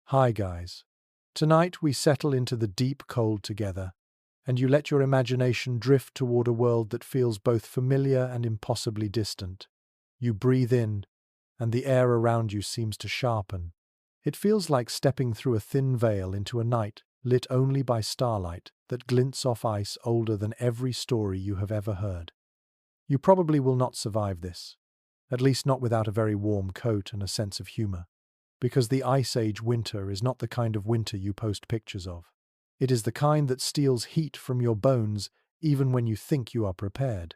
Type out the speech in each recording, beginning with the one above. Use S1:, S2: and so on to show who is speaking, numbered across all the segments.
S1: Hi guys. Tonight we settle into the deep cold together, and you let your imagination drift toward a world that feels both familiar and impossibly distant. You breathe in, and the air around you seems to sharpen. It feels like stepping through a thin veil into a night lit only by starlight that glints off ice older than every story you have ever heard. You probably will not survive this, at least not without a very warm coat and a sense of humor. Because the Ice Age winter is not the kind of winter you post pictures of. It is the kind that steals heat from your bones even when you think you are prepared.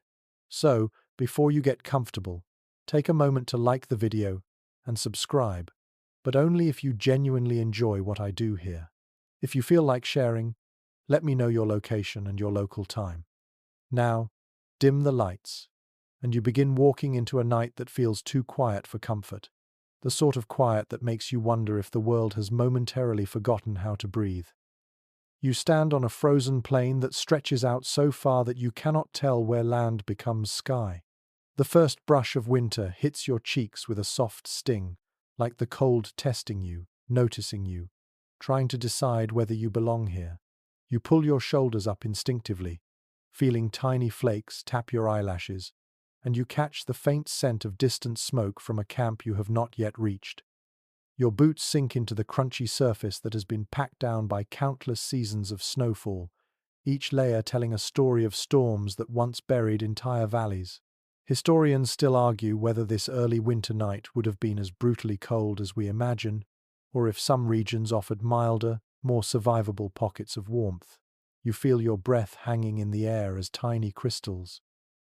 S1: So, before you get comfortable, take a moment to like the video and subscribe, but only if you genuinely enjoy what I do here. If you feel like sharing, let me know your location and your local time. Now, dim the lights, and you begin walking into a night that feels too quiet for comfort. The sort of quiet that makes you wonder if the world has momentarily forgotten how to breathe. You stand on a frozen plain that stretches out so far that you cannot tell where land becomes sky. The first brush of winter hits your cheeks with a soft sting, like the cold testing you, noticing you, trying to decide whether you belong here. You pull your shoulders up instinctively, feeling tiny flakes tap your eyelashes, and you catch the faint scent of distant smoke from a camp you have not yet reached. Your boots sink into the crunchy surface that has been packed down by countless seasons of snowfall, each layer telling a story of storms that once buried entire valleys. Historians still argue whether this early winter night would have been as brutally cold as we imagine, or if some regions offered milder, more survivable pockets of warmth. You feel your breath hanging in the air as tiny crystals,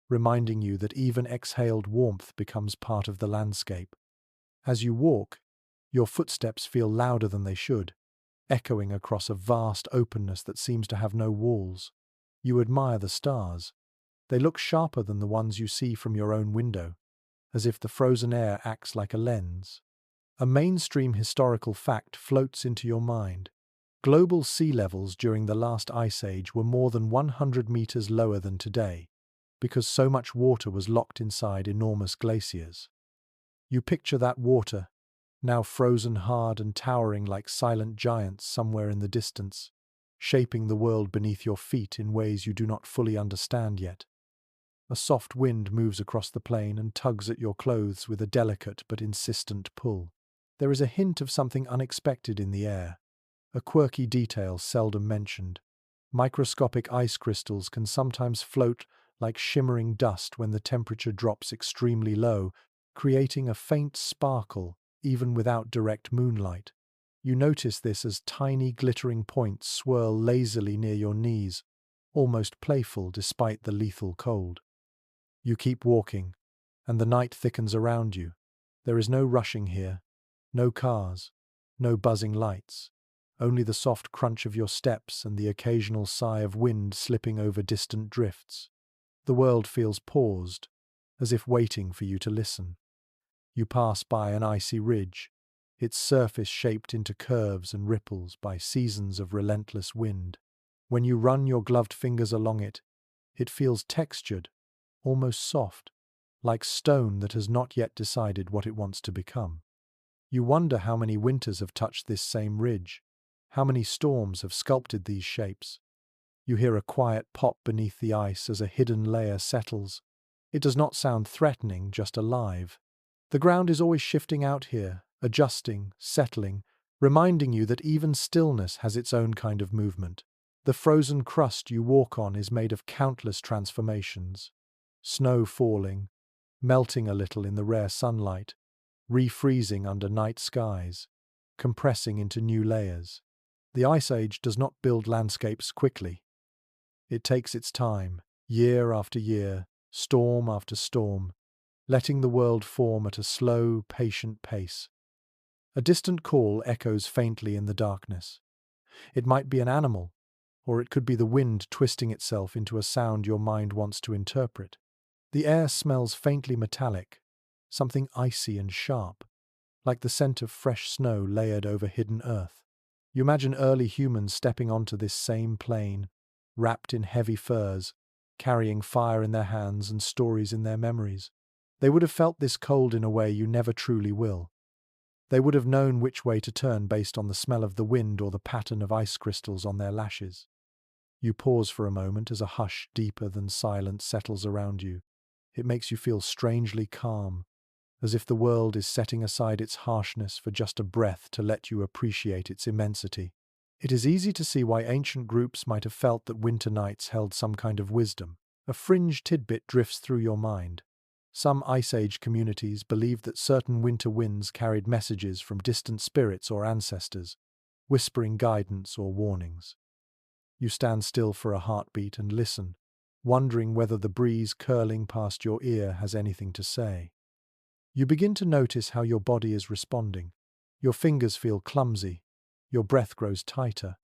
S1: reminding you that even exhaled warmth becomes part of the landscape. As you walk, your footsteps feel louder than they should, echoing across a vast openness that seems to have no walls. You admire the stars. They look sharper than the ones you see from your own window, as if the frozen air acts like a lens. A mainstream historical fact floats into your mind. Global sea levels during the last ice age were more than 100 meters lower than today, because so much water was locked inside enormous glaciers. You picture that water, now frozen hard and towering like silent giants somewhere in the distance, shaping the world beneath your feet in ways you do not fully understand yet. A soft wind moves across the plain and tugs at your clothes with a delicate but insistent pull. There is a hint of something unexpected in the air, a quirky detail seldom mentioned. Microscopic ice crystals can sometimes float like shimmering dust when the temperature drops extremely low, creating a faint sparkle even without direct moonlight. You notice this as tiny glittering points swirl lazily near your knees, almost playful despite the lethal cold. You keep walking, and the night thickens around you. There is no rushing here, no cars, no buzzing lights, only the soft crunch of your steps and the occasional sigh of wind slipping over distant drifts. The world feels paused, as if waiting for you to listen. You pass by an icy ridge, its surface shaped into curves and ripples by seasons of relentless wind. When you run your gloved fingers along it, it feels textured, almost soft, like stone that has not yet decided what it wants to become. You wonder how many winters have touched this same ridge, how many storms have sculpted these shapes. You hear a quiet pop beneath the ice as a hidden layer settles. It does not sound threatening, just alive. The ground is always shifting out here, adjusting, settling, reminding you that even stillness has its own kind of movement. The frozen crust you walk on is made of countless transformations. Snow falling, melting a little in the rare sunlight, refreezing under night skies, compressing into new layers. The Ice Age does not build landscapes quickly. It takes its time, year after year, storm after storm, letting the world form at a slow, patient pace. A distant call echoes faintly in the darkness. It might be an animal, or it could be the wind twisting itself into a sound your mind wants to interpret. The air smells faintly metallic, something icy and sharp, like the scent of fresh snow layered over hidden earth. You imagine early humans stepping onto this same plain, wrapped in heavy furs, carrying fire in their hands and stories in their memories. They would have felt this cold in a way you never truly will. They would have known which way to turn based on the smell of the wind or the pattern of ice crystals on their lashes. You pause for a moment as a hush deeper than silence settles around you. It makes you feel strangely calm, as if the world is setting aside its harshness for just a breath to let you appreciate its immensity. It is easy to see why ancient groups might have felt that winter nights held some kind of wisdom. A fringe tidbit drifts through your mind. Some Ice Age communities believed that certain winter winds carried messages from distant spirits or ancestors, whispering guidance or warnings. You stand still for a heartbeat and listen, wondering whether the breeze curling past your ear has anything to say. You begin to notice how your body is responding. Your fingers feel clumsy. Your breath grows tighter.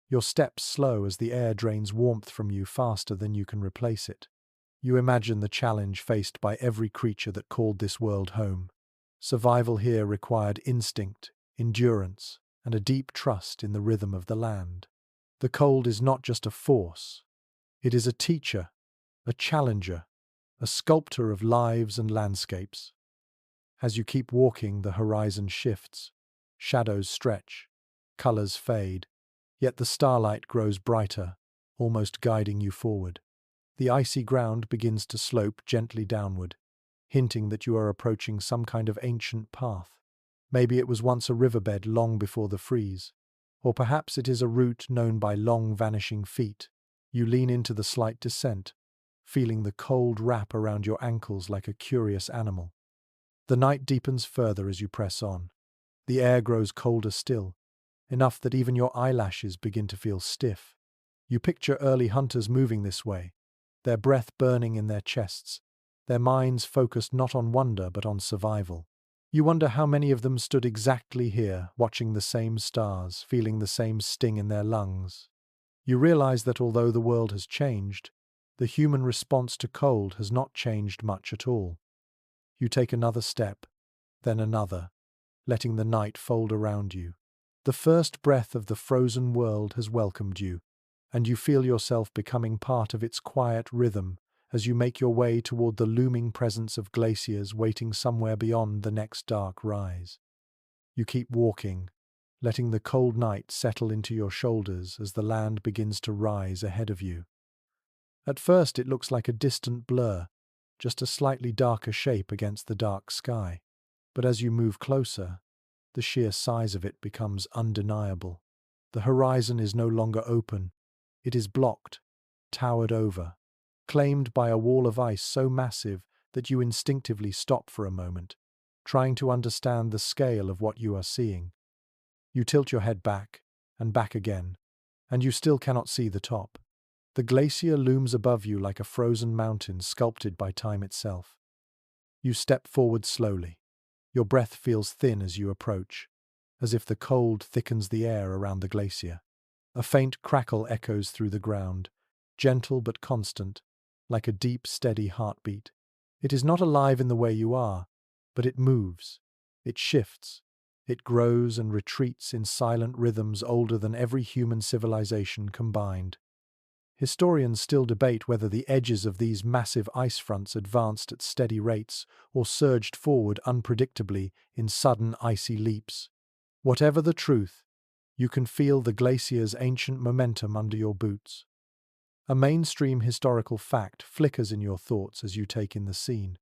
S1: Your steps slow as the air drains warmth from you faster than you can replace it. You imagine the challenge faced by every creature that called this world home. Survival here required instinct, endurance, and a deep trust in the rhythm of the land. The cold is not just a force. It is a teacher, a challenger, a sculptor of lives and landscapes. As you keep walking, the horizon shifts. Shadows stretch. Colors fade. Yet the starlight grows brighter, almost guiding you forward. The icy ground begins to slope gently downward, hinting that you are approaching some kind of ancient path. Maybe it was once a riverbed long before the freeze. Or perhaps it is a route known by long vanishing feet. You lean into the slight descent, feeling the cold wrap around your ankles like a curious animal. The night deepens further as you press on. The air grows colder still, enough that even your eyelashes begin to feel stiff. You picture early hunters moving this way, their breath burning in their chests, their minds focused not on wonder but on survival. You wonder how many of them stood exactly here, watching the same stars, feeling the same sting in their lungs. You realize that although the world has changed, the human response to cold has not changed much at all. You take another step, then another, letting the night fold around you. The first breath of the frozen world has welcomed you, and you feel yourself becoming part of its quiet rhythm as you make your way toward the looming presence of glaciers waiting somewhere beyond the next dark rise. You keep walking, letting the cold night settle into your shoulders as the land begins to rise ahead of you. At first it looks like a distant blur, just a slightly darker shape against the dark sky. But as you move closer, the sheer size of it becomes undeniable. The horizon is no longer open. It is blocked, towered over, claimed by a wall of ice so massive that you instinctively stop for a moment, trying to understand the scale of what you are seeing. You tilt your head back, and back again, and you still cannot see the top. The glacier looms above you like a frozen mountain sculpted by time itself. You step forward slowly. Your breath feels thin as you approach, as if the cold thickens the air around the glacier. A faint crackle echoes through the ground, gentle but constant, like a deep, steady heartbeat. It is not alive in the way you are, but it moves, it shifts, it grows and retreats in silent rhythms older than every human civilization combined. Historians still debate whether the edges of these massive ice fronts advanced at steady rates or surged forward unpredictably in sudden icy leaps. Whatever the truth, you can feel the glacier's ancient momentum under your boots. A mainstream historical fact flickers in your thoughts as you take in the scene.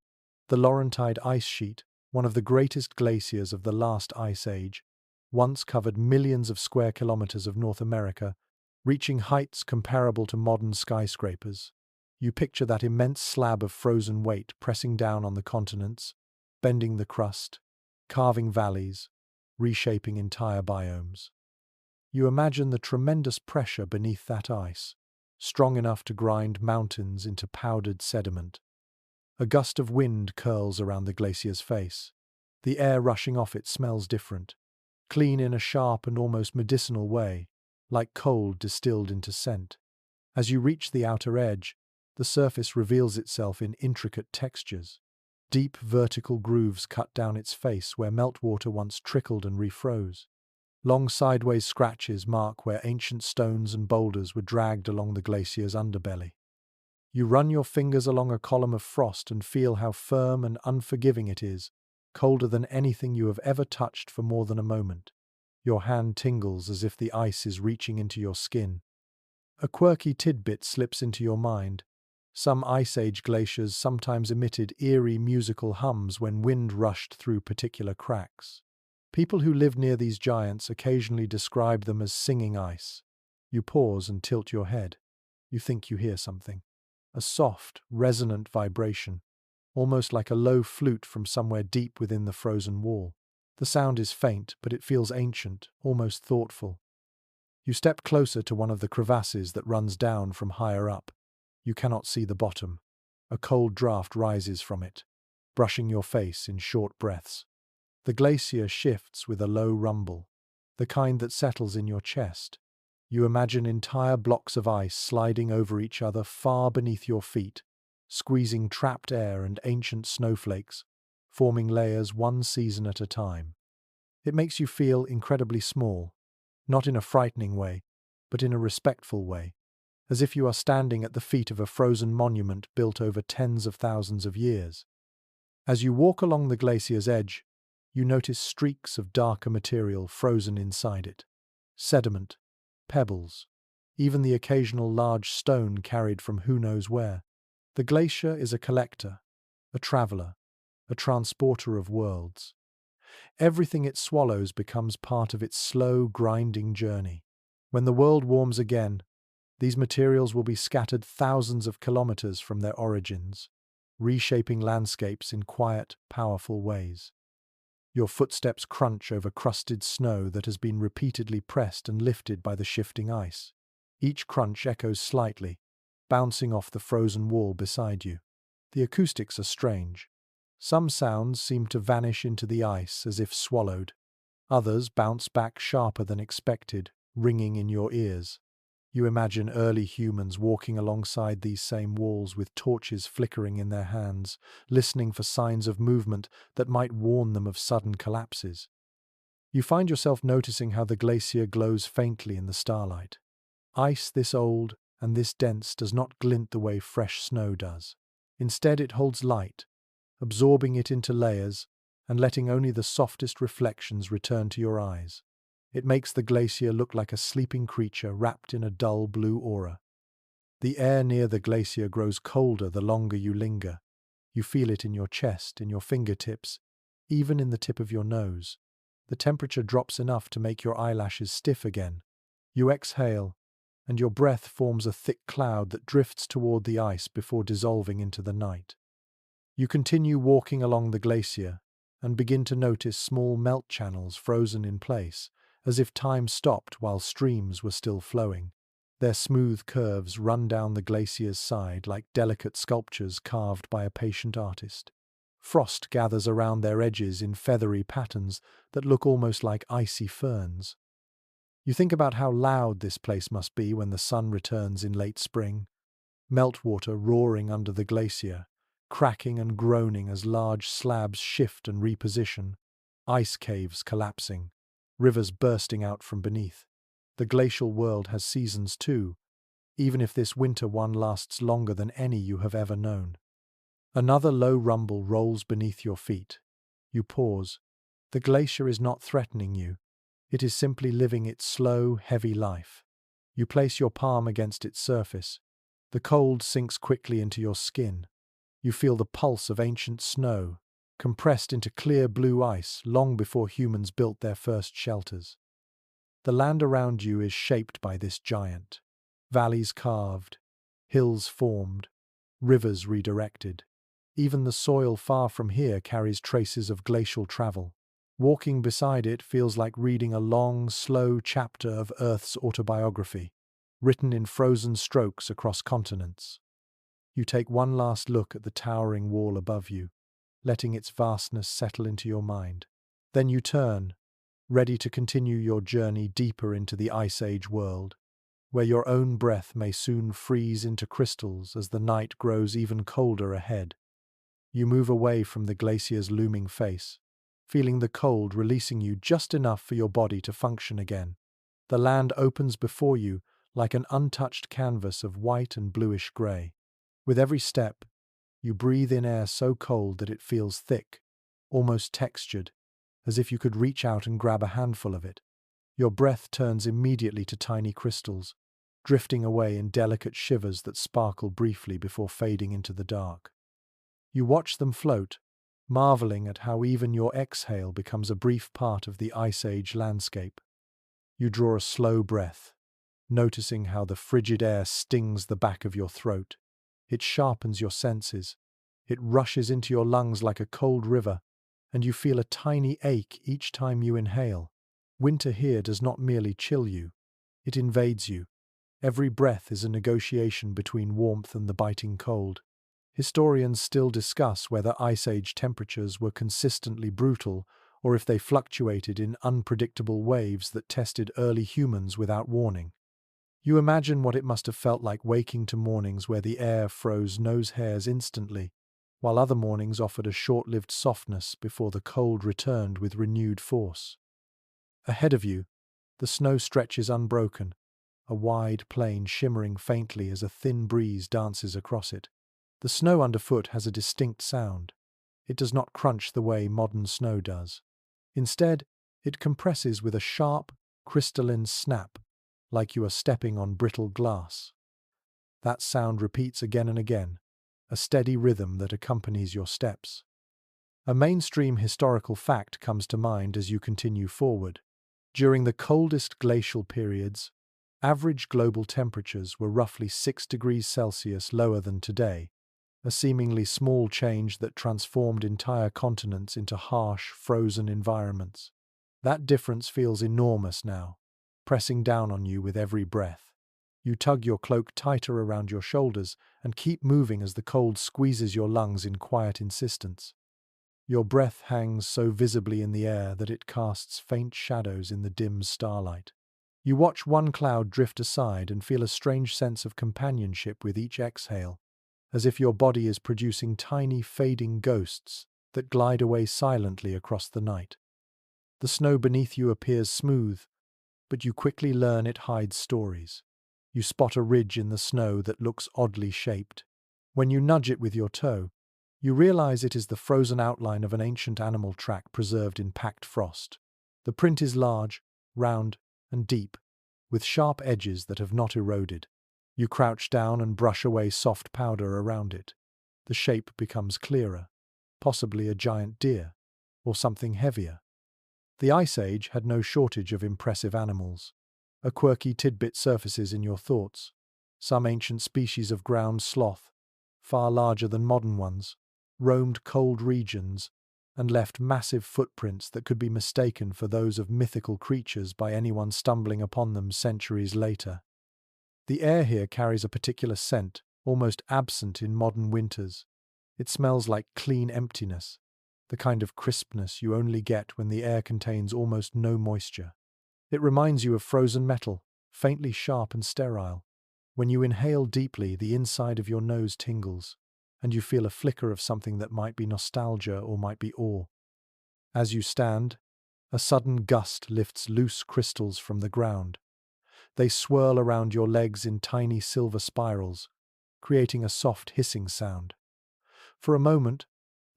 S1: The Laurentide ice sheet, one of the greatest glaciers of the last ice age, once covered millions of square kilometers of North America, reaching heights comparable to modern skyscrapers. You picture that immense slab of frozen weight pressing down on the continents, bending the crust, carving valleys, reshaping entire biomes. You imagine the tremendous pressure beneath that ice, strong enough to grind mountains into powdered sediment. A gust of wind curls around the glacier's face. The air rushing off it smells different, clean in a sharp and almost medicinal way, like cold distilled into scent. As you reach the outer edge, the surface reveals itself in intricate textures. Deep vertical grooves cut down its face where meltwater once trickled and refroze. Long sideways scratches mark where ancient stones and boulders were dragged along the glacier's underbelly. You run your fingers along a column of frost and feel how firm and unforgiving it is, colder than anything you have ever touched for more than a moment. Your hand tingles as if the ice is reaching into your skin. A quirky tidbit slips into your mind. Some Ice Age glaciers sometimes emitted eerie musical hums when wind rushed through particular cracks. People who live near these giants occasionally describe them as singing ice. You pause and tilt your head. You think you hear something. A soft, resonant vibration, almost like a low flute from somewhere deep within the frozen wall. The sound is faint, but it feels ancient, almost thoughtful. You step closer to one of the crevasses that runs down from higher up. You cannot see the bottom. A cold draft rises from it, brushing your face in short breaths. The glacier shifts with a low rumble, the kind that settles in your chest. You imagine entire blocks of ice sliding over each other far beneath your feet, squeezing trapped air and ancient snowflakes, forming layers one season at a time. It makes you feel incredibly small, not in a frightening way, but in a respectful way, as if you are standing at the feet of a frozen monument built over tens of thousands of years. As you walk along the glacier's edge, you notice streaks of darker material frozen inside it. Sediment, pebbles, even the occasional large stone carried from who knows where. The glacier is a collector, a traveler, a transporter of worlds. Everything it swallows becomes part of its slow, grinding journey. When the world warms again, these materials will be scattered thousands of kilometers from their origins, reshaping landscapes in quiet, powerful ways. Your footsteps crunch over crusted snow that has been repeatedly pressed and lifted by the shifting ice. Each crunch echoes slightly, bouncing off the frozen wall beside you. The acoustics are strange. Some sounds seem to vanish into the ice as if swallowed. Others bounce back sharper than expected, ringing in your ears. You imagine early humans walking alongside these same walls with torches flickering in their hands, listening for signs of movement that might warn them of sudden collapses. You find yourself noticing how the glacier glows faintly in the starlight. Ice this old and this dense does not glint the way fresh snow does. Instead, it holds light, absorbing it into layers and letting only the softest reflections return to your eyes. It makes the glacier look like a sleeping creature wrapped in a dull blue aura. The air near the glacier grows colder the longer you linger. You feel it in your chest, in your fingertips, even in the tip of your nose. The temperature drops enough to make your eyelashes stiff again. You exhale, and your breath forms a thick cloud that drifts toward the ice before dissolving into the night. You continue walking along the glacier and begin to notice small melt channels frozen in place, as if time stopped while streams were still flowing. Their smooth curves run down the glacier's side like delicate sculptures carved by a patient artist. Frost gathers around their edges in feathery patterns that look almost like icy ferns. You think about how loud this place must be when the sun returns in late spring. Meltwater roaring under the glacier, cracking and groaning as large slabs shift and reposition. Ice caves collapsing, rivers bursting out from beneath. The glacial world has seasons too, even if this winter one lasts longer than any you have ever known. Another low rumble rolls beneath your feet. You pause. The glacier is not threatening you. It is simply living its slow, heavy life. You place your palm against its surface. The cold sinks quickly into your skin. You feel the pulse of ancient snow, compressed into clear blue ice long before humans built their first shelters. The land around you is shaped by this giant. Valleys carved, hills formed, rivers redirected. Even the soil far from here carries traces of glacial travel. Walking beside it feels like reading a long, slow chapter of Earth's autobiography, written in frozen strokes across continents. You take one last look at the towering wall above you, letting its vastness settle into your mind. Then you turn, ready to continue your journey deeper into the Ice Age world, where your own breath may soon freeze into crystals as the night grows even colder ahead. You move away from the glacier's looming face, feeling the cold releasing you just enough for your body to function again. The land opens before you like an untouched canvas of white and bluish grey. With every step, you breathe in air so cold that it feels thick, almost textured, as if you could reach out and grab a handful of it. Your breath turns immediately to tiny crystals, drifting away in delicate shivers that sparkle briefly before fading into the dark. You watch them float, marveling at how even your exhale becomes a brief part of the Ice Age landscape. You draw a slow breath, noticing how the frigid air stings the back of your throat. It sharpens your senses. It rushes into your lungs like a cold river, and you feel a tiny ache each time you inhale. Winter here does not merely chill you, it invades you. Every breath is a negotiation between warmth and the biting cold. Historians still discuss whether Ice Age temperatures were consistently brutal or if they fluctuated in unpredictable waves that tested early humans without warning. You imagine what it must have felt like waking to mornings where the air froze nose hairs instantly, while other mornings offered a short-lived softness before the cold returned with renewed force. Ahead of you, the snow stretches unbroken, a wide plain shimmering faintly as a thin breeze dances across it. The snow underfoot has a distinct sound. It does not crunch the way modern snow does. Instead, it compresses with a sharp, crystalline snap, like you are stepping on brittle glass. That sound repeats again and again, a steady rhythm that accompanies your steps. A mainstream historical fact comes to mind as you continue forward. During the coldest glacial periods, average global temperatures were roughly 6 degrees Celsius lower than today, a seemingly small change that transformed entire continents into harsh, frozen environments. That difference feels enormous now, pressing down on you with every breath. You tug your cloak tighter around your shoulders and keep moving as the cold squeezes your lungs in quiet insistence. Your breath hangs so visibly in the air that it casts faint shadows in the dim starlight. You watch one cloud drift aside and feel a strange sense of companionship with each exhale, as if your body is producing tiny fading ghosts that glide away silently across the night. The snow beneath you appears smooth, but you quickly learn it hides stories. You spot a ridge in the snow that looks oddly shaped. When you nudge it with your toe, you realize it is the frozen outline of an ancient animal track preserved in packed frost. The print is large, round, and deep, with sharp edges that have not eroded. You crouch down and brush away soft powder around it. The shape becomes clearer, possibly a giant deer, or something heavier. The Ice Age had no shortage of impressive animals. A quirky tidbit surfaces in your thoughts. Some ancient species of ground sloth, far larger than modern ones, roamed cold regions and left massive footprints that could be mistaken for those of mythical creatures by anyone stumbling upon them centuries later. The air here carries a particular scent, almost absent in modern winters. It smells like clean emptiness, the kind of crispness you only get when the air contains almost no moisture. It reminds you of frozen metal, faintly sharp and sterile. When you inhale deeply, the inside of your nose tingles, and you feel a flicker of something that might be nostalgia or might be awe. As you stand, a sudden gust lifts loose crystals from the ground. They swirl around your legs in tiny silver spirals, creating a soft hissing sound. For a moment,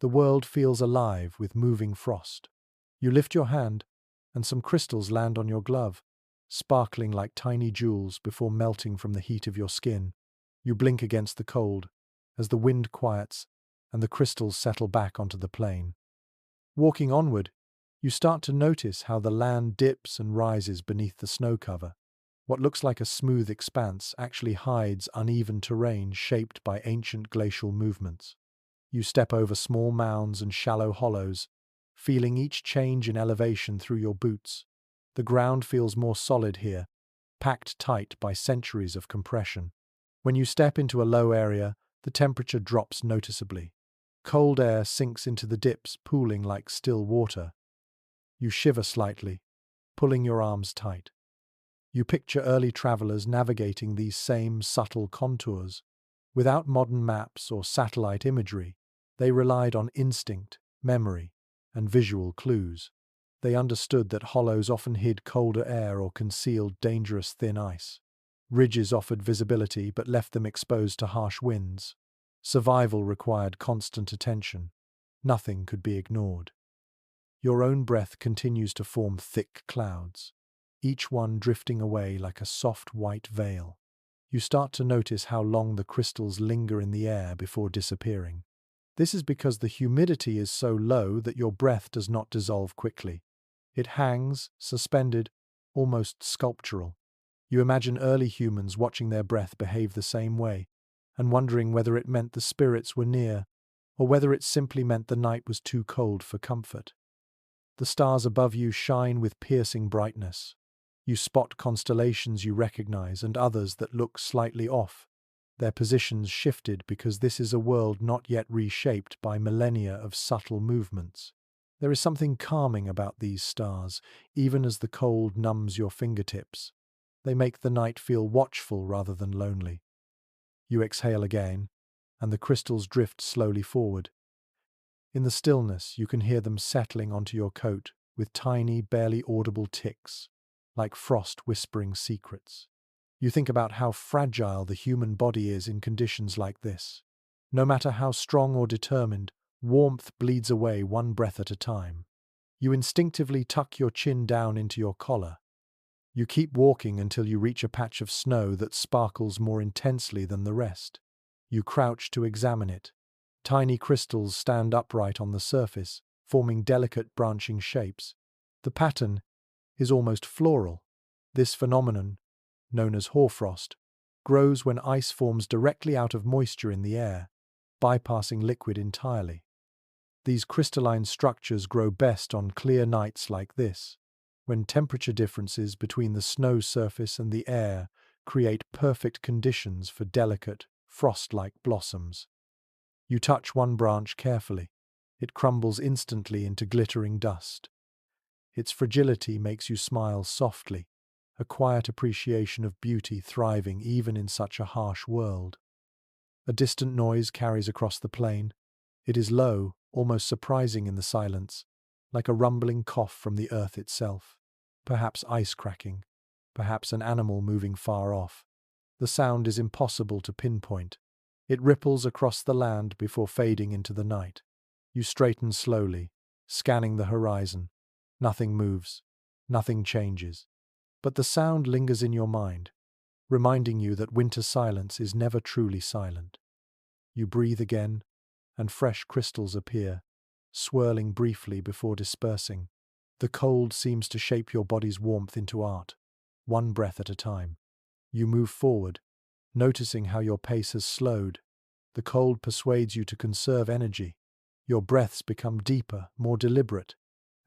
S1: the world feels alive with moving frost. You lift your hand, and some crystals land on your glove, sparkling like tiny jewels before melting from the heat of your skin. You blink against the cold, as the wind quiets and the crystals settle back onto the plain. Walking onward, you start to notice how the land dips and rises beneath the snow cover. What looks like a smooth expanse actually hides uneven terrain shaped by ancient glacial movements. You step over small mounds and shallow hollows, feeling each change in elevation through your boots. The ground feels more solid here, packed tight by centuries of compression. When you step into a low area, the temperature drops noticeably. Cold air sinks into the dips, pooling like still water. You shiver slightly, pulling your arms tight. You picture early travelers navigating these same subtle contours. Without modern maps or satellite imagery, they relied on instinct, memory, and visual clues. They understood that hollows often hid colder air or concealed dangerous thin ice. Ridges offered visibility but left them exposed to harsh winds. Survival required constant attention. Nothing could be ignored. Your own breath continues to form thick clouds, each one drifting away like a soft white veil. You start to notice how long the crystals linger in the air before disappearing. This is because the humidity is so low that your breath does not dissolve quickly. It hangs, suspended, almost sculptural. You imagine early humans watching their breath behave the same way, and wondering whether it meant the spirits were near, or whether it simply meant the night was too cold for comfort. The stars above you shine with piercing brightness. You spot constellations you recognize and others that look slightly off, their positions shifted because this is a world not yet reshaped by millennia of subtle movements. There is something calming about these stars, even as the cold numbs your fingertips. They make the night feel watchful rather than lonely. You exhale again, and the crystals drift slowly forward. In the stillness, you can hear them settling onto your coat with tiny, barely audible ticks, like frost whispering secrets. You think about how fragile the human body is in conditions like this. No matter how strong or determined, warmth bleeds away one breath at a time. You instinctively tuck your chin down into your collar. You keep walking until you reach a patch of snow that sparkles more intensely than the rest. You crouch to examine it. Tiny crystals stand upright on the surface, forming delicate branching shapes. The pattern is almost floral. This phenomenon, known as hoarfrost, grows when ice forms directly out of moisture in the air, bypassing liquid entirely. These crystalline structures grow best on clear nights like this, when temperature differences between the snow surface and the air create perfect conditions for delicate, frost-like blossoms. You touch one branch carefully. It crumbles instantly into glittering dust. Its fragility makes you smile softly, a quiet appreciation of beauty thriving even in such a harsh world. A distant noise carries across the plain. It is low, almost surprising in the silence, like a rumbling cough from the earth itself. Perhaps ice cracking, perhaps an animal moving far off. The sound is impossible to pinpoint. It ripples across the land before fading into the night. You straighten slowly, scanning the horizon. Nothing moves, nothing changes. But the sound lingers in your mind, reminding you that winter silence is never truly silent. You breathe again, and fresh crystals appear, swirling briefly before dispersing. The cold seems to shape your body's warmth into art, one breath at a time. You move forward, noticing how your pace has slowed. The cold persuades you to conserve energy. Your breaths become deeper, more deliberate,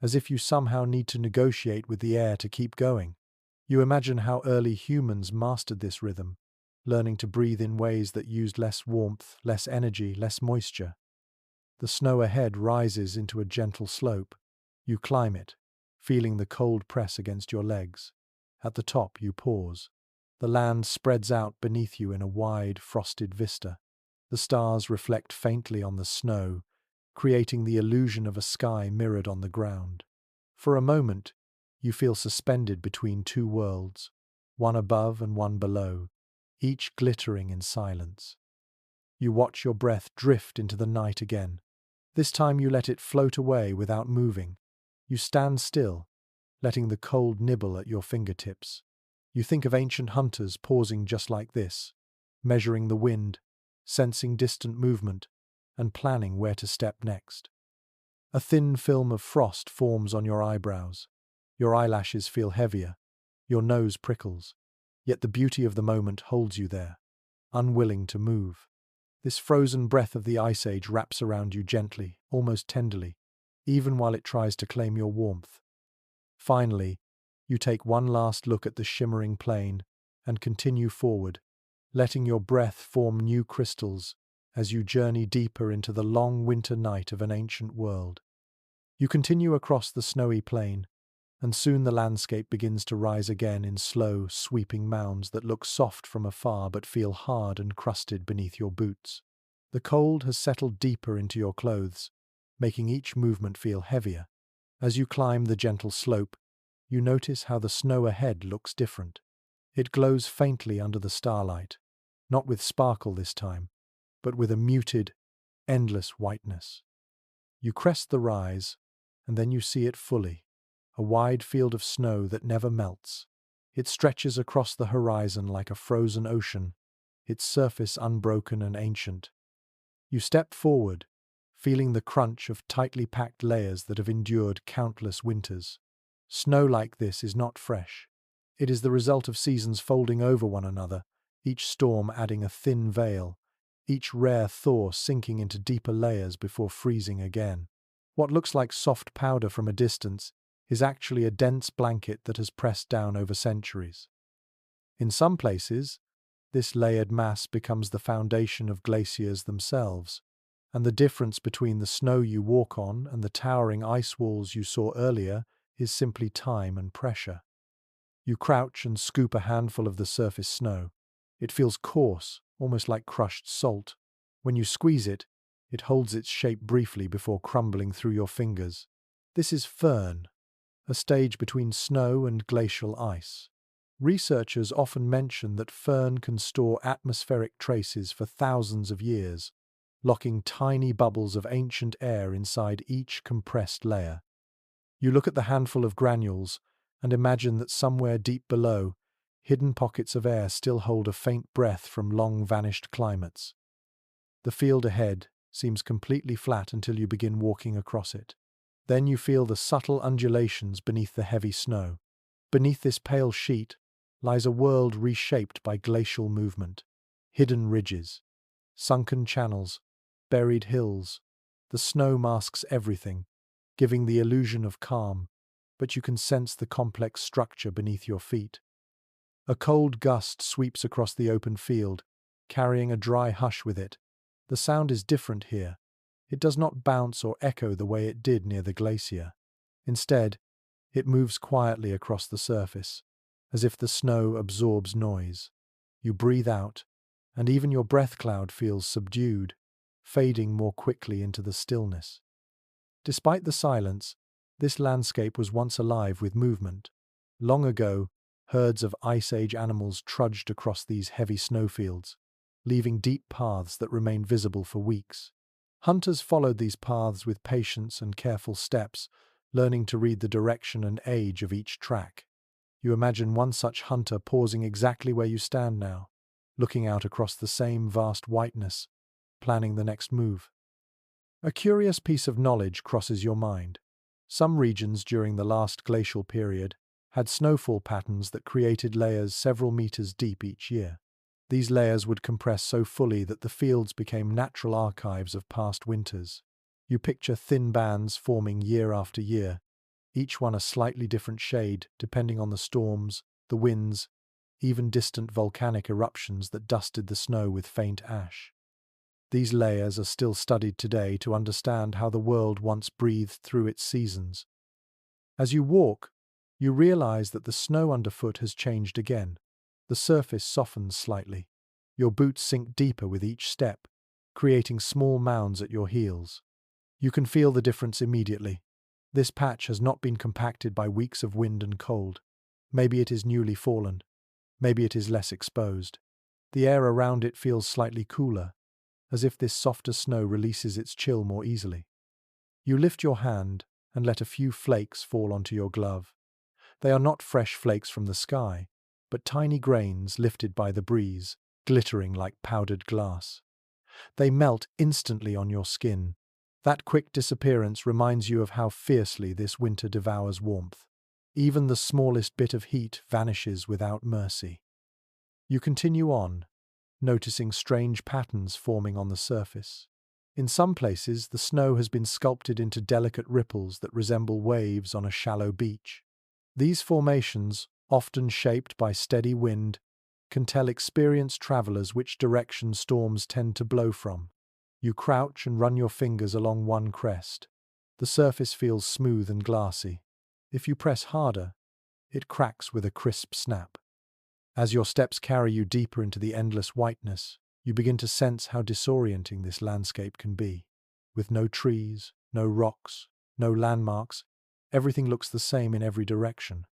S1: as if you somehow need to negotiate with the air to keep going. You imagine how early humans mastered this rhythm, learning to breathe in ways that used less warmth, less energy, less moisture. The snow ahead rises into a gentle slope. You climb it, feeling the cold press against your legs. At the top, you pause. The land spreads out beneath you in a wide, frosted vista. The stars reflect faintly on the snow, creating the illusion of a sky mirrored on the ground. For a moment, you feel suspended between two worlds, one above and one below, each glittering in silence. You watch your breath drift into the night again. This time you let it float away without moving. You stand still, letting the cold nibble at your fingertips. You think of ancient hunters pausing just like this, measuring the wind, sensing distant movement, and planning where to step next. A thin film of frost forms on your eyebrows. Your eyelashes feel heavier. Your nose prickles. Yet the beauty of the moment holds you there, unwilling to move. This frozen breath of the ice age wraps around you gently, almost tenderly, even while it tries to claim your warmth. Finally, you take one last look at the shimmering plain and continue forward, letting your breath form new crystals as you journey deeper into the long winter night of an ancient world. You continue across the snowy plain, and soon the landscape begins to rise again in slow, sweeping mounds that look soft from afar but feel hard and crusted beneath your boots. The cold has settled deeper into your clothes, making each movement feel heavier. As you climb the gentle slope, you notice how the snow ahead looks different. It glows faintly under the starlight, not with sparkle this time, but with a muted, endless whiteness. You crest the rise, and then you see it fully, a wide field of snow that never melts. It stretches across the horizon like a frozen ocean, its surface unbroken and ancient. You step forward, feeling the crunch of tightly packed layers that have endured countless winters. Snow like this is not fresh. It is the result of seasons folding over one another, each storm adding a thin veil, each rare thaw sinking into deeper layers before freezing again. What looks like soft powder from a distance is actually a dense blanket that has pressed down over centuries. In some places, this layered mass becomes the foundation of glaciers themselves, and the difference between the snow you walk on and the towering ice walls you saw earlier is simply time and pressure. You crouch and scoop a handful of the surface snow. It feels coarse, almost like crushed salt. When you squeeze it, it holds its shape briefly before crumbling through your fingers. This is firn, a stage between snow and glacial ice. Researchers often mention that firn can store atmospheric traces for thousands of years, locking tiny bubbles of ancient air inside each compressed layer. You look at the handful of granules and imagine that somewhere deep below, hidden pockets of air still hold a faint breath from long-vanished climates. The field ahead seems completely flat until you begin walking across it. Then you feel the subtle undulations beneath the heavy snow. Beneath this pale sheet lies a world reshaped by glacial movement. Hidden ridges, sunken channels, buried hills. The snow masks everything, giving the illusion of calm, but you can sense the complex structure beneath your feet. A cold gust sweeps across the open field, carrying a dry hush with it. The sound is different here. It does not bounce or echo the way it did near the glacier. Instead, it moves quietly across the surface, as if the snow absorbs noise. You breathe out, and even your breath cloud feels subdued, fading more quickly into the stillness. Despite the silence, this landscape was once alive with movement. Long ago, herds of Ice Age animals trudged across these heavy snowfields, leaving deep paths that remained visible for weeks. Hunters followed these paths with patience and careful steps, learning to read the direction and age of each track. You imagine one such hunter pausing exactly where you stand now, looking out across the same vast whiteness, planning the next move. A curious piece of knowledge crosses your mind. Some regions during the last glacial period had snowfall patterns that created layers several meters deep each year. These layers would compress so fully that the fields became natural archives of past winters. You picture thin bands forming year after year, each one a slightly different shade depending on the storms, the winds, even distant volcanic eruptions that dusted the snow with faint ash. These layers are still studied today to understand how the world once breathed through its seasons. As you walk, you realize that the snow underfoot has changed again. The surface softens slightly. Your boots sink deeper with each step, creating small mounds at your heels. You can feel the difference immediately. This patch has not been compacted by weeks of wind and cold. Maybe it is newly fallen. Maybe it is less exposed. The air around it feels slightly cooler, as if this softer snow releases its chill more easily. You lift your hand and let a few flakes fall onto your glove. They are not fresh flakes from the sky, but tiny grains lifted by the breeze, glittering like powdered glass. They melt instantly on your skin. That quick disappearance reminds you of how fiercely this winter devours warmth. Even the smallest bit of heat vanishes without mercy. You continue on, noticing strange patterns forming on the surface. In some places, the snow has been sculpted into delicate ripples that resemble waves on a shallow beach. These formations, often shaped by steady wind, can tell experienced travelers which direction storms tend to blow from. You crouch and run your fingers along one crest. The surface feels smooth and glassy. If you press harder, it cracks with a crisp snap. As your steps carry you deeper into the endless whiteness, you begin to sense how disorienting this landscape can be. With no trees, no rocks, no landmarks, everything looks the same in every direction.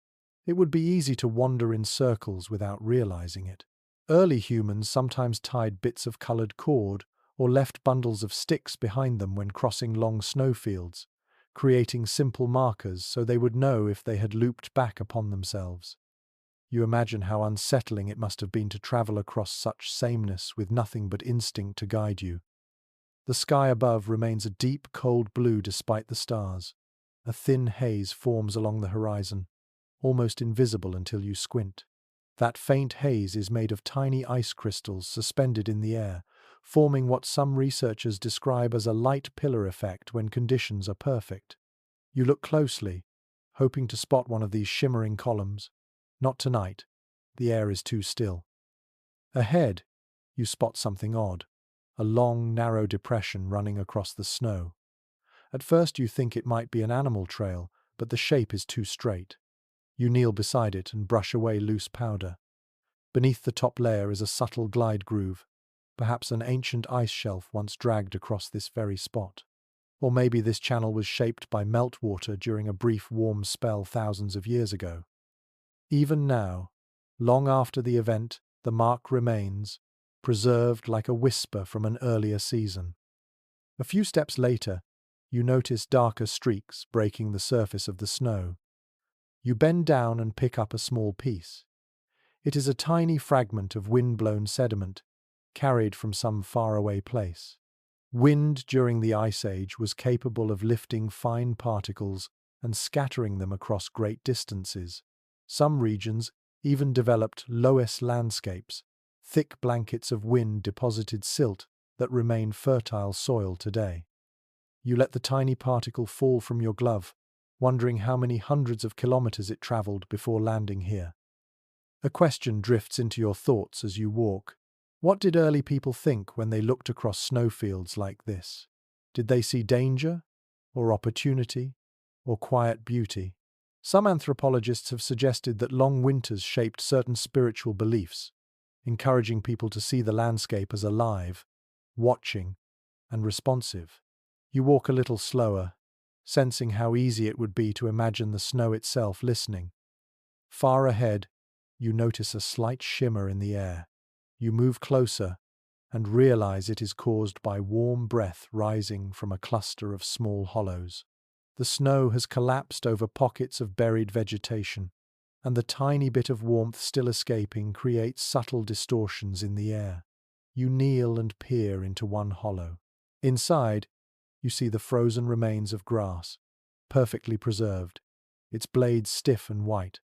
S1: It would be easy to wander in circles without realizing it. Early humans sometimes tied bits of colored cord or left bundles of sticks behind them when crossing long snowfields, creating simple markers so they would know if they had looped back upon themselves. You imagine how unsettling it must have been to travel across such sameness with nothing but instinct to guide you. The sky above remains a deep, cold blue despite the stars. A thin haze forms along the horizon, almost invisible until you squint. That faint haze is made of tiny ice crystals suspended in the air, forming what some researchers describe as a light pillar effect when conditions are perfect. You look closely, hoping to spot one of these shimmering columns. Not tonight. The air is too still. Ahead, you spot something odd. A long, narrow depression running across the snow. At first you think it might be an animal trail, but the shape is too straight. You kneel beside it and brush away loose powder. Beneath the top layer is a subtle glide groove, perhaps an ancient ice shelf once dragged across this very spot. Or maybe this channel was shaped by meltwater during a brief warm spell thousands of years ago. Even now, long after the event, the mark remains, preserved like a whisper from an earlier season. A few steps later, you notice darker streaks breaking the surface of the snow. You bend down and pick up a small piece. It is a tiny fragment of wind-blown sediment, carried from some faraway place. Wind during the Ice Age was capable of lifting fine particles and scattering them across great distances. Some regions even developed loess landscapes, thick blankets of wind-deposited silt that remain fertile soil today. You let the tiny particle fall from your glove, wondering how many hundreds of kilometers it traveled before landing here. A question drifts into your thoughts as you walk. What did early people think when they looked across snowfields like this? Did they see danger, or opportunity, or quiet beauty? Some anthropologists have suggested that long winters shaped certain spiritual beliefs, encouraging people to see the landscape as alive, watching, and responsive. You walk a little slower, sensing how easy it would be to imagine the snow itself listening. Far ahead, you notice a slight shimmer in the air. You move closer and realize it is caused by warm breath rising from a cluster of small hollows. The snow has collapsed over pockets of buried vegetation, and the tiny bit of warmth still escaping creates subtle distortions in the air. You kneel and peer into one hollow. Inside, you see the frozen remains of grass, perfectly preserved, its blades stiff and white.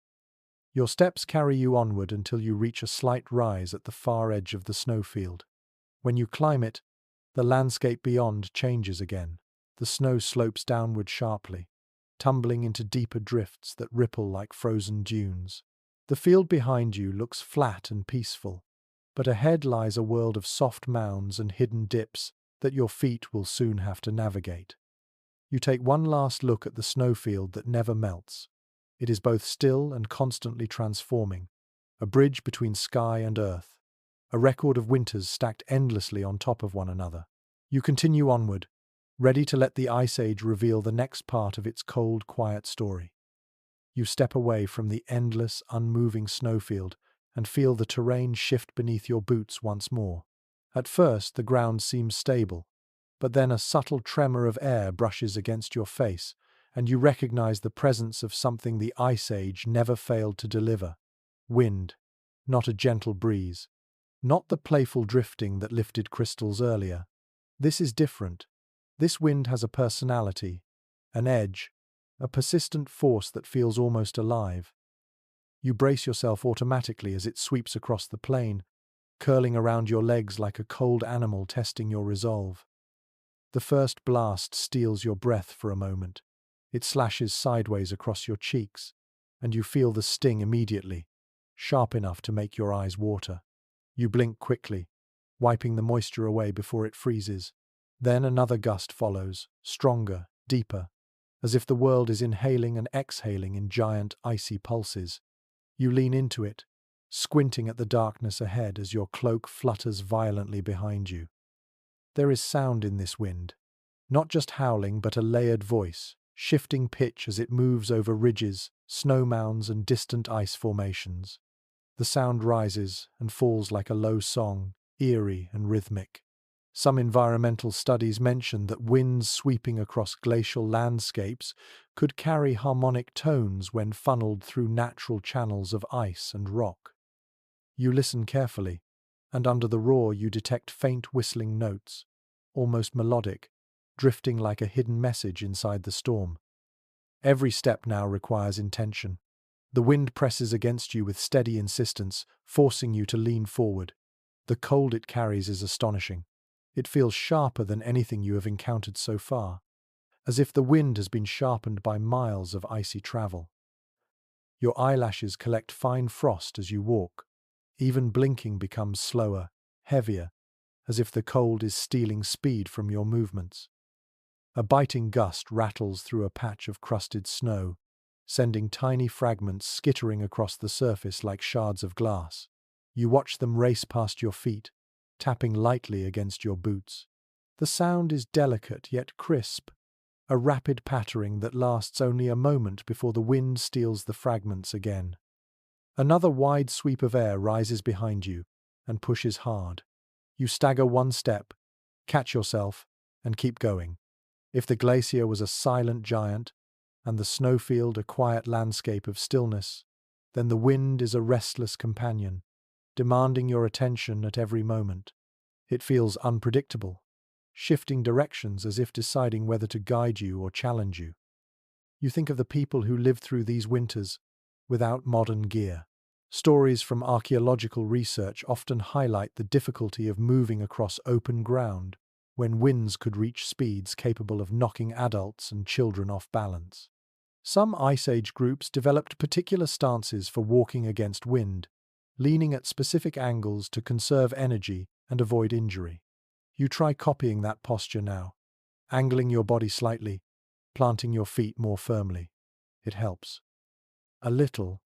S1: Your steps carry you onward until you reach a slight rise at the far edge of the snowfield. When you climb it, the landscape beyond changes again. The snow slopes downward sharply, tumbling into deeper drifts that ripple like frozen dunes. The field behind you looks flat and peaceful, but ahead lies a world of soft mounds and hidden dips that your feet will soon have to navigate. You take one last look at the snowfield that never melts. It is both still and constantly transforming, a bridge between sky and earth, a record of winters stacked endlessly on top of one another. You continue onward, ready to let the Ice Age reveal the next part of its cold, quiet story. You step away from the endless, unmoving snowfield and feel the terrain shift beneath your boots once more. At first, the ground seems stable, but then a subtle tremor of air brushes against your face, and you recognize the presence of something the Ice Age never failed to deliver. Wind, not a gentle breeze, not the playful drifting that lifted crystals earlier. This is different. This wind has a personality, an edge, a persistent force that feels almost alive. You brace yourself automatically as it sweeps across the plain, curling around your legs like a cold animal testing your resolve. The first blast steals your breath for a moment. It slashes sideways across your cheeks, and you feel the sting immediately, sharp enough to make your eyes water. You blink quickly, wiping the moisture away before it freezes. Then another gust follows, stronger, deeper, as if the world is inhaling and exhaling in giant, icy pulses. You lean into it, squinting at the darkness ahead as your cloak flutters violently behind you. There is sound in this wind, not just howling but a layered voice, shifting pitch as it moves over ridges, snow mounds, and distant ice formations. The sound rises and falls like a low song, eerie and rhythmic. Some environmental studies mention that winds sweeping across glacial landscapes could carry harmonic tones when funneled through natural channels of ice and rock. You listen carefully, and under the roar you detect faint whistling notes, almost melodic, drifting like a hidden message inside the storm. Every step now requires intention. The wind presses against you with steady insistence, forcing you to lean forward. The cold it carries is astonishing. It feels sharper than anything you have encountered so far, as if the wind has been sharpened by miles of icy travel. Your eyelashes collect fine frost as you walk. Even blinking becomes slower, heavier, as if the cold is stealing speed from your movements. A biting gust rattles through a patch of crusted snow, sending tiny fragments skittering across the surface like shards of glass. You watch them race past your feet, tapping lightly against your boots. The sound is delicate yet crisp, a rapid pattering that lasts only a moment before the wind steals the fragments again. Another wide sweep of air rises behind you and pushes hard. You stagger one step, catch yourself, and keep going. If the glacier was a silent giant, and the snowfield a quiet landscape of stillness, then the wind is a restless companion, demanding your attention at every moment. It feels unpredictable, shifting directions as if deciding whether to guide you or challenge you. You think of the people who lived through these winters without modern gear. Stories from archaeological research often highlight the difficulty of moving across open ground when winds could reach speeds capable of knocking adults and children off balance. Some Ice Age groups developed particular stances for walking against wind, leaning at specific angles to conserve energy and avoid injury. You try copying that posture now, angling your body slightly, planting your feet more firmly. It helps. A little.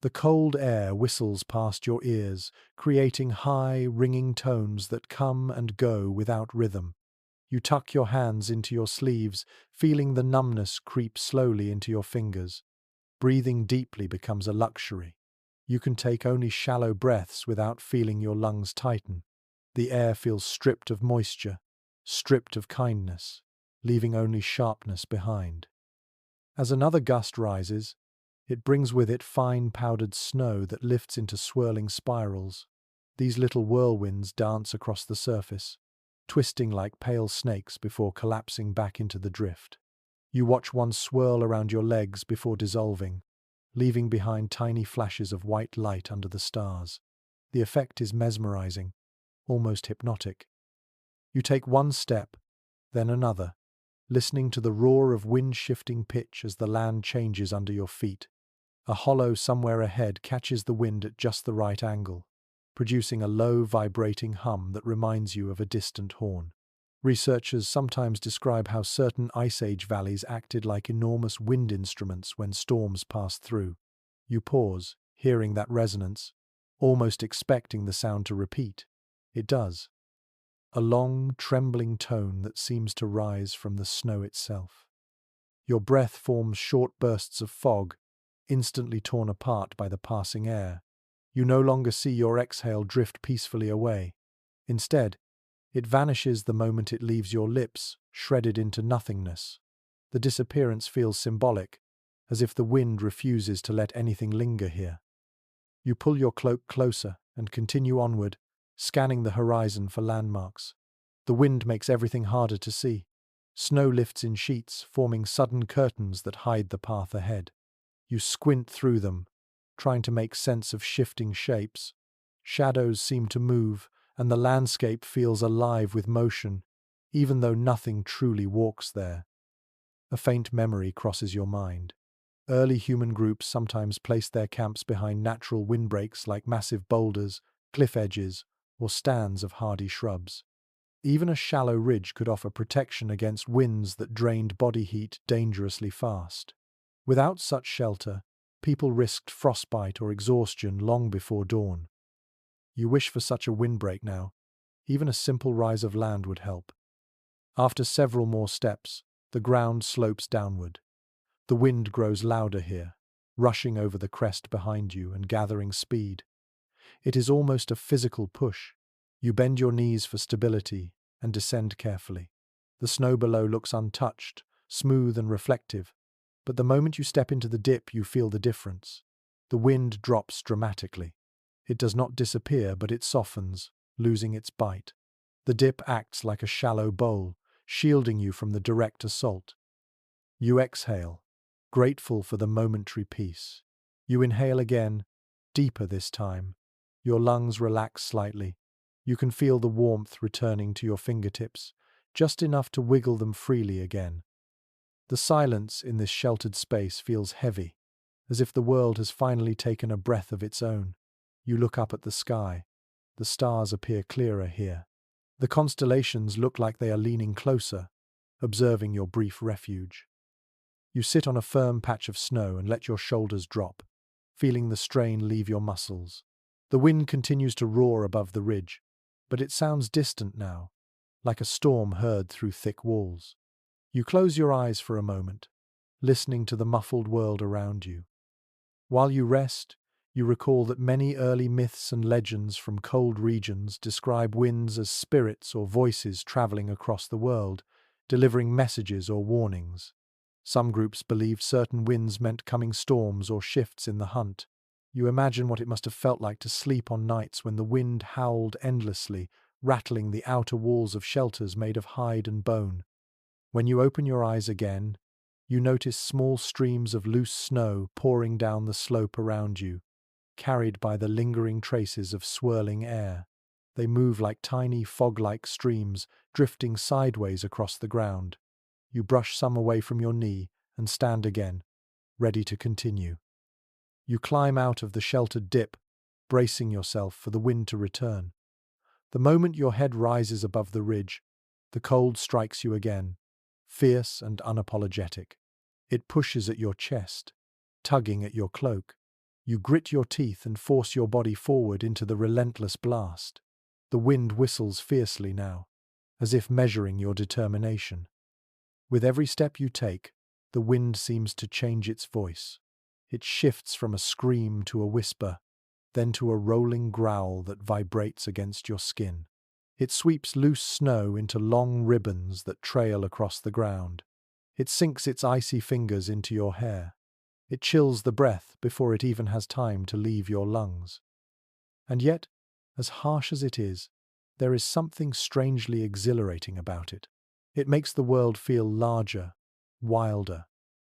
S1: The cold air whistles past your ears, creating high, ringing tones that come and go without rhythm. You tuck your hands into your sleeves, feeling the numbness creep slowly into your fingers. Breathing deeply becomes a luxury. You can take only shallow breaths without feeling your lungs tighten. The air feels stripped of moisture, stripped of kindness, leaving only sharpness behind. As another gust rises, it brings with it fine powdered snow that lifts into swirling spirals. These little whirlwinds dance across the surface, twisting like pale snakes before collapsing back into the drift. You watch one swirl around your legs before dissolving, leaving behind tiny flashes of white light under the stars. The effect is mesmerizing, almost hypnotic. You take one step, then another, listening to the roar of wind-shifting pitch as the land changes under your feet. A hollow somewhere ahead catches the wind at just the right angle, producing a low, vibrating hum that reminds you of a distant horn. Researchers sometimes describe how certain Ice Age valleys acted like enormous wind instruments when storms passed through. You pause, hearing that resonance, almost expecting the sound to repeat. It does. A long, trembling tone that seems to rise from the snow itself. Your breath forms short bursts of fog, instantly torn apart by the passing air. You no longer see your exhale drift peacefully away. Instead, it vanishes the moment it leaves your lips, shredded into nothingness. The disappearance feels symbolic, as if the wind refuses to let anything linger here. You pull your cloak closer and continue onward, scanning the horizon for landmarks. The wind makes everything harder to see. Snow lifts in sheets, forming sudden curtains that hide the path ahead. You squint through them, trying to make sense of shifting shapes. Shadows seem to move, and the landscape feels alive with motion, even though nothing truly walks there. A faint memory crosses your mind. Early human groups sometimes placed their camps behind natural windbreaks like massive boulders, cliff edges, or stands of hardy shrubs. Even a shallow ridge could offer protection against winds that drained body heat dangerously fast. Without such shelter, people risked frostbite or exhaustion long before dawn. You wish for such a windbreak now. Even a simple rise of land would help. After several more steps, the ground slopes downward. The wind grows louder here, rushing over the crest behind you and gathering speed. It is almost a physical push. You bend your knees for stability and descend carefully. The snow below looks untouched, smooth and reflective, but the moment you step into the dip, you feel the difference. The wind drops dramatically. It does not disappear, but it softens, losing its bite. The dip acts like a shallow bowl, shielding you from the direct assault. You exhale, grateful for the momentary peace. You inhale again, deeper this time. Your lungs relax slightly. You can feel the warmth returning to your fingertips, just enough to wiggle them freely again. The silence in this sheltered space feels heavy, as if the world has finally taken a breath of its own. You look up at the sky. The stars appear clearer here. The constellations look like they are leaning closer, observing your brief refuge. You sit on a firm patch of snow and let your shoulders drop, feeling the strain leave your muscles. The wind continues to roar above the ridge, but it sounds distant now, like a storm heard through thick walls. You close your eyes for a moment, listening to the muffled world around you. While you rest, you recall that many early myths and legends from cold regions describe winds as spirits or voices traveling across the world, delivering messages or warnings. Some groups believed certain winds meant coming storms or shifts in the hunt. You imagine what it must have felt like to sleep on nights when the wind howled endlessly, rattling the outer walls of shelters made of hide and bone. When you open your eyes again, you notice small streams of loose snow pouring down the slope around you, carried by the lingering traces of swirling air. They move like tiny fog-like streams, drifting sideways across the ground. You brush some away from your knee and stand again, ready to continue. You climb out of the sheltered dip, bracing yourself for the wind to return. The moment your head rises above the ridge, the cold strikes you again, fierce and unapologetic. It pushes at your chest, tugging at your cloak. You grit your teeth and force your body forward into the relentless blast. The wind whistles fiercely now, as if measuring your determination. With every step you take, the wind seems to change its voice. It shifts from a scream to a whisper, then to a rolling growl that vibrates against your skin. It sweeps loose snow into long ribbons that trail across the ground. It sinks its icy fingers into your hair. It chills the breath before it even has time to leave your lungs. And yet, as harsh as it is, there is something strangely exhilarating about it. It makes the world feel larger, wilder,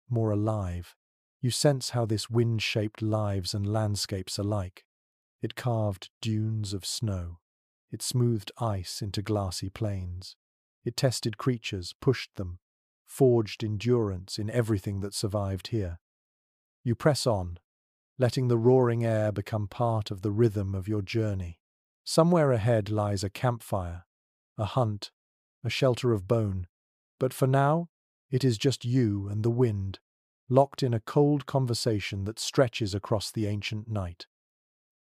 S1: more alive. You sense how this wind shaped lives and landscapes alike. It carved dunes of snow. It smoothed ice into glassy plains. It tested creatures, pushed them, forged endurance in everything that survived here. You press on, letting the roaring air become part of the rhythm of your journey. Somewhere ahead lies a campfire, a hunt, a shelter of bone, but for now, it is just you and the wind, locked in a cold conversation that stretches across the ancient night.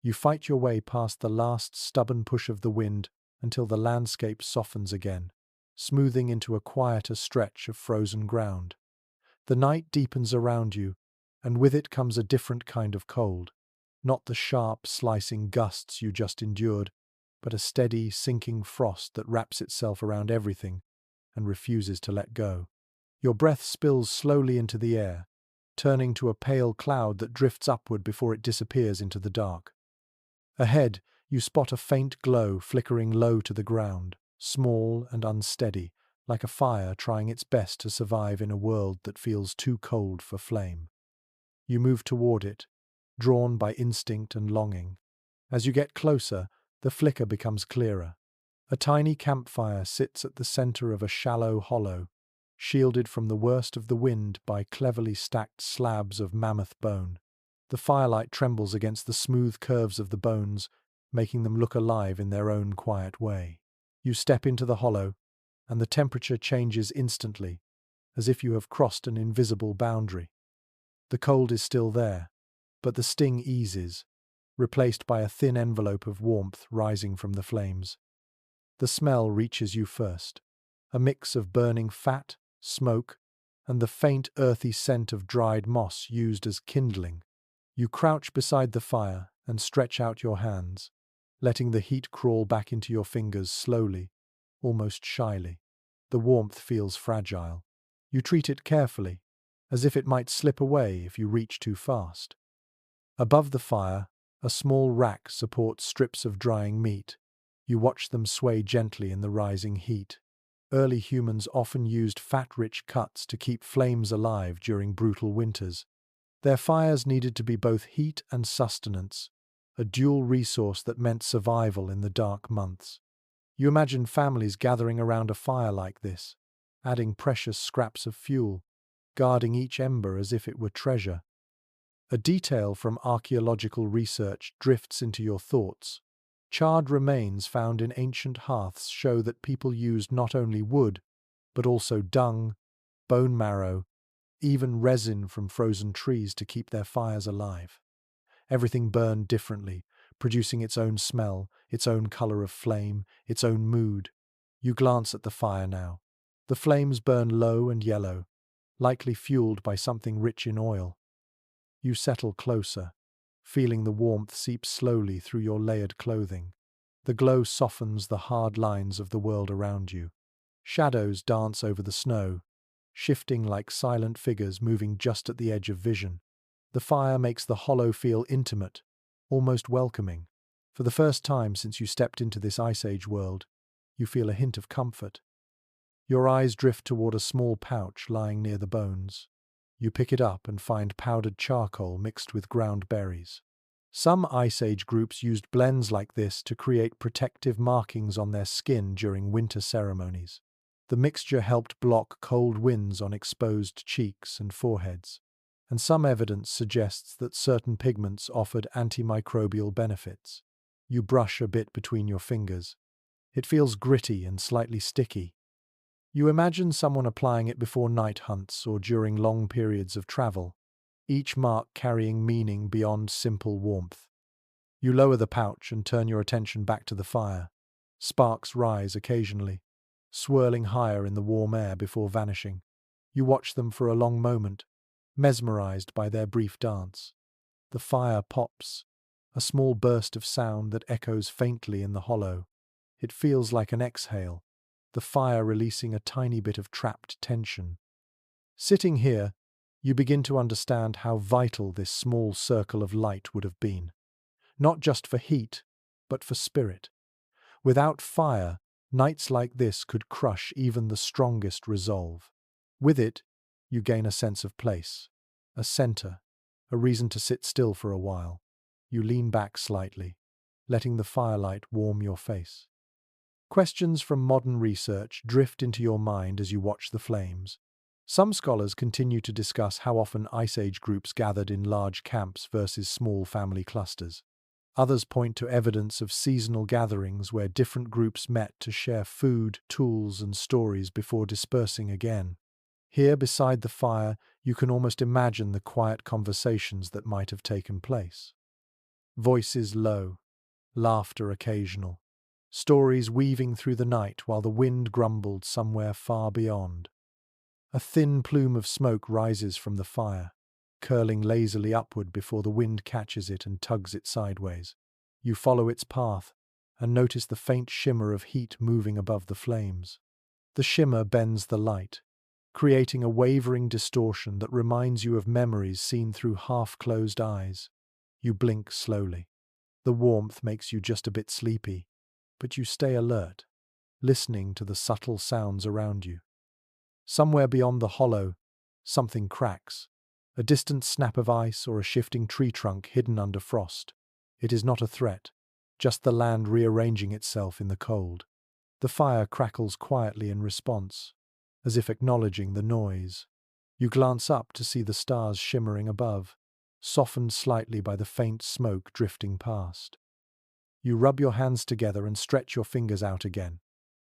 S1: You fight your way past the last stubborn push of the wind until the landscape softens again, smoothing into a quieter stretch of frozen ground. The night deepens around you, and with it comes a different kind of cold, not the sharp, slicing gusts you just endured, but a steady, sinking frost that wraps itself around everything and refuses to let go. Your breath spills slowly into the air, turning to a pale cloud that drifts upward before it disappears into the dark. Ahead, you spot a faint glow flickering low to the ground, small and unsteady, like a fire trying its best to survive in a world that feels too cold for flame. You move toward it, drawn by instinct and longing. As you get closer, the flicker becomes clearer. A tiny campfire sits at the center of a shallow hollow, shielded from the worst of the wind by cleverly stacked slabs of mammoth bone. The firelight trembles against the smooth curves of the bones, making them look alive in their own quiet way. You step into the hollow, and the temperature changes instantly, as if you have crossed an invisible boundary. The cold is still there, but the sting eases, replaced by a thin envelope of warmth rising from the flames. The smell reaches you first, a mix of burning fat, smoke, and the faint earthy scent of dried moss used as kindling. You crouch beside the fire and stretch out your hands, letting the heat crawl back into your fingers slowly, almost shyly. The warmth feels fragile. You treat it carefully, as if it might slip away if you reach too fast. Above the fire, a small rack supports strips of drying meat. You watch them sway gently in the rising heat. Early humans often used fat-rich cuts to keep flames alive during brutal winters. Their fires needed to be both heat and sustenance, a dual resource that meant survival in the dark months. You imagine families gathering around a fire like this, adding precious scraps of fuel, guarding each ember as if it were treasure. A detail from archaeological research drifts into your thoughts. Charred remains found in ancient hearths show that people used not only wood, but also dung, bone marrow, even resin from frozen trees to keep their fires alive. Everything burned differently, producing its own smell, its own color of flame, its own mood. You glance at the fire now. The flames burn low and yellow, likely fueled by something rich in oil. You settle closer, feeling the warmth seep slowly through your layered clothing. The glow softens the hard lines of the world around you. Shadows dance over the snow, shifting like silent figures moving just at the edge of vision. The fire makes the hollow feel intimate, almost welcoming. For the first time since you stepped into this Ice Age world, you feel a hint of comfort. Your eyes drift toward a small pouch lying near the bones. You pick it up and find powdered charcoal mixed with ground berries. Some Ice Age groups used blends like this to create protective markings on their skin during winter ceremonies. The mixture helped block cold winds on exposed cheeks and foreheads, and some evidence suggests that certain pigments offered antimicrobial benefits. You brush a bit between your fingers. It feels gritty and slightly sticky. You imagine someone applying it before night hunts or during long periods of travel, each mark carrying meaning beyond simple warmth. You lower the pouch and turn your attention back to the fire. Sparks rise occasionally, swirling higher in the warm air before vanishing. You watch them for a long moment, mesmerized by their brief dance. The fire pops, a small burst of sound that echoes faintly in the hollow. It feels like an exhale, the fire releasing a tiny bit of trapped tension. Sitting here, you begin to understand how vital this small circle of light would have been. Not just for heat, but for spirit. Without fire, nights like this could crush even the strongest resolve. With it, you gain a sense of place, a center, a reason to sit still for a while. You lean back slightly, letting the firelight warm your face. Questions from modern research drift into your mind as you watch the flames. Some scholars continue to discuss how often Ice Age groups gathered in large camps versus small family clusters. Others point to evidence of seasonal gatherings where different groups met to share food, tools, and stories before dispersing again. Here, beside the fire, you can almost imagine the quiet conversations that might have taken place. Voices low, laughter occasional, stories weaving through the night while the wind grumbled somewhere far beyond. A thin plume of smoke rises from the fire, curling lazily upward before the wind catches it and tugs it sideways. You follow its path and notice the faint shimmer of heat moving above the flames. The shimmer bends the light, creating a wavering distortion that reminds you of memories seen through half-closed eyes. You blink slowly. The warmth makes you just a bit sleepy, but you stay alert, listening to the subtle sounds around you. Somewhere beyond the hollow, something cracks. A distant snap of ice or a shifting tree trunk hidden under frost. It is not a threat, just the land rearranging itself in the cold. The fire crackles quietly in response, as if acknowledging the noise. You glance up to see the stars shimmering above, softened slightly by the faint smoke drifting past. You rub your hands together and stretch your fingers out again.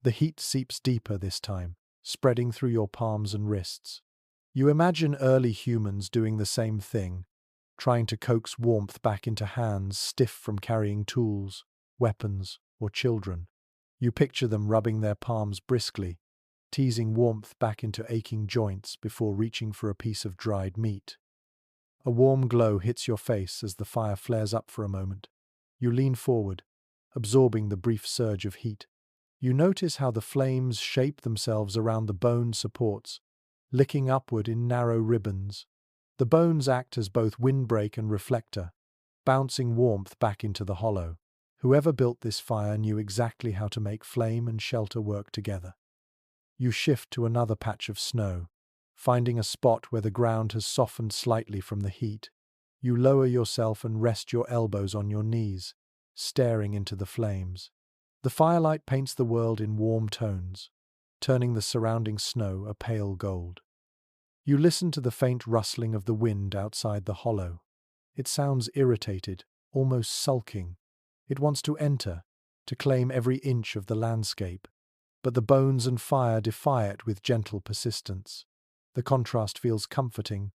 S1: The heat seeps deeper this time, spreading through your palms and wrists. You imagine early humans doing the same thing, trying to coax warmth back into hands stiff from carrying tools, weapons, or children. You picture them rubbing their palms briskly, teasing warmth back into aching joints before reaching for a piece of dried meat. A warm glow hits your face as the fire flares up for a moment. You lean forward, absorbing the brief surge of heat. You notice how the flames shape themselves around the bone supports, licking upward in narrow ribbons. The bones act as both windbreak and reflector, bouncing warmth back into the hollow. Whoever built this fire knew exactly how to make flame and shelter work together. You shift to another patch of snow, finding a spot where the ground has softened slightly from the heat. You lower yourself and rest your elbows on your knees, staring into the flames. The firelight paints the world in warm tones, turning the surrounding snow a pale gold. You listen to the faint rustling of the wind outside the hollow. It sounds irritated, almost sulking. It wants to enter, to claim every inch of the landscape. But the bones and fire defy it with gentle persistence. The contrast feels comforting,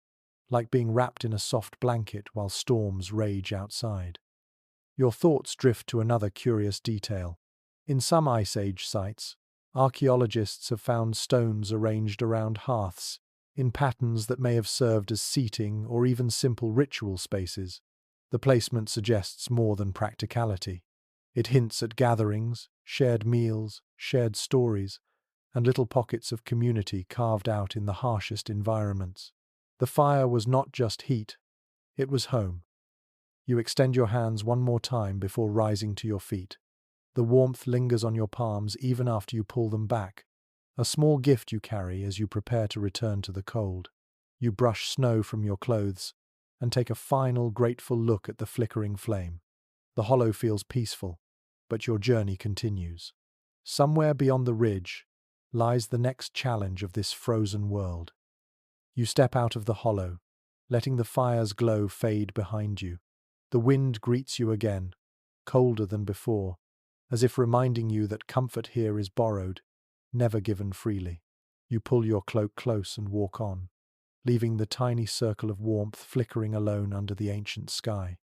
S1: like being wrapped in a soft blanket while storms rage outside. Your thoughts drift to another curious detail. In some Ice Age sites, archaeologists have found stones arranged around hearths, in patterns that may have served as seating or even simple ritual spaces. The placement suggests more than practicality. It hints at gatherings, shared meals, shared stories, and little pockets of community carved out in the harshest environments. The fire was not just heat, it was home. You extend your hands one more time before rising to your feet. The warmth lingers on your palms even after you pull them back, a small gift you carry as you prepare to return to the cold. You brush snow from your clothes and take a final grateful look at the flickering flame. The hollow feels peaceful, but your journey continues. Somewhere beyond the ridge lies the next challenge of this frozen world. You step out of the hollow, letting the fire's glow fade behind you. The wind greets you again, colder than before, as if reminding you that comfort here is borrowed, never given freely. You pull your cloak close and walk on, leaving the tiny circle of warmth flickering alone under the ancient sky.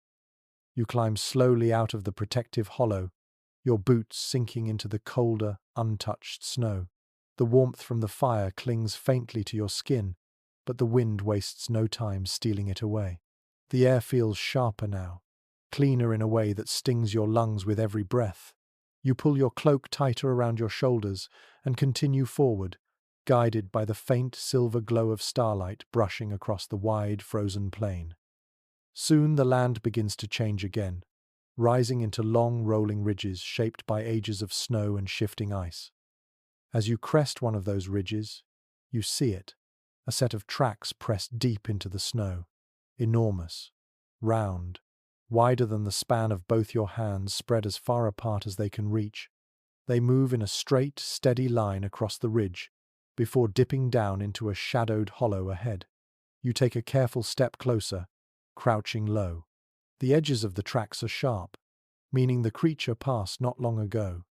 S1: You climb slowly out of the protective hollow, your boots sinking into the colder, untouched snow. The warmth from the fire clings faintly to your skin, but the wind wastes no time stealing it away. The air feels sharper now, cleaner in a way that stings your lungs with every breath. You pull your cloak tighter around your shoulders and continue forward, guided by the faint silver glow of starlight brushing across the wide, frozen plain. Soon the land begins to change again, rising into long, rolling ridges shaped by ages of snow and shifting ice. As you crest one of those ridges, you see it, a set of tracks pressed deep into the snow, enormous, round, wider than the span of both your hands spread as far apart as they can reach. They move in a straight, steady line across the ridge, before dipping down into a shadowed hollow ahead. You take a careful step closer, crouching low. The edges of the tracks are sharp, meaning the creature passed not long ago.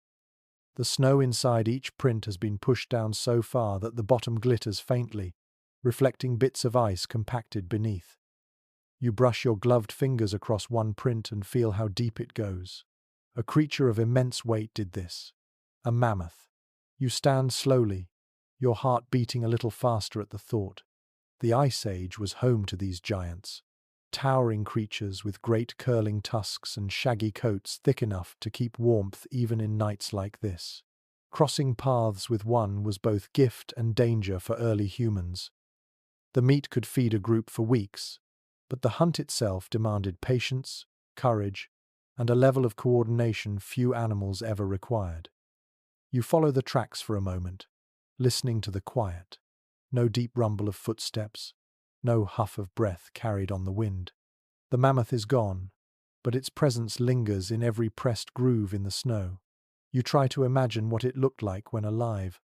S1: The snow inside each print has been pushed down so far that the bottom glitters faintly, reflecting bits of ice compacted beneath. You brush your gloved fingers across one print and feel how deep it goes. A creature of immense weight did this. A mammoth. You stand slowly, your heart beating a little faster at the thought. The Ice Age was home to these giants, towering creatures with great curling tusks and shaggy coats thick enough to keep warmth even in nights like this. Crossing paths with one was both gift and danger for early humans. The meat could feed a group for weeks, but the hunt itself demanded patience, courage, and a level of coordination few animals ever required. You follow the tracks for a moment, listening to the quiet. No deep rumble of footsteps, no huff of breath carried on the wind. The mammoth is gone, but its presence lingers in every pressed groove in the snow. You try to imagine what it looked like when alive,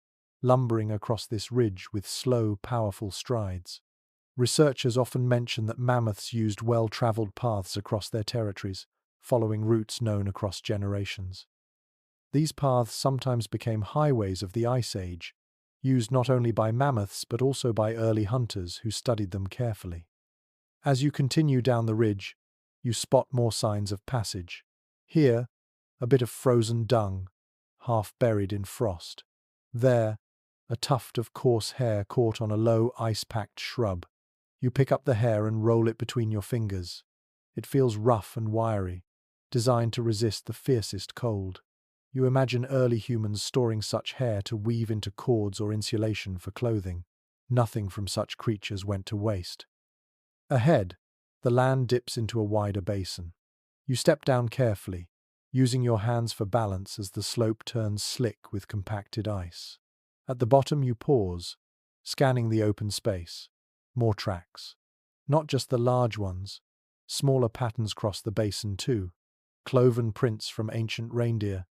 S1: lumbering across this ridge with slow, powerful strides. Researchers often mention that mammoths used well-traveled paths across their territories, following routes known across generations. These paths sometimes became highways of the Ice Age, used not only by mammoths but also by early hunters who studied them carefully. As you continue down the ridge, you spot more signs of passage. Here, a bit of frozen dung, half buried in frost. There, a tuft of coarse hair caught on a low, ice-packed shrub. You pick up the hair and roll it between your fingers. It feels rough and wiry, designed to resist the fiercest cold. You imagine early humans storing such hair to weave into cords or insulation for clothing. Nothing from such creatures went to waste. Ahead, the land dips into a wider basin. You step down carefully, using your hands for balance as the slope turns slick with compacted ice. At the bottom you pause, scanning the open space. More tracks. Not just the large ones. Smaller patterns cross the basin too. Cloven prints from ancient reindeer.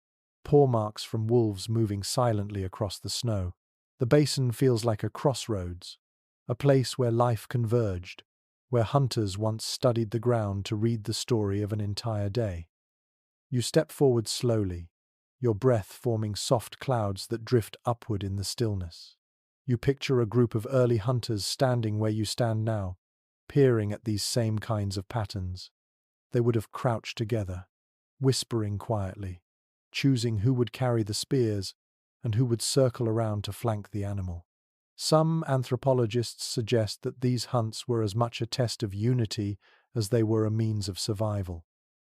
S1: Paw marks from wolves moving silently across the snow. The basin feels like a crossroads, a place where life converged, where hunters once studied the ground to read the story of an entire day. You step forward slowly, your breath forming soft clouds that drift upward in the stillness. You picture a group of early hunters standing where you stand now, peering at these same kinds of patterns. They would have crouched together, whispering quietly, choosing who would carry the spears and who would circle around to flank the animal. Some anthropologists suggest that these hunts were as much a test of unity as they were a means of survival.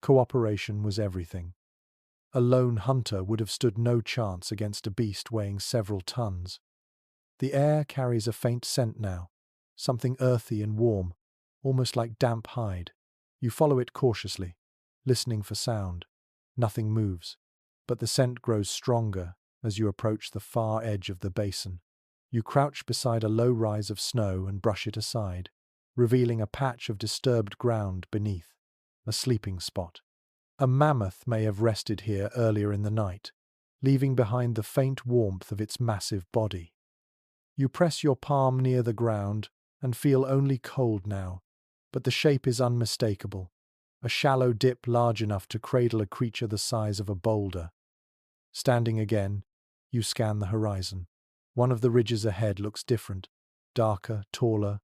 S1: Cooperation was everything. A lone hunter would have stood no chance against a beast weighing several tons. The air carries a faint scent now, something earthy and warm, almost like damp hide. You follow it cautiously, listening for sound. Nothing moves, but the scent grows stronger as you approach the far edge of the basin. You crouch beside a low rise of snow and brush it aside, revealing a patch of disturbed ground beneath, a sleeping spot. A mammoth may have rested here earlier in the night, leaving behind the faint warmth of its massive body. You press your palm near the ground and feel only cold now, but the shape is unmistakable, a shallow dip large enough to cradle a creature the size of a boulder. Standing again, you scan the horizon. One of the ridges ahead looks different, darker, taller,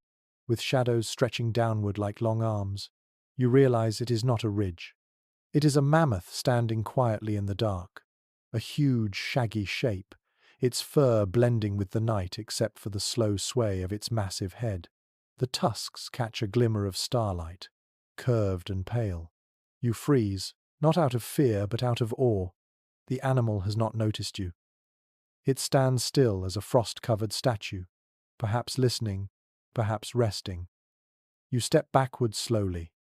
S1: with shadows stretching downward like long arms. You realize it is not a ridge. It is a mammoth standing quietly in the dark, a huge, shaggy shape, its fur blending with the night except for the slow sway of its massive head. The tusks catch a glimmer of starlight, curved and pale. You freeze, not out of fear but out of awe. The animal has not noticed you. It stands still as a frost-covered statue, perhaps listening, perhaps resting. You step backwards slowly,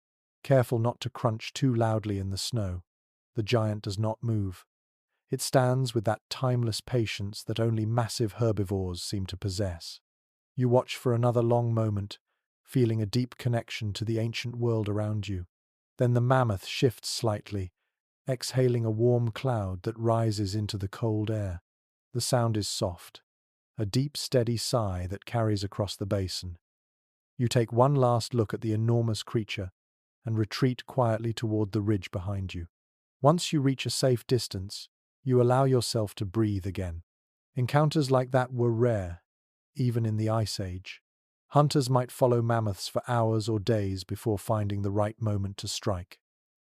S1: careful not to crunch too loudly in the snow. The giant does not move. It stands with that timeless patience that only massive herbivores seem to possess. You watch for another long moment, feeling a deep connection to the ancient world around you. Then the mammoth shifts slightly, exhaling a warm cloud that rises into the cold air. The sound is soft, a deep, steady sigh that carries across the basin. You take one last look at the enormous creature and retreat quietly toward the ridge behind you. Once you reach a safe distance, you allow yourself to breathe again. Encounters like that were rare, even in the Ice Age. Hunters might follow mammoths for hours or days before finding the right moment to strike.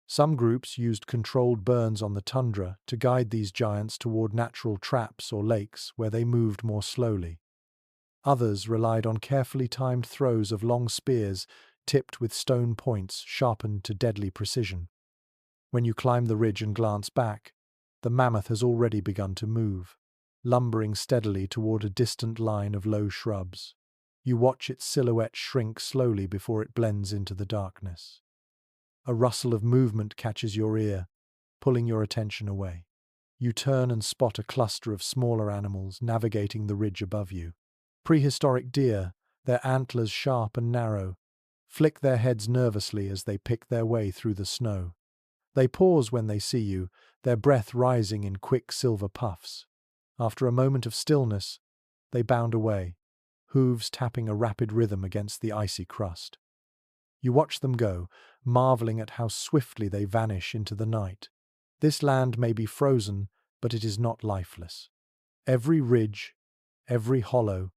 S1: Some groups used controlled burns on the tundra to guide these giants toward natural traps or lakes where they moved more slowly. Others relied on carefully timed throws of long spears tipped with stone points sharpened to deadly precision. When you climb the ridge and glance back, the mammoth has already begun to move, lumbering steadily toward a distant line of low shrubs. You watch its silhouette shrink slowly before it blends into the darkness. A rustle of movement catches your ear, pulling your attention away. You turn and spot a cluster of smaller animals navigating the ridge above you. Prehistoric deer, their antlers sharp and narrow, flick their heads nervously as they pick their way through the snow. They pause when they see you, their breath rising in quick silver puffs. After a moment of stillness, they bound away, hooves tapping a rapid rhythm against the icy crust. You watch them go, marveling at how swiftly they vanish into the night. This land may be frozen, but it is not lifeless. Every ridge, every hollow,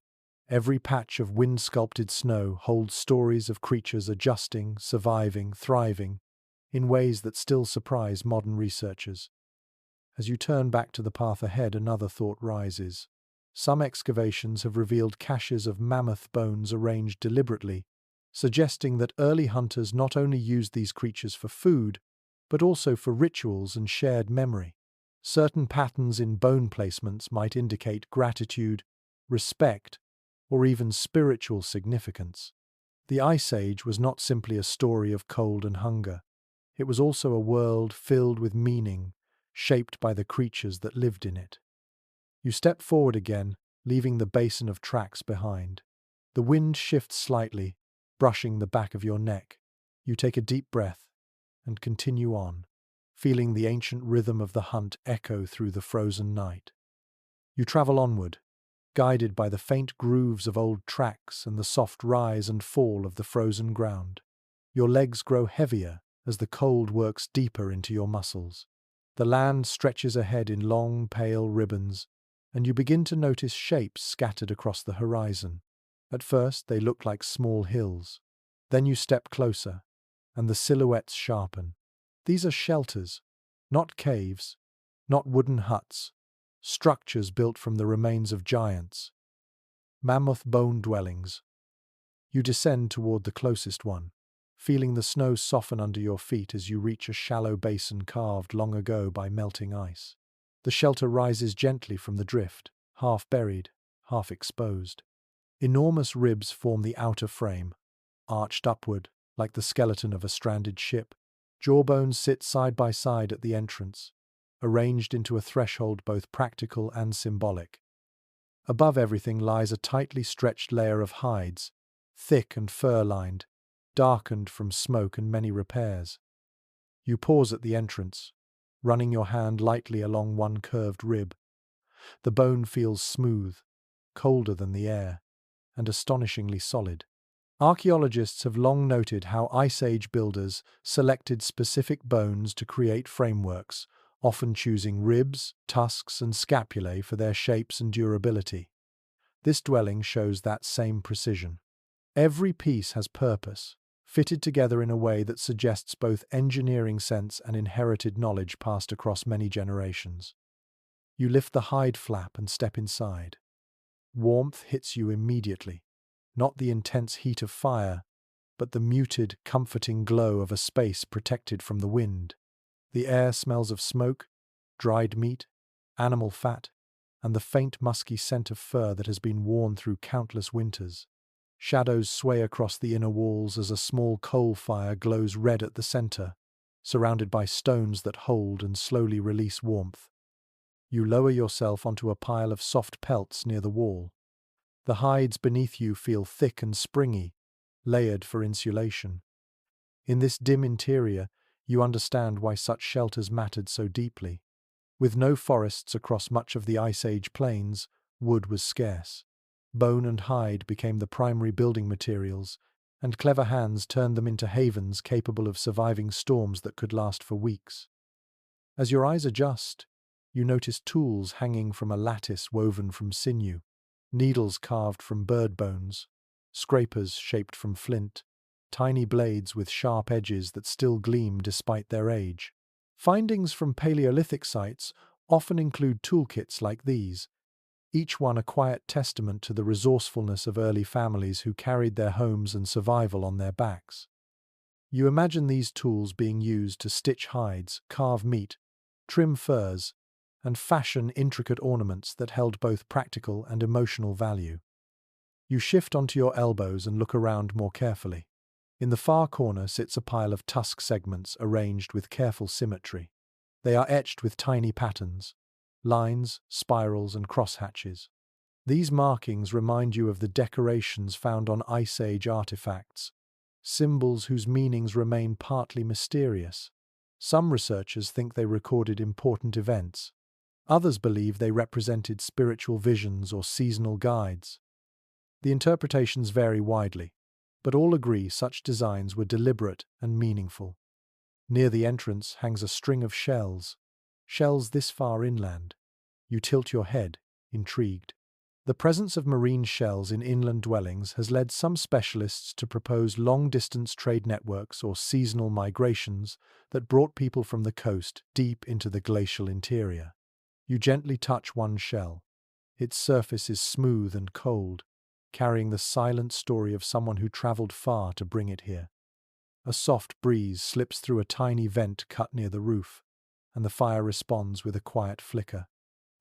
S1: every patch of wind-sculpted snow holds stories of creatures adjusting, surviving, thriving, in ways that still surprise modern researchers. As you turn back to the path ahead, another thought rises. Some excavations have revealed caches of mammoth bones arranged deliberately, suggesting that early hunters not only used these creatures for food, but also for rituals and shared memory. Certain patterns in bone placements might indicate gratitude, respect, or even spiritual significance. The Ice Age was not simply a story of cold and hunger. It was also a world filled with meaning, shaped by the creatures that lived in it. You step forward again, leaving the basin of tracks behind. The wind shifts slightly, brushing the back of your neck. You take a deep breath and continue on, feeling the ancient rhythm of the hunt echo through the frozen night. You travel onward, guided by the faint grooves of old tracks and the soft rise and fall of the frozen ground. Your legs grow heavier as the cold works deeper into your muscles. The land stretches ahead in long, pale ribbons, and you begin to notice shapes scattered across the horizon. At first, they look like small hills. Then you step closer, and the silhouettes sharpen. These are shelters, not caves, not wooden huts, structures built from the remains of giants. Mammoth bone dwellings. You descend toward the closest one, feeling the snow soften under your feet as you reach a shallow basin carved long ago by melting ice. The shelter rises gently from the drift, half buried, half exposed. Enormous ribs form the outer frame, arched upward, like the skeleton of a stranded ship. Jawbones sit side by side at the entrance, arranged into a threshold both practical and symbolic. Above everything lies a tightly stretched layer of hides, thick and fur-lined, darkened from smoke and many repairs. You pause at the entrance, running your hand lightly along one curved rib. The bone feels smooth, colder than the air, and astonishingly solid. Archaeologists have long noted how Ice Age builders selected specific bones to create frameworks, often choosing ribs, tusks, and scapulae for their shapes and durability. This dwelling shows that same precision. Every piece has purpose, fitted together in a way that suggests both engineering sense and inherited knowledge passed across many generations. You lift the hide flap and step inside. Warmth hits you immediately, not the intense heat of fire, but the muted, comforting glow of a space protected from the wind. The air smells of smoke, dried meat, animal fat, and the faint musky scent of fur that has been worn through countless winters. Shadows sway across the inner walls as a small coal fire glows red at the center, surrounded by stones that hold and slowly release warmth. You lower yourself onto a pile of soft pelts near the wall. The hides beneath you feel thick and springy, layered for insulation. In this dim interior, you understand why such shelters mattered so deeply. With no forests across much of the Ice Age plains, wood was scarce. Bone and hide became the primary building materials, and clever hands turned them into havens capable of surviving storms that could last for weeks. As your eyes adjust, you notice tools hanging from a lattice woven from sinew, needles carved from bird bones, scrapers shaped from flint, tiny blades with sharp edges that still gleam despite their age. Findings from Paleolithic sites often include toolkits like these, each one a quiet testament to the resourcefulness of early families who carried their homes and survival on their backs. You imagine these tools being used to stitch hides, carve meat, trim furs, and fashion intricate ornaments that held both practical and emotional value. You shift onto your elbows and look around more carefully. In the far corner sits a pile of tusk segments arranged with careful symmetry. They are etched with tiny patterns, lines, spirals, and crosshatches. These markings remind you of the decorations found on Ice Age artifacts, symbols whose meanings remain partly mysterious. Some researchers think they recorded important events. Others believe they represented spiritual visions or seasonal guides. The interpretations vary widely, but all agree such designs were deliberate and meaningful. Near the entrance hangs a string of shells this far inland. You tilt your head, intrigued. The presence of marine shells in inland dwellings has led some specialists to propose long-distance trade networks or seasonal migrations that brought people from the coast deep into the glacial interior. You gently touch one shell. Its surface is smooth and cold, carrying the silent story of someone who traveled far to bring it here. A soft breeze slips through a tiny vent cut near the roof, and the fire responds with a quiet flicker.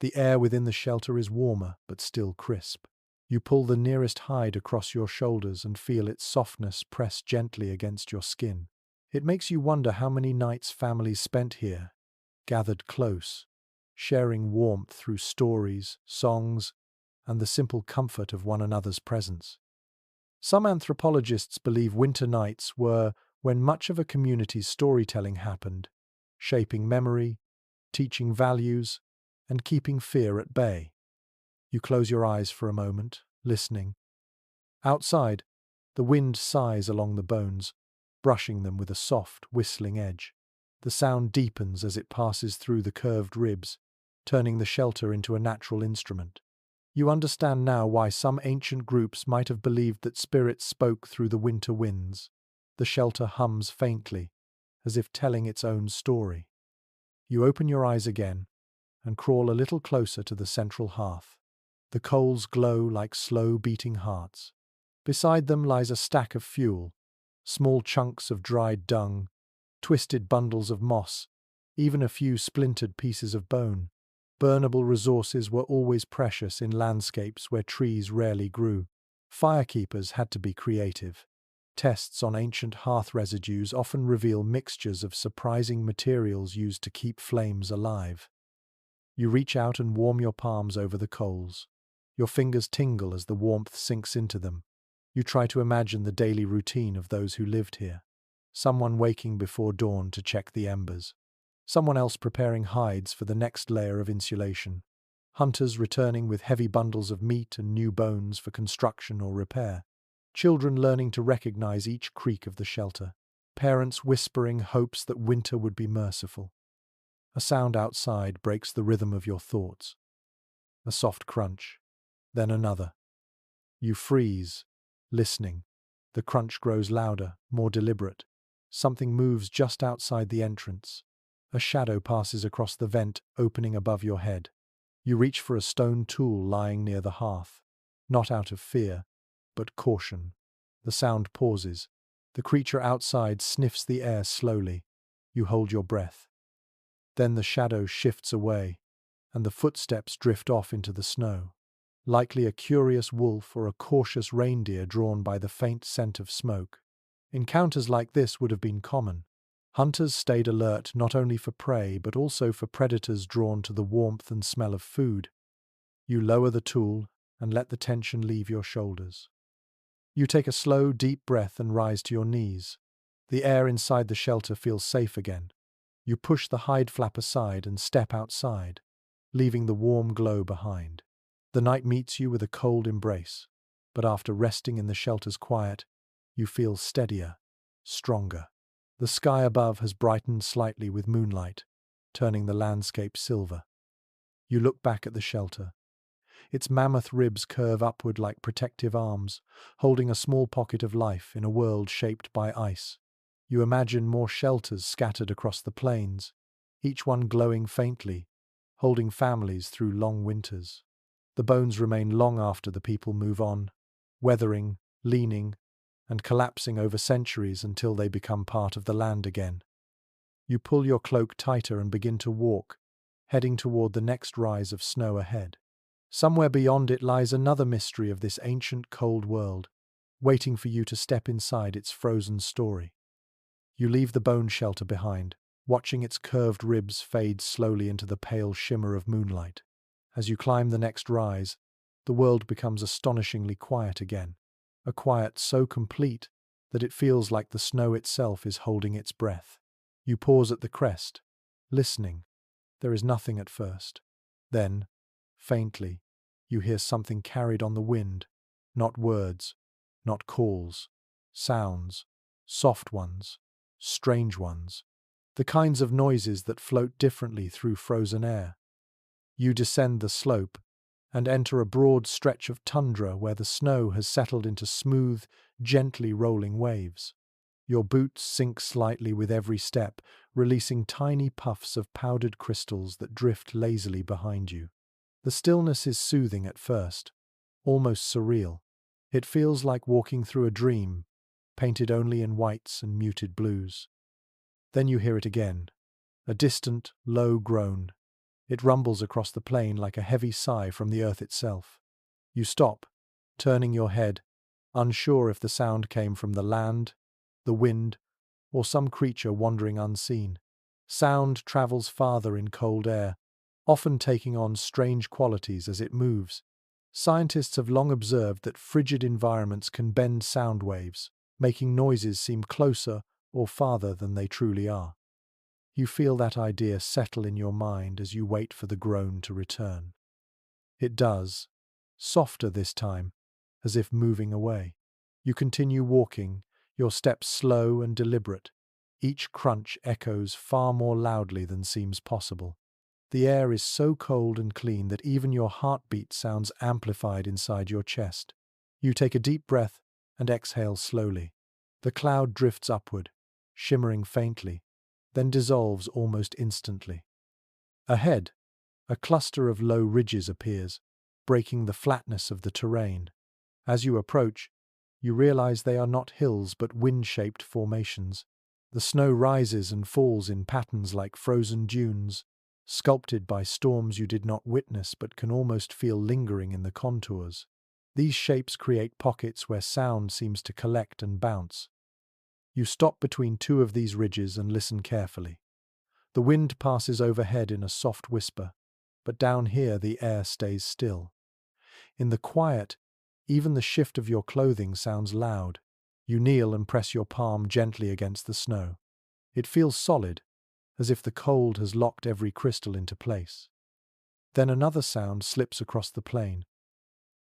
S1: The air within the shelter is warmer, but still crisp. You pull the nearest hide across your shoulders and feel its softness press gently against your skin. It makes you wonder how many nights families spent here, gathered close, sharing warmth through stories, songs, and the simple comfort of one another's presence. Some anthropologists believe winter nights were when much of a community's storytelling happened, shaping memory, teaching values, and keeping fear at bay. You close your eyes for a moment, listening. Outside, the wind sighs along the bones, brushing them with a soft, whistling edge. The sound deepens as it passes through the curved ribs, turning the shelter into a natural instrument. You understand now why some ancient groups might have believed that spirits spoke through the winter winds. The shelter hums faintly, as if telling its own story. You open your eyes again and crawl a little closer to the central hearth. The coals glow like slow-beating hearts. Beside them lies a stack of fuel, small chunks of dried dung, twisted bundles of moss, even a few splintered pieces of bone. Burnable resources were always precious in landscapes where trees rarely grew. Firekeepers had to be creative. Tests on ancient hearth residues often reveal mixtures of surprising materials used to keep flames alive. You reach out and warm your palms over the coals. Your fingers tingle as the warmth sinks into them. You try to imagine the daily routine of those who lived here. Someone waking before dawn to check the embers. Someone else preparing hides for the next layer of insulation. Hunters returning with heavy bundles of meat and new bones for construction or repair. Children learning to recognize each creak of the shelter. Parents whispering hopes that winter would be merciful. A sound outside breaks the rhythm of your thoughts. A soft crunch, then another. You freeze, listening. The crunch grows louder, more deliberate. Something moves just outside the entrance. A shadow passes across the vent, opening above your head. You reach for a stone tool lying near the hearth, not out of fear, but caution. The sound pauses. The creature outside sniffs the air slowly. You hold your breath. Then the shadow shifts away, and the footsteps drift off into the snow. Likely a curious wolf or a cautious reindeer drawn by the faint scent of smoke. Encounters like this would have been common. Hunters stayed alert not only for prey but also for predators drawn to the warmth and smell of food. You lower the tool and let the tension leave your shoulders. You take a slow, deep breath and rise to your knees. The air inside the shelter feels safe again. You push the hide flap aside and step outside, leaving the warm glow behind. The night meets you with a cold embrace, but after resting in the shelter's quiet, you feel steadier, stronger. The sky above has brightened slightly with moonlight, turning the landscape silver. You look back at the shelter. Its mammoth ribs curve upward like protective arms, holding a small pocket of life in a world shaped by ice. You imagine more shelters scattered across the plains, each one glowing faintly, holding families through long winters. The bones remain long after the people move on, weathering, leaning, and collapsing over centuries until they become part of the land again. You pull your cloak tighter and begin to walk, heading toward the next rise of snow ahead. Somewhere beyond it lies another mystery of this ancient cold world, waiting for you to step inside its frozen story. You leave the bone shelter behind, watching its curved ribs fade slowly into the pale shimmer of moonlight. As you climb the next rise, the world becomes astonishingly quiet again, a quiet so complete that it feels like the snow itself is holding its breath. You pause at the crest, listening. There is nothing at first. Then, faintly, you hear something carried on the wind, not words, not calls, sounds, soft ones, strange ones, the kinds of noises that float differently through frozen air. You descend the slope and enter a broad stretch of tundra where the snow has settled into smooth, gently rolling waves. Your boots sink slightly with every step, releasing tiny puffs of powdered crystals that drift lazily behind you. The stillness is soothing at first, almost surreal. It feels like walking through a dream, painted only in whites and muted blues. Then you hear it again, a distant, low groan. It rumbles across the plain like a heavy sigh from the earth itself. You stop, turning your head, unsure if the sound came from the land, the wind, or some creature wandering unseen. Sound travels farther in cold air, often taking on strange qualities as it moves. Scientists have long observed that frigid environments can bend sound waves, making noises seem closer or farther than they truly are. You feel that idea settle in your mind as you wait for the groan to return. It does, softer this time, as if moving away. You continue walking, your steps slow and deliberate. Each crunch echoes far more loudly than seems possible. The air is so cold and clean that even your heartbeat sounds amplified inside your chest. You take a deep breath and exhale slowly. The cloud drifts upward, shimmering faintly, then dissolves almost instantly. Ahead, a cluster of low ridges appears, breaking the flatness of the terrain. As you approach, you realize they are not hills but wind-shaped formations. The snow rises and falls in patterns like frozen dunes, sculpted by storms you did not witness but can almost feel lingering in the contours. These shapes create pockets where sound seems to collect and bounce. You stop between two of these ridges and listen carefully. The wind passes overhead in a soft whisper, but down here the air stays still. In the quiet, even the shift of your clothing sounds loud. You kneel and press your palm gently against the snow. It feels solid, as if the cold has locked every crystal into place. Then another sound slips across the plain.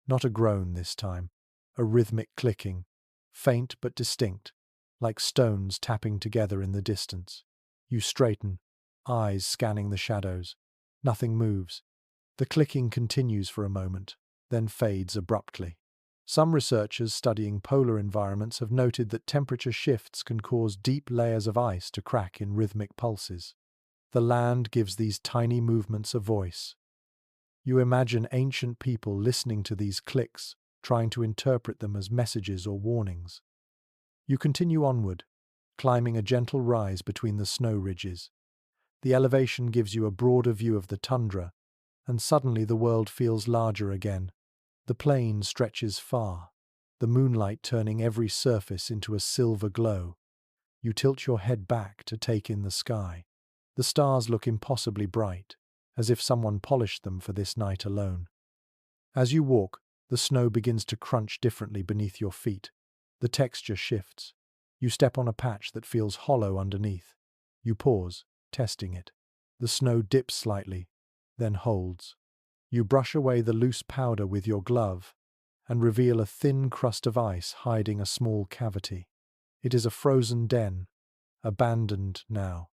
S1: Not a groan this time, a rhythmic clicking, faint but distinct, like stones tapping together in the distance. You straighten, eyes scanning the shadows. Nothing moves. The clicking continues for a moment, then fades abruptly. Some researchers studying polar environments have noted that temperature shifts can cause deep layers of ice to crack in rhythmic pulses. The land gives these tiny movements a voice. You imagine ancient people listening to these clicks, trying to interpret them as messages or warnings. You continue onward, climbing a gentle rise between the snow ridges. The elevation gives you a broader view of the tundra, and suddenly the world feels larger again. The plain stretches far, the moonlight turning every surface into a silver glow. You tilt your head back to take in the sky. The stars look impossibly bright, as if someone polished them for this night alone. As you walk, the snow begins to crunch differently beneath your feet. The texture shifts. You step on a patch that feels hollow underneath. You pause, testing it. The snow dips slightly, then holds. You brush away the loose powder with your glove and reveal a thin crust of ice hiding a small cavity. It is a frozen den, abandoned now.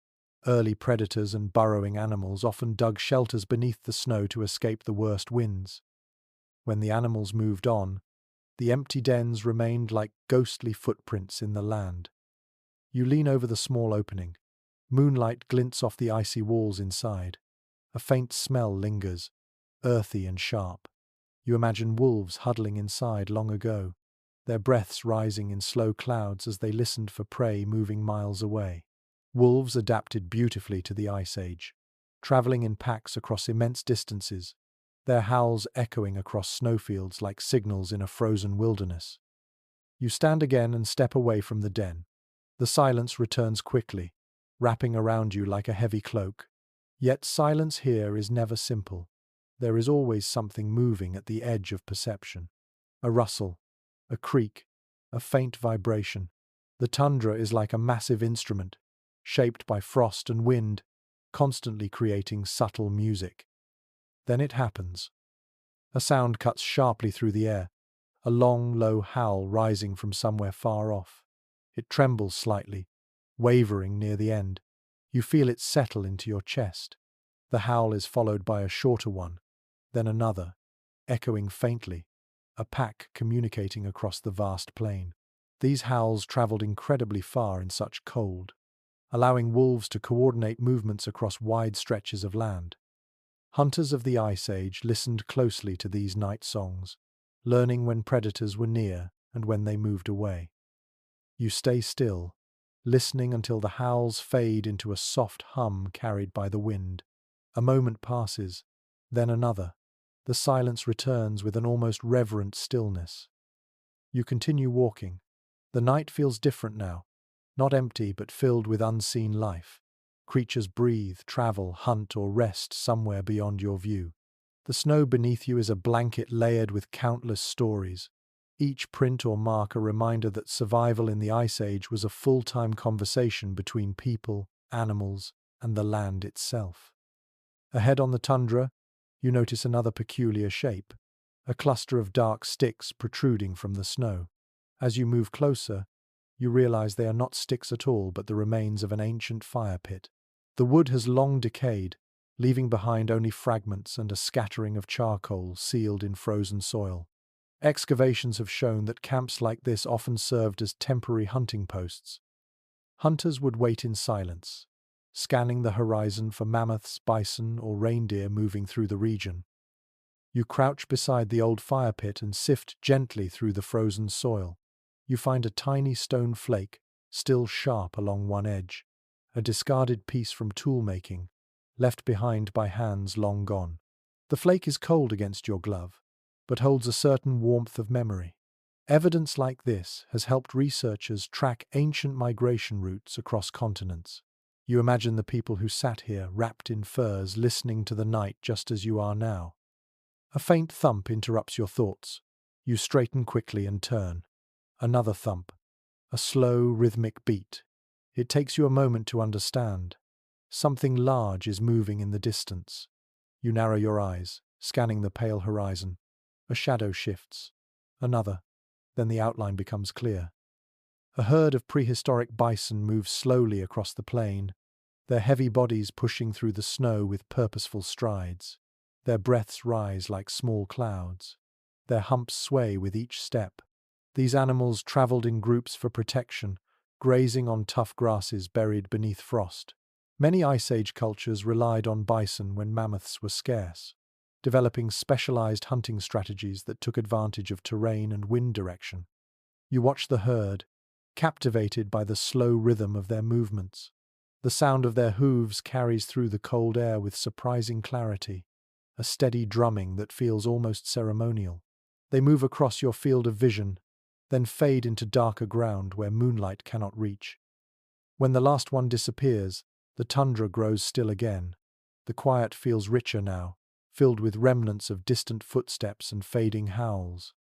S1: Early predators and burrowing animals often dug shelters beneath the snow to escape the worst winds. When the animals moved on, the empty dens remained like ghostly footprints in the land. You lean over the small opening. Moonlight glints off the icy walls inside. A faint smell lingers, earthy and sharp. You imagine wolves huddling inside long ago, their breaths rising in slow clouds as they listened for prey moving miles away. Wolves adapted beautifully to the Ice Age, traveling in packs across immense distances, their howls echoing across snowfields like signals in a frozen wilderness. You stand again and step away from the den. The silence returns quickly, wrapping around you like a heavy cloak. Yet silence here is never simple. There is always something moving at the edge of perception. A rustle, a creak, a faint vibration. The tundra is like a massive instrument, shaped by frost and wind, constantly creating subtle music. Then it happens. A sound cuts sharply through the air, a long, low howl rising from somewhere far off. It trembles slightly, wavering near the end. You feel it settle into your chest. The howl is followed by a shorter one, then another, echoing faintly, a pack communicating across the vast plain. These howls traveled incredibly far in such cold, allowing wolves to coordinate movements across wide stretches of land. Hunters of the Ice Age listened closely to these night songs, learning when predators were near and when they moved away. You stay still, listening until the howls fade into a soft hum carried by the wind. A moment passes, then another. The silence returns with an almost reverent stillness. You continue walking. The night feels different now, not empty but filled with unseen life. Creatures breathe, travel, hunt, or rest somewhere beyond your view. The snow beneath you is a blanket layered with countless stories, each print or mark a reminder that survival in the Ice Age was a full-time conversation between people, animals, and the land itself. Ahead on the tundra, you notice another peculiar shape, a cluster of dark sticks protruding from the snow. As you move closer, you realize they are not sticks at all but the remains of an ancient fire pit. The wood has long decayed, leaving behind only fragments and a scattering of charcoal sealed in frozen soil. Excavations have shown that camps like this often served as temporary hunting posts. Hunters would wait in silence, scanning the horizon for mammoths, bison, or reindeer moving through the region. You crouch beside the old fire pit and sift gently through the frozen soil. You find a tiny stone flake, still sharp along one edge, a discarded piece from tool-making, left behind by hands long gone. The flake is cold against your glove, but holds a certain warmth of memory. Evidence like this has helped researchers track ancient migration routes across continents. You imagine the people who sat here, wrapped in furs, listening to the night just as you are now. A faint thump interrupts your thoughts. You straighten quickly and turn. Another thump. A slow, rhythmic beat. It takes you a moment to understand. Something large is moving in the distance. You narrow your eyes, scanning the pale horizon. A shadow shifts. Another. Then the outline becomes clear. A herd of prehistoric bison moves slowly across the plain, their heavy bodies pushing through the snow with purposeful strides. Their breaths rise like small clouds. Their humps sway with each step. These animals traveled in groups for protection, grazing on tough grasses buried beneath frost. Many Ice Age cultures relied on bison when mammoths were scarce, developing specialized hunting strategies that took advantage of terrain and wind direction. You watch the herd, captivated by the slow rhythm of their movements. The sound of their hooves carries through the cold air with surprising clarity, a steady drumming that feels almost ceremonial. They move across your field of vision, then fade into darker ground where moonlight cannot reach. When the last one disappears, the tundra grows still again. The quiet feels richer now, filled with remnants of distant footsteps and fading howls.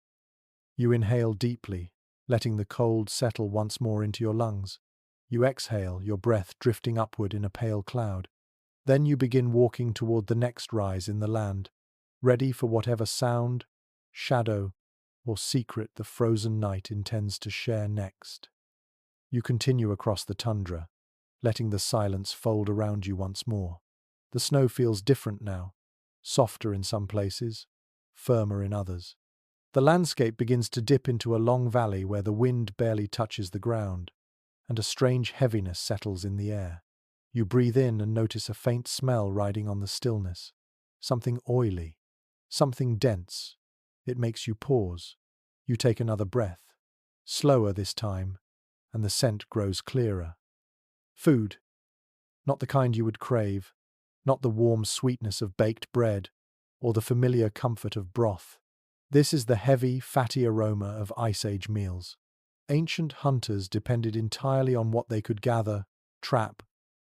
S1: You inhale deeply, letting the cold settle once more into your lungs. You exhale, your breath drifting upward in a pale cloud. Then you begin walking toward the next rise in the land, ready for whatever sound, shadow, or secret the frozen night intends to share next. You continue across the tundra, letting the silence fold around you once more. The snow feels different now, softer in some places, firmer in others. The landscape begins to dip into a long valley where the wind barely touches the ground, and a strange heaviness settles in the air. You breathe in and notice a faint smell riding on the stillness. Something oily, something dense. It makes you pause. You take another breath, slower this time, and the scent grows clearer. Food. Not the kind you would crave, not the warm sweetness of baked bread, or the familiar comfort of broth. This is the heavy, fatty aroma of Ice Age meals. Ancient hunters depended entirely on what they could gather, trap,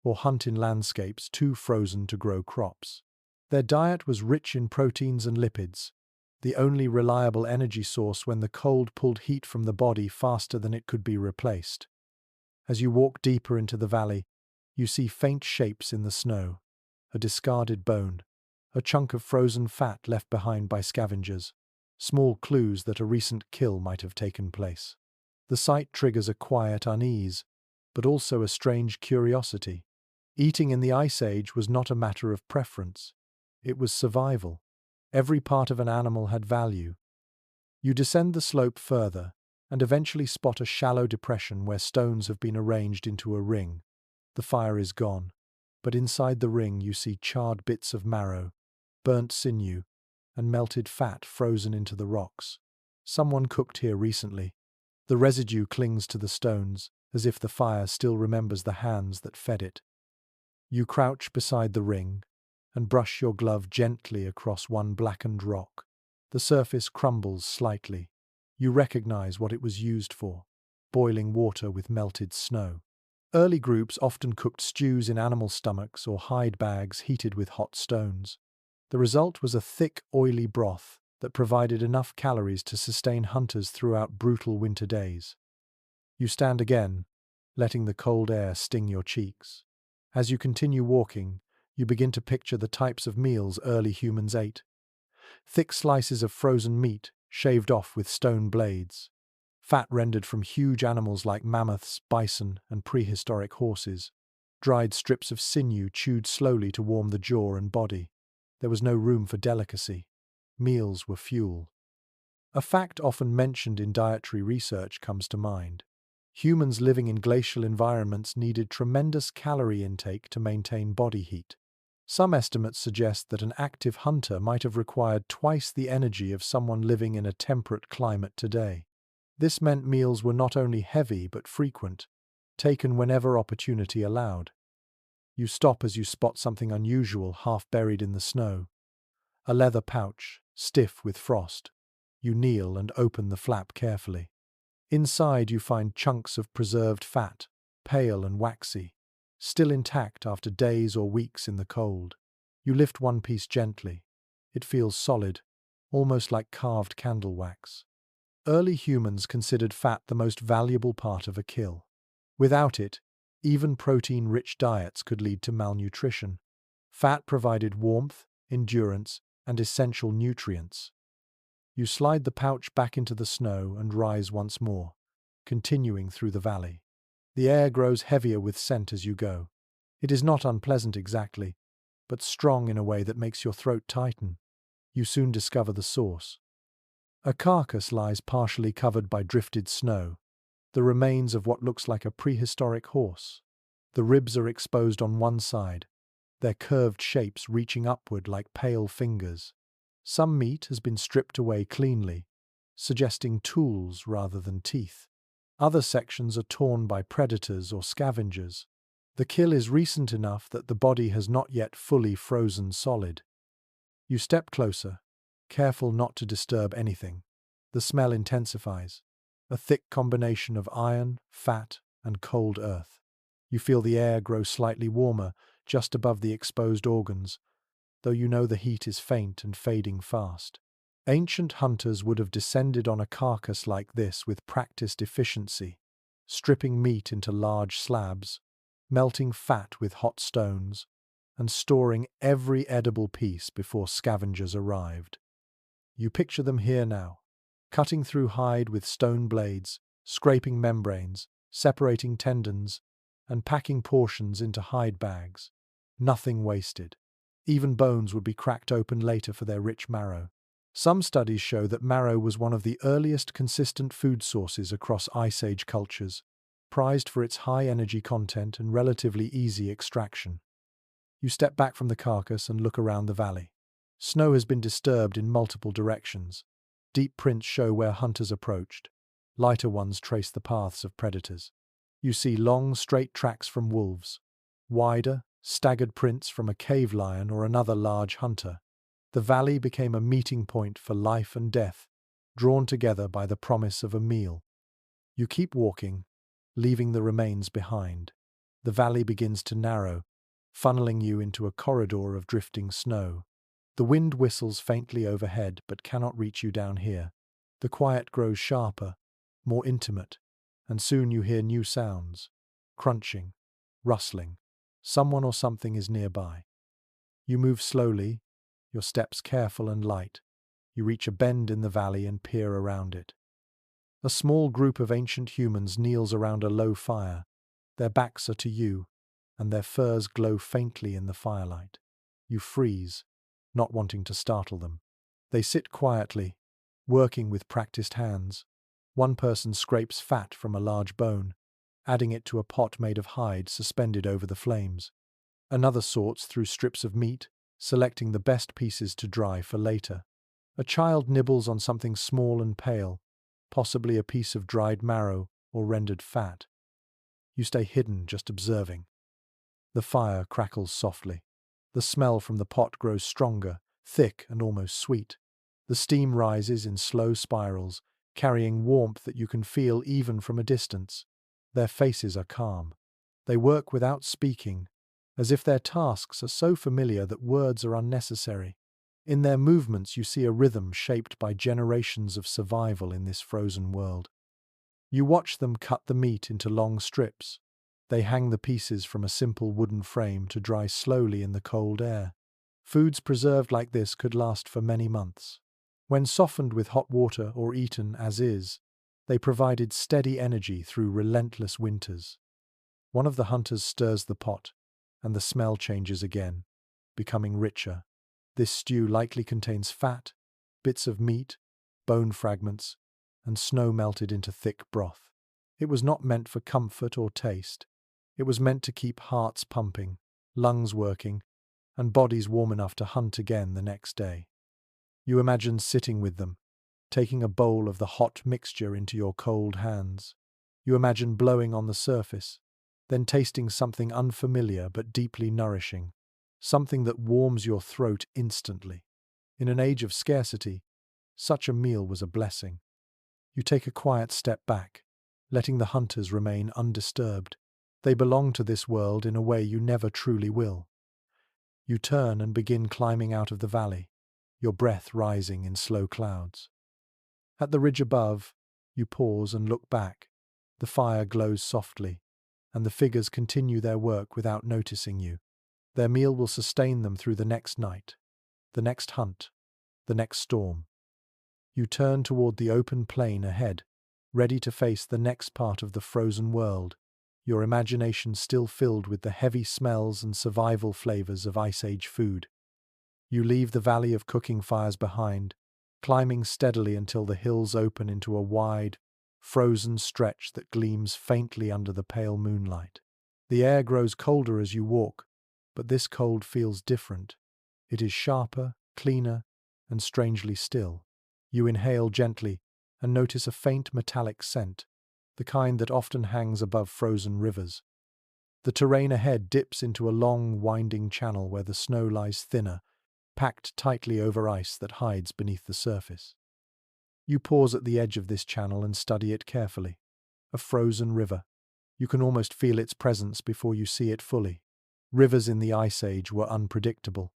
S1: or hunt in landscapes too frozen to grow crops. Their diet was rich in proteins and lipids, the only reliable energy source when the cold pulled heat from the body faster than it could be replaced. As you walk deeper into the valley, you see faint shapes in the snow, a discarded bone, a chunk of frozen fat left behind by scavengers, small clues that a recent kill might have taken place. The sight triggers a quiet unease, but also a strange curiosity. Eating in the Ice Age was not a matter of preference. It was survival. Every part of an animal had value. You descend the slope further, and eventually spot a shallow depression where stones have been arranged into a ring. The fire is gone, but inside the ring you see charred bits of marrow, burnt sinew, and melted fat frozen into the rocks. Someone cooked here recently. The residue clings to the stones, as if the fire still remembers the hands that fed it. You crouch beside the ring and brush your glove gently across one blackened rock. The surface crumbles slightly. You recognize what it was used for: boiling water with melted snow. Early groups often cooked stews in animal stomachs or hide bags heated with hot stones. The result was a thick, oily broth that provided enough calories to sustain hunters throughout brutal winter days. You stand again, letting the cold air sting your cheeks. As you continue walking, you begin to picture the types of meals early humans ate. Thick slices of frozen meat, shaved off with stone blades. Fat rendered from huge animals like mammoths, bison, and prehistoric horses. Dried strips of sinew chewed slowly to warm the jaw and body. There was no room for delicacy. Meals were fuel. A fact often mentioned in dietary research comes to mind. Humans living in glacial environments needed tremendous calorie intake to maintain body heat. Some estimates suggest that an active hunter might have required twice the energy of someone living in a temperate climate today. This meant meals were not only heavy but frequent, taken whenever opportunity allowed. You stop as you spot something unusual half buried in the snow. A leather pouch, stiff with frost. You kneel and open the flap carefully. Inside you find chunks of preserved fat, pale and waxy, still intact after days or weeks in the cold. You lift one piece gently. It feels solid, almost like carved candle wax. Early humans considered fat the most valuable part of a kill. Without it, even protein-rich diets could lead to malnutrition. Fat provided warmth, endurance, and essential nutrients. You slide the pouch back into the snow and rise once more, continuing through the valley. The air grows heavier with scent as you go. It is not unpleasant exactly, but strong in a way that makes your throat tighten. You soon discover the source. A carcass lies partially covered by drifted snow, the remains of what looks like a prehistoric horse. The ribs are exposed on one side, their curved shapes reaching upward like pale fingers. Some meat has been stripped away cleanly, suggesting tools rather than teeth. Other sections are torn by predators or scavengers. The kill is recent enough that the body has not yet fully frozen solid. You step closer, careful not to disturb anything. The smell intensifies, a thick combination of iron, fat, and cold earth. You feel the air grow slightly warmer just above the exposed organs, though you know the heat is faint and fading fast. Ancient hunters would have descended on a carcass like this with practiced efficiency, stripping meat into large slabs, melting fat with hot stones, and storing every edible piece before scavengers arrived. You picture them here now, cutting through hide with stone blades, scraping membranes, separating tendons, and packing portions into hide bags. Nothing wasted. Even bones would be cracked open later for their rich marrow. Some studies show that marrow was one of the earliest consistent food sources across Ice Age cultures, prized for its high energy content and relatively easy extraction. You step back from the carcass and look around the valley. Snow has been disturbed in multiple directions. Deep prints show where hunters approached. Lighter ones trace the paths of predators. You see long, straight tracks from wolves. Wider, staggered prints from a cave lion or another large hunter. The valley became a meeting point for life and death, drawn together by the promise of a meal. You keep walking, leaving the remains behind. The valley begins to narrow, funneling you into a corridor of drifting snow. The wind whistles faintly overhead but cannot reach you down here. The quiet grows sharper, more intimate, and soon you hear new sounds: crunching, rustling. Someone or something is nearby. You move slowly, your steps careful and light. You reach a bend in the valley and peer around it. A small group of ancient humans kneels around a low fire. Their backs are to you, and their furs glow faintly in the firelight. You freeze, not wanting to startle them. They sit quietly, working with practiced hands. One person scrapes fat from a large bone, adding it to a pot made of hide suspended over the flames. Another sorts through strips of meat, selecting the best pieces to dry for later. A child nibbles on something small and pale, possibly a piece of dried marrow or rendered fat. You stay hidden, just observing. The fire crackles softly. The smell from the pot grows stronger, thick and almost sweet. The steam rises in slow spirals, carrying warmth that you can feel even from a distance. Their faces are calm. They work without speaking, as if their tasks are so familiar that words are unnecessary. In their movements you see a rhythm shaped by generations of survival in this frozen world. You watch them cut the meat into long strips. They hang the pieces from a simple wooden frame to dry slowly in the cold air. Foods preserved like this could last for many months. When softened with hot water or eaten as is, they provided steady energy through relentless winters. One of the hunters stirs the pot, and the smell changes again, becoming richer. This stew likely contains fat, bits of meat, bone fragments, and snow melted into thick broth. It was not meant for comfort or taste. It was meant to keep hearts pumping, lungs working, and bodies warm enough to hunt again the next day. You imagine sitting with them, taking a bowl of the hot mixture into your cold hands. You imagine blowing on the surface, then tasting something unfamiliar but deeply nourishing, something that warms your throat instantly. In an age of scarcity, such a meal was a blessing. You take a quiet step back, letting the hunters remain undisturbed. They belong to this world in a way you never truly will. You turn and begin climbing out of the valley, your breath rising in slow clouds. At the ridge above, you pause and look back. The fire glows softly, and the figures continue their work without noticing you. Their meal will sustain them through the next night, the next hunt, the next storm. You turn toward the open plain ahead, ready to face the next part of the frozen world, your imagination still filled with the heavy smells and survival flavors of Ice Age food. You leave the valley of cooking fires behind, climbing steadily until the hills open into a wide, frozen stretch that gleams faintly under the pale moonlight. The air grows colder as you walk, but this cold feels different. It is sharper, cleaner, and strangely still. You inhale gently and notice a faint metallic scent, the kind that often hangs above frozen rivers. The terrain ahead dips into a long, winding channel where the snow lies thinner, packed tightly over ice that hides beneath the surface. You pause at the edge of this channel and study it carefully. A frozen river. You can almost feel its presence before you see it fully. Rivers in the Ice Age were unpredictable.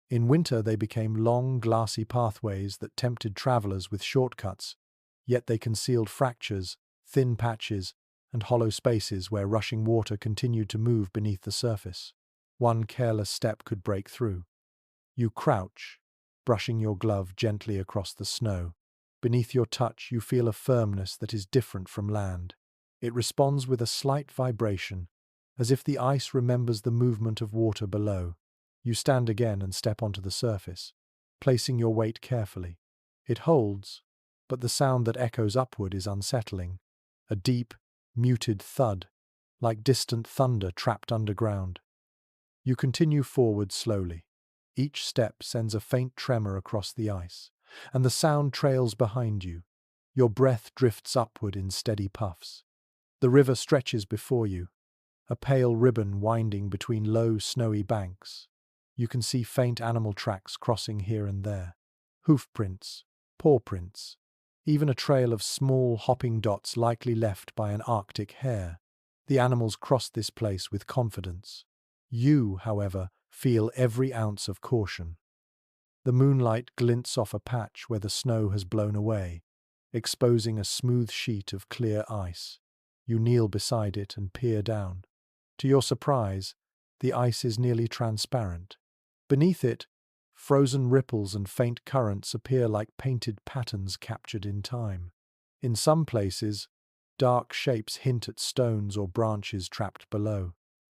S1: In winter they became long, glassy pathways that tempted travelers with shortcuts, yet they concealed fractures, thin patches, and hollow spaces where rushing water continued to move beneath the surface. One careless step could break through. You crouch, brushing your glove gently across the snow. Beneath your touch you feel a firmness that is different from land. It responds with a slight vibration, as if the ice remembers the movement of water below. You stand again and step onto the surface, placing your weight carefully. It holds, but the sound that echoes upward is unsettling. A deep, muted thud, like distant thunder trapped underground. You continue forward slowly. Each step sends a faint tremor across the ice, and the sound trails behind you. Your breath drifts upward in steady puffs. The river stretches before you, a pale ribbon winding between low, snowy banks. You can see faint animal tracks crossing here and there. Hoof prints, paw prints, even a trail of small, hopping dots likely left by an Arctic hare. The animals cross this place with confidence. You, however, feel every ounce of caution. The moonlight glints off a patch where the snow has blown away, exposing a smooth sheet of clear ice. You kneel beside it and peer down. To your surprise, the ice is nearly transparent. Beneath it, frozen ripples and faint currents appear like painted patterns captured in time. In some places, dark shapes hint at stones or branches trapped below.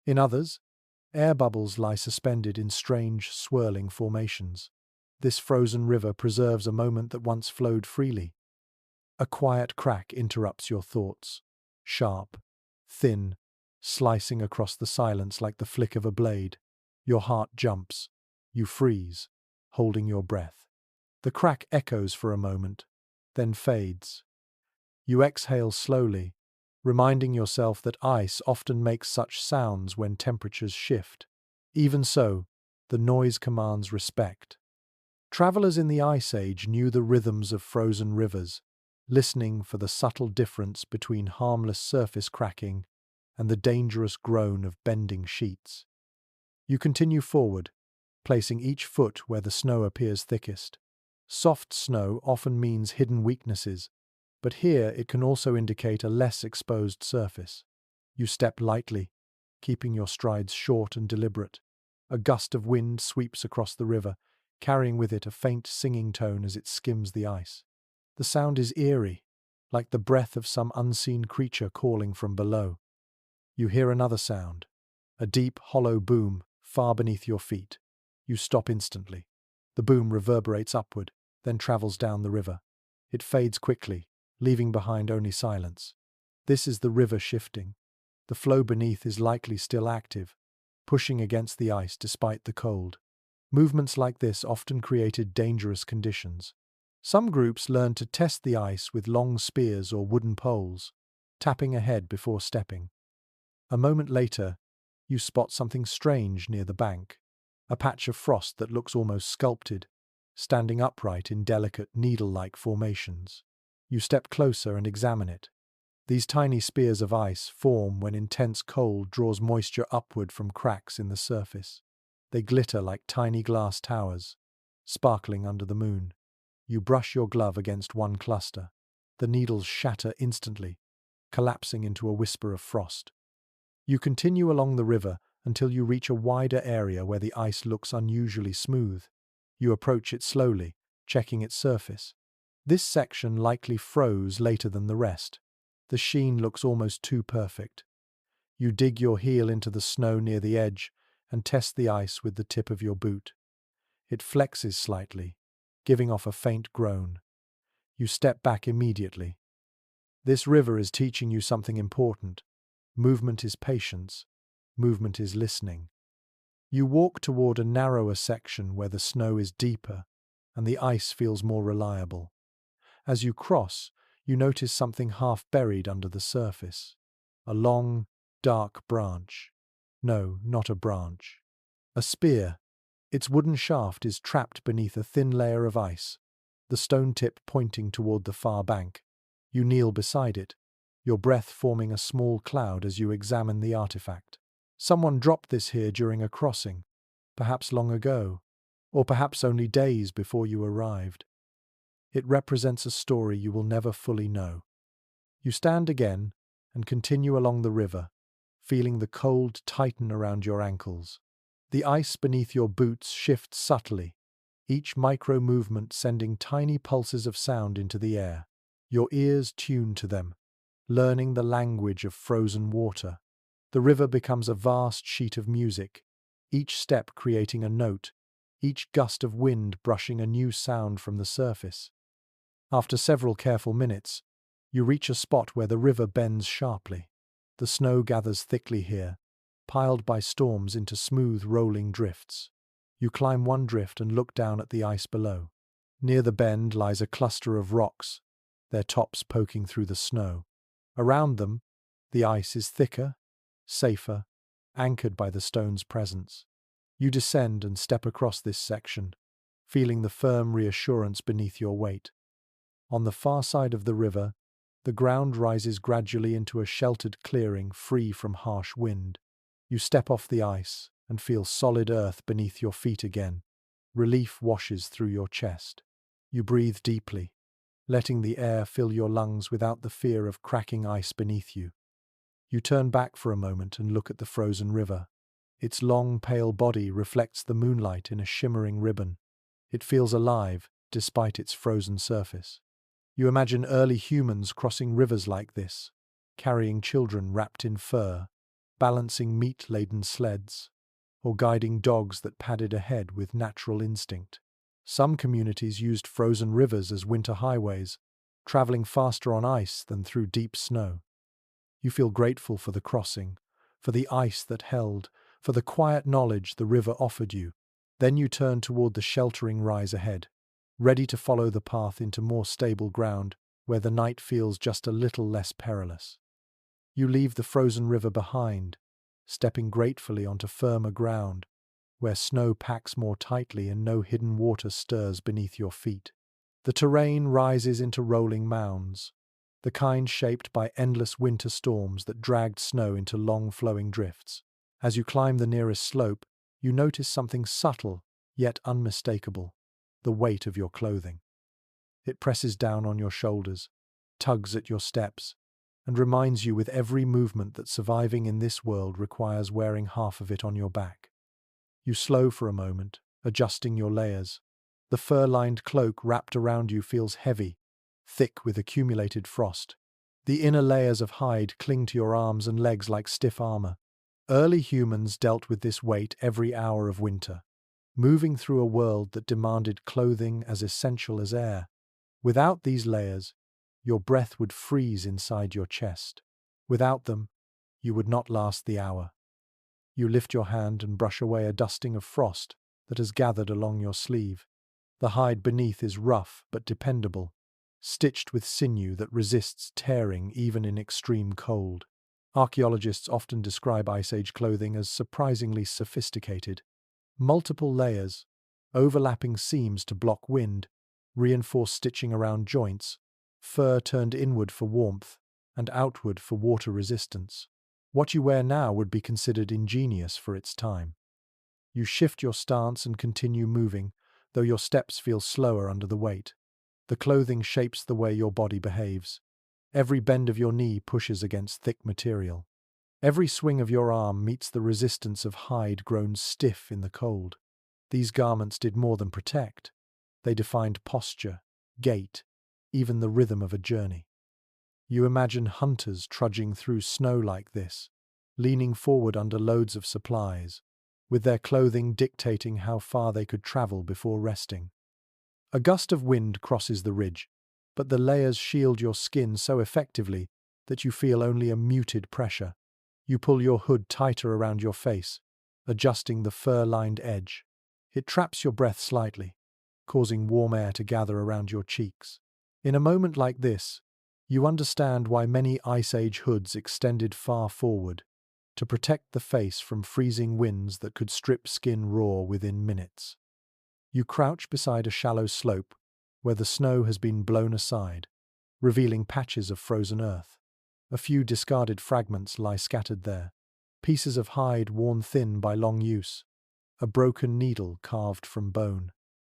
S1: In others, air bubbles lie suspended in strange, swirling formations. This frozen river preserves a moment that once flowed freely. A quiet crack interrupts your thoughts. Sharp, thin, slicing across the silence like the flick of a blade. Your heart jumps. You freeze, holding your breath. The crack echoes for a moment, then fades. You exhale slowly, reminding yourself that ice often makes such sounds when temperatures shift. Even so, the noise commands respect. Travelers in the Ice Age knew the rhythms of frozen rivers, listening for the subtle difference between harmless surface cracking and the dangerous groan of bending sheets. You continue forward, placing each foot where the snow appears thickest. Soft snow often means hidden weaknesses, but here it can also indicate a less exposed surface. You step lightly, keeping your strides short and deliberate. A gust of wind sweeps across the river, carrying with it a faint singing tone as it skims the ice. The sound is eerie, like the breath of some unseen creature calling from below. You hear another sound, a deep, hollow boom far beneath your feet. You stop instantly. The boom reverberates upward, then travels down the river. It fades quickly, leaving behind only silence. This is the river shifting. The flow beneath is likely still active, pushing against the ice despite the cold. Movements like this often created dangerous conditions. Some groups learned to test the ice with long spears or wooden poles, tapping ahead before stepping. A moment later, you spot something strange near the bank, a patch of frost that looks almost sculpted, standing upright in delicate needle-like formations. You step closer and examine it. These tiny spears of ice form when intense cold draws moisture upward from cracks in the surface. They glitter like tiny glass towers, sparkling under the moon. You brush your glove against one cluster. The needles shatter instantly, collapsing into a whisper of frost. You continue along the river until you reach a wider area where the ice looks unusually smooth. You approach it slowly, checking its surface. This section likely froze later than the rest. The sheen looks almost too perfect. You dig your heel into the snow near the edge and test the ice with the tip of your boot. It flexes slightly, giving off a faint groan. You step back immediately. This river is teaching you something important. Movement is patience. Movement is listening. You walk toward a narrower section where the snow is deeper and the ice feels more reliable. As you cross, you notice something half buried under the surface. A long, dark branch. No, not a branch. A spear. Its wooden shaft is trapped beneath a thin layer of ice, the stone tip pointing toward the far bank. You kneel beside it, your breath forming a small cloud as you examine the artifact. Someone dropped this here during a crossing, perhaps long ago, or perhaps only days before you arrived. It represents a story you will never fully know. You stand again and continue along the river, feeling the cold tighten around your ankles. The ice beneath your boots shifts subtly, each micro-movement sending tiny pulses of sound into the air. Your ears tune to them, learning the language of frozen water. The river becomes a vast sheet of music, each step creating a note, each gust of wind brushing a new sound from the surface. After several careful minutes, you reach a spot where the river bends sharply. The snow gathers thickly here, piled by storms into smooth rolling drifts. You climb one drift and look down at the ice below. Near the bend lies a cluster of rocks, their tops poking through the snow. Around them, the ice is thicker, safer, anchored by the stone's presence. You descend and step across this section, feeling the firm reassurance beneath your weight. On the far side of the river, the ground rises gradually into a sheltered clearing free from harsh wind. You step off the ice and feel solid earth beneath your feet again. Relief washes through your chest. You breathe deeply, letting the air fill your lungs without the fear of cracking ice beneath you. You turn back for a moment and look at the frozen river. Its long, pale body reflects the moonlight in a shimmering ribbon. It feels alive, despite its frozen surface. You imagine early humans crossing rivers like this, carrying children wrapped in fur, balancing meat-laden sleds, or guiding dogs that padded ahead with natural instinct. Some communities used frozen rivers as winter highways, traveling faster on ice than through deep snow. You feel grateful for the crossing, for the ice that held, for the quiet knowledge the river offered you. Then you turn toward the sheltering rise ahead, ready to follow the path into more stable ground where the night feels just a little less perilous. You leave the frozen river behind, stepping gratefully onto firmer ground, where snow packs more tightly and no hidden water stirs beneath your feet. The terrain rises into rolling mounds, the kind shaped by endless winter storms that dragged snow into long flowing drifts. As you climb the nearest slope, you notice something subtle, yet unmistakable: the weight of your clothing. It presses down on your shoulders, tugs at your steps, and reminds you with every movement that surviving in this world requires wearing half of it on your back. You slow for a moment, adjusting your layers. The fur-lined cloak wrapped around you feels heavy, thick with accumulated frost. The inner layers of hide cling to your arms and legs like stiff armor. Early humans dealt with this weight every hour of winter, moving through a world that demanded clothing as essential as air. Without these layers, your breath would freeze inside your chest. Without them, you would not last the hour. You lift your hand and brush away a dusting of frost that has gathered along your sleeve. The hide beneath is rough but dependable, stitched with sinew that resists tearing even in extreme cold. Archaeologists often describe Ice Age clothing as surprisingly sophisticated. Multiple layers, overlapping seams to block wind, reinforced stitching around joints, fur turned inward for warmth and outward for water resistance. What you wear now would be considered ingenious for its time. You shift your stance and continue moving, though your steps feel slower under the weight. The clothing shapes the way your body behaves. Every bend of your knee pushes against thick material. Every swing of your arm meets the resistance of hide grown stiff in the cold. These garments did more than protect. They defined posture, gait, even the rhythm of a journey. You imagine hunters trudging through snow like this, leaning forward under loads of supplies, with their clothing dictating how far they could travel before resting. A gust of wind crosses the ridge, but the layers shield your skin so effectively that you feel only a muted pressure. You pull your hood tighter around your face, adjusting the fur-lined edge. It traps your breath slightly, causing warm air to gather around your cheeks. In a moment like this, you understand why many Ice Age hoods extended far forward, to protect the face from freezing winds that could strip skin raw within minutes. You crouch beside a shallow slope where the snow has been blown aside, revealing patches of frozen earth. A few discarded fragments lie scattered there, pieces of hide worn thin by long use, a broken needle carved from bone,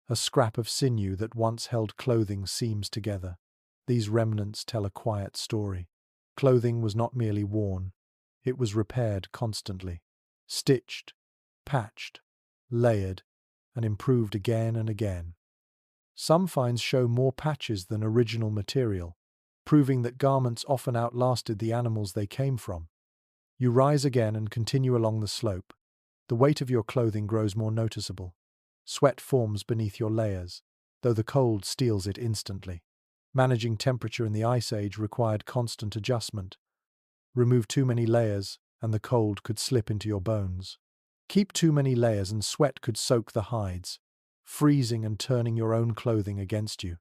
S1: a scrap of sinew that once held clothing seams together. These remnants tell a quiet story. Clothing was not merely worn, it was repaired constantly, stitched, patched, layered, and improved again and again. Some finds show more patches than original material, proving that garments often outlasted the animals they came from. You rise again and continue along the slope. The weight of your clothing grows more noticeable. Sweat forms beneath your layers, though the cold steals it instantly. Managing temperature in the Ice Age required constant adjustment. Remove too many layers, and the cold could slip into your bones. Keep too many layers and sweat could soak the hides, freezing and turning your own clothing against you.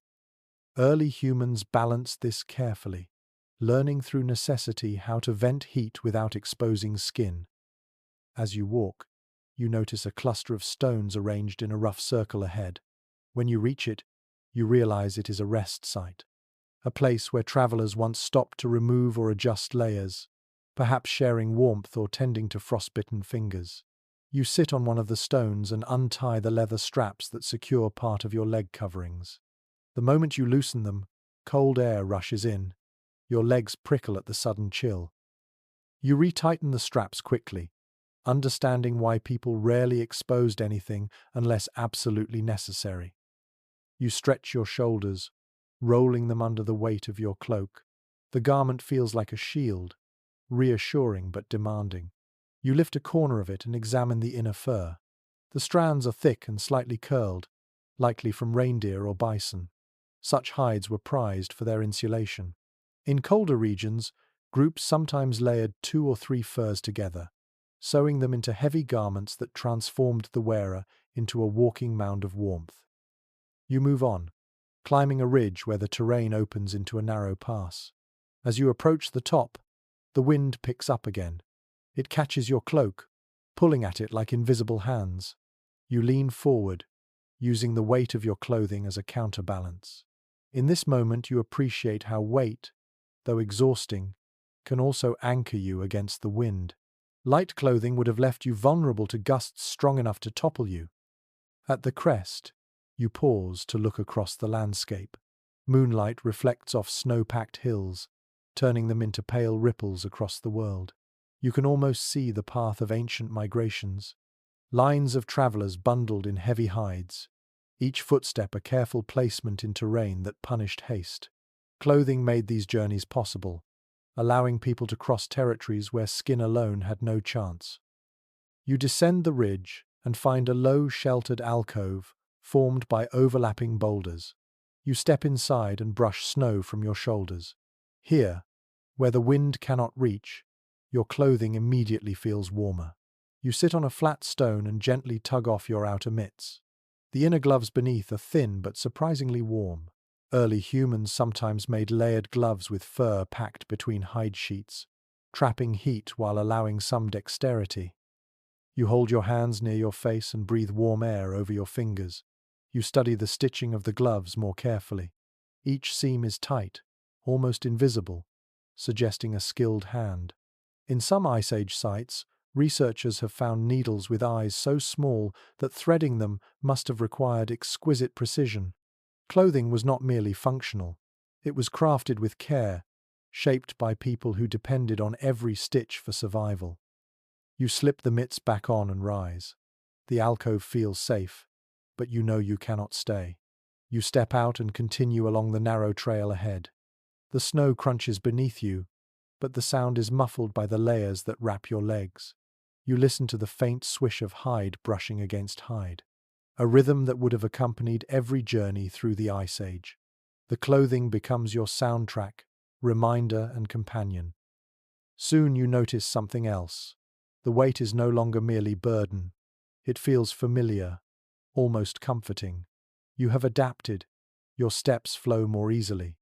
S1: Early humans balanced this carefully, learning through necessity how to vent heat without exposing skin. As you walk, you notice a cluster of stones arranged in a rough circle ahead. When you reach it, you realize it is a rest site, a place where travelers once stopped to remove or adjust layers, perhaps sharing warmth or tending to frostbitten fingers. You sit on one of the stones and untie the leather straps that secure part of your leg coverings. The moment you loosen them, cold air rushes in. Your legs prickle at the sudden chill. You retighten the straps quickly, understanding why people rarely exposed anything unless absolutely necessary. You stretch your shoulders, rolling them under the weight of your cloak. The garment feels like a shield, reassuring but demanding. You lift a corner of it and examine the inner fur. The strands are thick and slightly curled, likely from reindeer or bison. Such hides were prized for their insulation. In colder regions, groups sometimes layered 2 or 3 furs together, sewing them into heavy garments that transformed the wearer into a walking mound of warmth. You move on, climbing a ridge where the terrain opens into a narrow pass. As you approach the top, the wind picks up again. It catches your cloak, pulling at it like invisible hands. You lean forward, using the weight of your clothing as a counterbalance. In this moment, you appreciate how weight, though exhausting, can also anchor you against the wind. Light clothing would have left you vulnerable to gusts strong enough to topple you. At the crest, you pause to look across the landscape. Moonlight reflects off snow-packed hills, turning them into pale ripples across the world. You can almost see the path of ancient migrations, lines of travelers bundled in heavy hides, each footstep a careful placement in terrain that punished haste. Clothing made these journeys possible, allowing people to cross territories where skin alone had no chance. You descend the ridge and find a low, sheltered alcove formed by overlapping boulders. You step inside and brush snow from your shoulders. Here, where the wind cannot reach, your clothing immediately feels warmer. You sit on a flat stone and gently tug off your outer mitts. The inner gloves beneath are thin but surprisingly warm. Early humans sometimes made layered gloves with fur packed between hide sheets, trapping heat while allowing some dexterity. You hold your hands near your face and breathe warm air over your fingers. You study the stitching of the gloves more carefully. Each seam is tight, almost invisible, suggesting a skilled hand. In some Ice Age sites, researchers have found needles with eyes so small that threading them must have required exquisite precision. Clothing was not merely functional. It was crafted with care, shaped by people who depended on every stitch for survival. You slip the mitts back on and rise. The alcove feels safe, but you know you cannot stay. You step out and continue along the narrow trail ahead. The snow crunches beneath you, but the sound is muffled by the layers that wrap your legs. You listen to the faint swish of hide brushing against hide, a rhythm that would have accompanied every journey through the Ice Age. The clothing becomes your soundtrack, reminder and companion. Soon you notice something else. The weight is no longer merely burden. It feels familiar, almost comforting. You have adapted. Your steps flow more easily.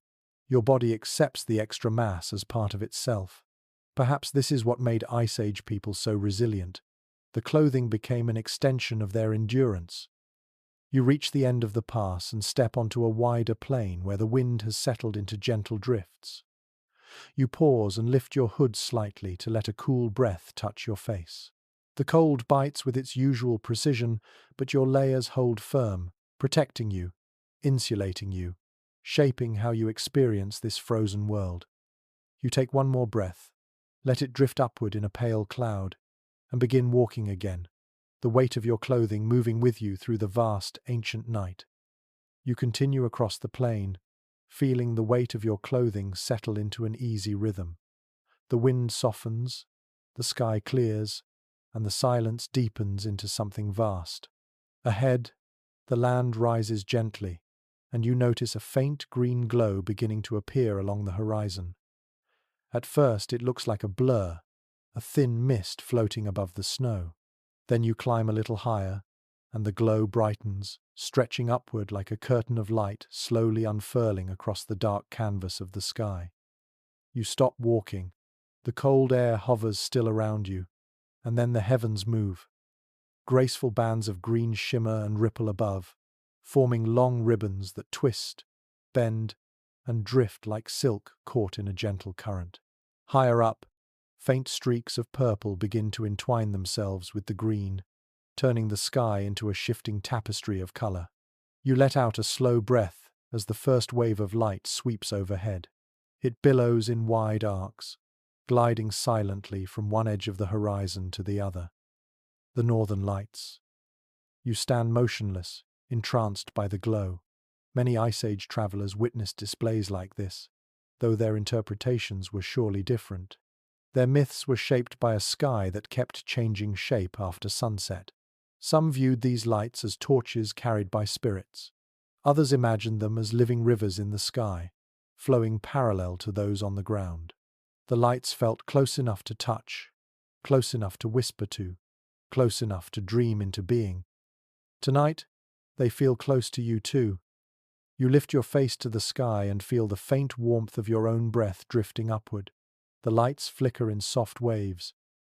S1: Your body accepts the extra mass as part of itself. Perhaps this is what made Ice Age people so resilient. The clothing became an extension of their endurance. You reach the end of the pass and step onto a wider plain where the wind has settled into gentle drifts. You pause and lift your hood slightly to let a cool breath touch your face. The cold bites with its usual precision, but your layers hold firm, protecting you, insulating you, shaping how you experience this frozen world. You take one more breath, let it drift upward in a pale cloud, and begin walking again, the weight of your clothing moving with you through the vast, ancient night. You continue across the plain, feeling the weight of your clothing settle into an easy rhythm. The wind softens, the sky clears, and the silence deepens into something vast. Ahead, the land rises gently, and you notice a faint green glow beginning to appear along the horizon. At first, it looks like a blur, a thin mist floating above the snow. Then you climb a little higher, and the glow brightens, stretching upward like a curtain of light slowly unfurling across the dark canvas of the sky. You stop walking. The cold air hovers still around you, and then the heavens move. Graceful bands of green shimmer and ripple above, forming long ribbons that twist, bend, and drift like silk caught in a gentle current. Higher up, faint streaks of purple begin to entwine themselves with the green, turning the sky into a shifting tapestry of color. You let out a slow breath as the first wave of light sweeps overhead. It billows in wide arcs, gliding silently from one edge of the horizon to the other. The northern lights. You stand motionless, entranced by the glow. Many Ice Age travelers witnessed displays like this, though their interpretations were surely different. Their myths were shaped by a sky that kept changing shape after sunset. Some viewed these lights as torches carried by spirits. Others imagined them as living rivers in the sky, flowing parallel to those on the ground. The lights felt close enough to touch, close enough to whisper to, close enough to dream into being. Tonight, they feel close to you too. You lift your face to the sky and feel the faint warmth of your own breath drifting upward. The lights flicker in soft waves,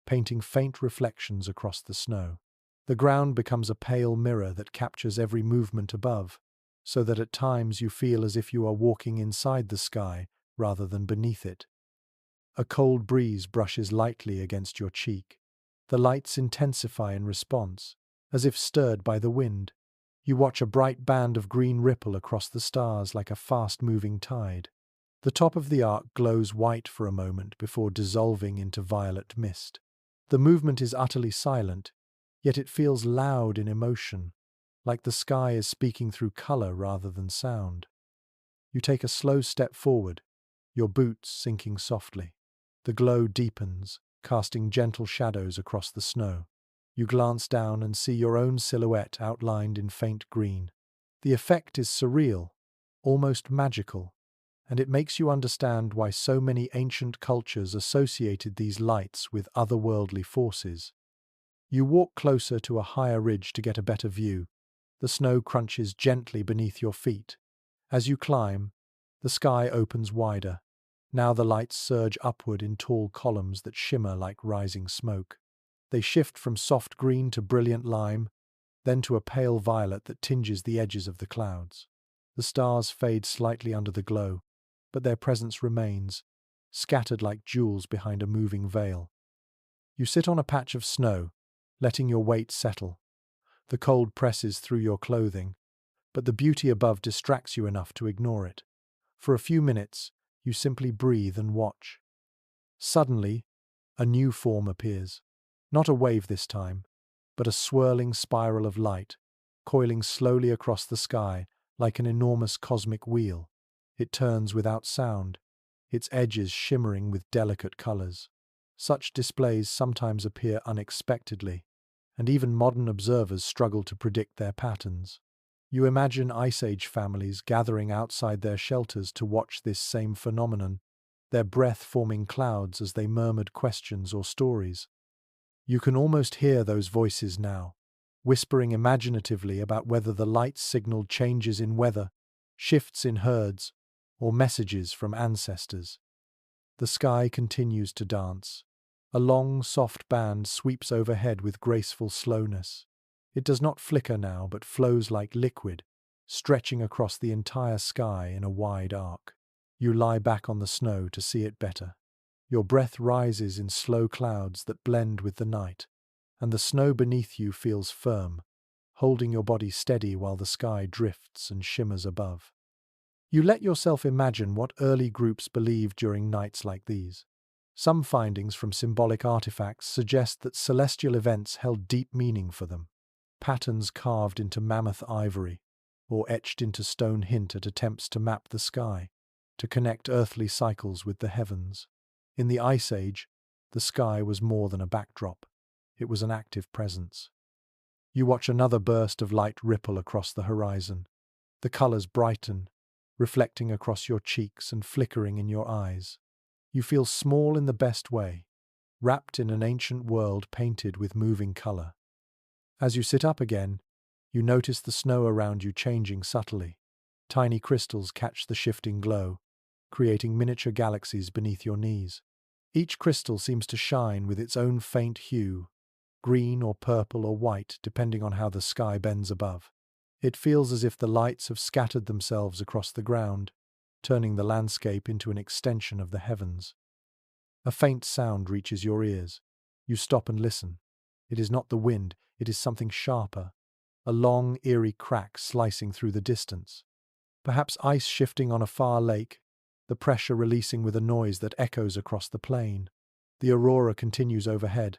S1: painting faint reflections across the snow. The ground becomes a pale mirror that captures every movement above, so that at times you feel as if you are walking inside the sky rather than beneath it. A cold breeze brushes lightly against your cheek. The lights intensify in response, as if stirred by the wind. You watch a bright band of green ripple across the stars like a fast-moving tide. The top of the arc glows white for a moment before dissolving into violet mist. The movement is utterly silent, yet it feels loud in emotion, like the sky is speaking through color rather than sound. You take a slow step forward, your boots sinking softly. The glow deepens, casting gentle shadows across the snow. You glance down and see your own silhouette outlined in faint green. The effect is surreal, almost magical, and it makes you understand why so many ancient cultures associated these lights with otherworldly forces. You walk closer to a higher ridge to get a better view. The snow crunches gently beneath your feet. As you climb, the sky opens wider. Now the lights surge upward in tall columns that shimmer like rising smoke. They shift from soft green to brilliant lime, then to a pale violet that tinges the edges of the clouds. The stars fade slightly under the glow, but their presence remains, scattered like jewels behind a moving veil. You sit on a patch of snow, letting your weight settle. The cold presses through your clothing, but the beauty above distracts you enough to ignore it. For a few minutes, you simply breathe and watch. Suddenly, a new form appears. Not a wave this time, but a swirling spiral of light, coiling slowly across the sky like an enormous cosmic wheel. It turns without sound, its edges shimmering with delicate colors. Such displays sometimes appear unexpectedly, and even modern observers struggle to predict their patterns. You imagine Ice Age families gathering outside their shelters to watch this same phenomenon, their breath forming clouds as they murmured questions or stories. You can almost hear those voices now, whispering imaginatively about whether the lights signaled changes in weather, shifts in herds, or messages from ancestors. The sky continues to dance. A long, soft band sweeps overhead with graceful slowness. It does not flicker now, but flows like liquid, stretching across the entire sky in a wide arc. You lie back on the snow to see it better. Your breath rises in slow clouds that blend with the night, and the snow beneath you feels firm, holding your body steady while the sky drifts and shimmers above. You let yourself imagine what early groups believed during nights like these. Some findings from symbolic artifacts suggest that celestial events held deep meaning for them. Patterns carved into mammoth ivory, or etched into stone hint at attempts to map the sky, to connect earthly cycles with the heavens. In the Ice Age, the sky was more than a backdrop. It was an active presence. You watch another burst of light ripple across the horizon. The colors brighten, reflecting across your cheeks and flickering in your eyes. You feel small in the best way, wrapped in an ancient world painted with moving color. As you sit up again, you notice the snow around you changing subtly. Tiny crystals catch the shifting glow, creating miniature galaxies beneath your knees. Each crystal seems to shine with its own faint hue, green or purple or white, depending on how the sky bends above. It feels as if the lights have scattered themselves across the ground, turning the landscape into an extension of the heavens. A faint sound reaches your ears. You stop and listen. It is not the wind, it is something sharper, a long, eerie crack slicing through the distance. Perhaps ice shifting on a far lake, the pressure releasing with a noise that echoes across the plain. The aurora continues overhead,